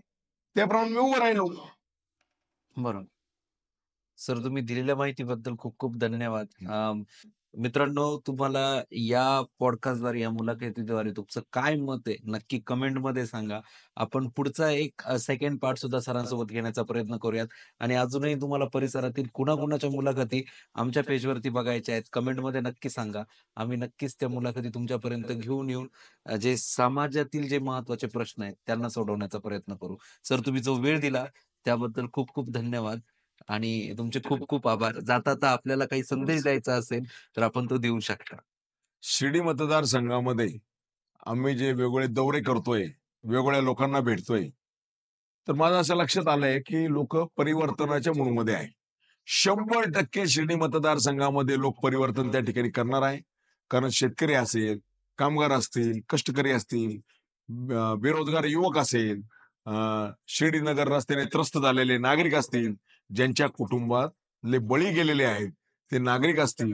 [SPEAKER 1] त्याप्रमाणे मी उभं राहिलो.
[SPEAKER 2] बरोबर. सर, तुम्ही दिलेल्या माहितीबद्दल खूप खूप धन्यवाद. मित्रांनो, तुम्हाला या पॉडकास्टद्वारे, या मुलाखतीद्वारे तुमचं काय मत आहे नक्की कमेंटमध्ये सांगा. आपण पुढचा एक सेकंड पार्ट सुद्धा सरांसोबत घेण्याचा प्रयत्न करूयात. आणि अजूनही तुम्हाला परिसरातील कुणाकुणाच्या मुलाखती आमच्या पेजवरती बघायच्या आहेत, कमेंटमध्ये नक्की सांगा. आम्ही नक्कीच त्या मुलाखती तुमच्यापर्यंत घेऊन येऊन जे समाजातील जे महत्त्वाचे प्रश्न आहेत त्यांना सोडवण्याचा प्रयत्न करू. सर, तुम्ही जो वेळ दिला त्याबद्दल खूप खूप धन्यवाद आणि तुमचे खूप खूप आभार. जाता आपल्याला काही संदेश द्यायचा असेल तर आपण तो देऊ शकता.
[SPEAKER 1] शिर्डी मतदारसंघामध्ये आम्ही जे वेगवेगळे दौरे करतोय, वेगवेगळ्या लोकांना भेटतोय, तर माझं असं लक्षात आलंय की लोक परिवर्तनाच्या मूडमध्ये आहे. 100% शिर्डी मतदारसंघामध्ये लोक परिवर्तन त्या ठिकाणी करणार आहे. कारण शेतकरी असेल, कामगार असतील, कष्टकरी असतील, बेरोजगार युवक असेल, शिर्डी नगर रस्त्याने त्रस्त झालेले नागरिक असतील, ज्यांच्या कुटुंबातले बळी गेलेले आहेत ते नागरिक असतील,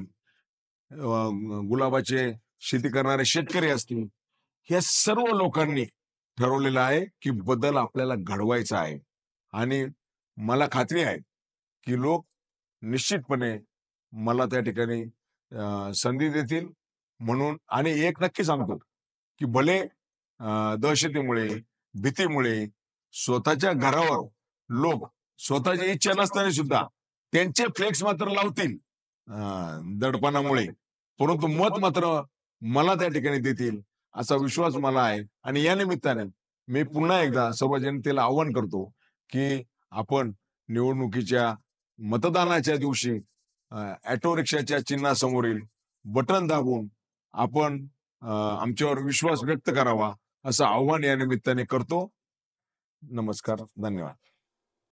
[SPEAKER 1] गुलाबाचे शेती करणारे शेतकरी असतील, या सर्व लोकांनी ठरवलेलं आहे की बदल आपल्याला घडवायचा आहे. आणि मला खात्री आहे की लोक निश्चितपणे मला त्या ठिकाणी संधी देतील. म्हणून आणि एक नक्की सांगतो की भले दहशतीमुळे, भीतीमुळे स्वतःच्या घरावर लोक स्वतःची इच्छा नसताना सुद्धा त्यांचे फ्लेक्स मात्र लावतील दडपणामुळे, परंतु मत मात्र मला त्या ठिकाणी देतील असा विश्वास मला आहे. आणि या निमित्ताने मी पुन्हा एकदा सर्व जनतेला आवाहन करतो की आपण निवडणुकीच्या मतदानाच्या दिवशी ऑटो रिक्षाच्या चिन्हासमोरील बटन दाबून आपण आमच्यावर विश्वास व्यक्त करावा असं आव्हान या निमित्ताने करतो. नमस्कार, धन्यवाद.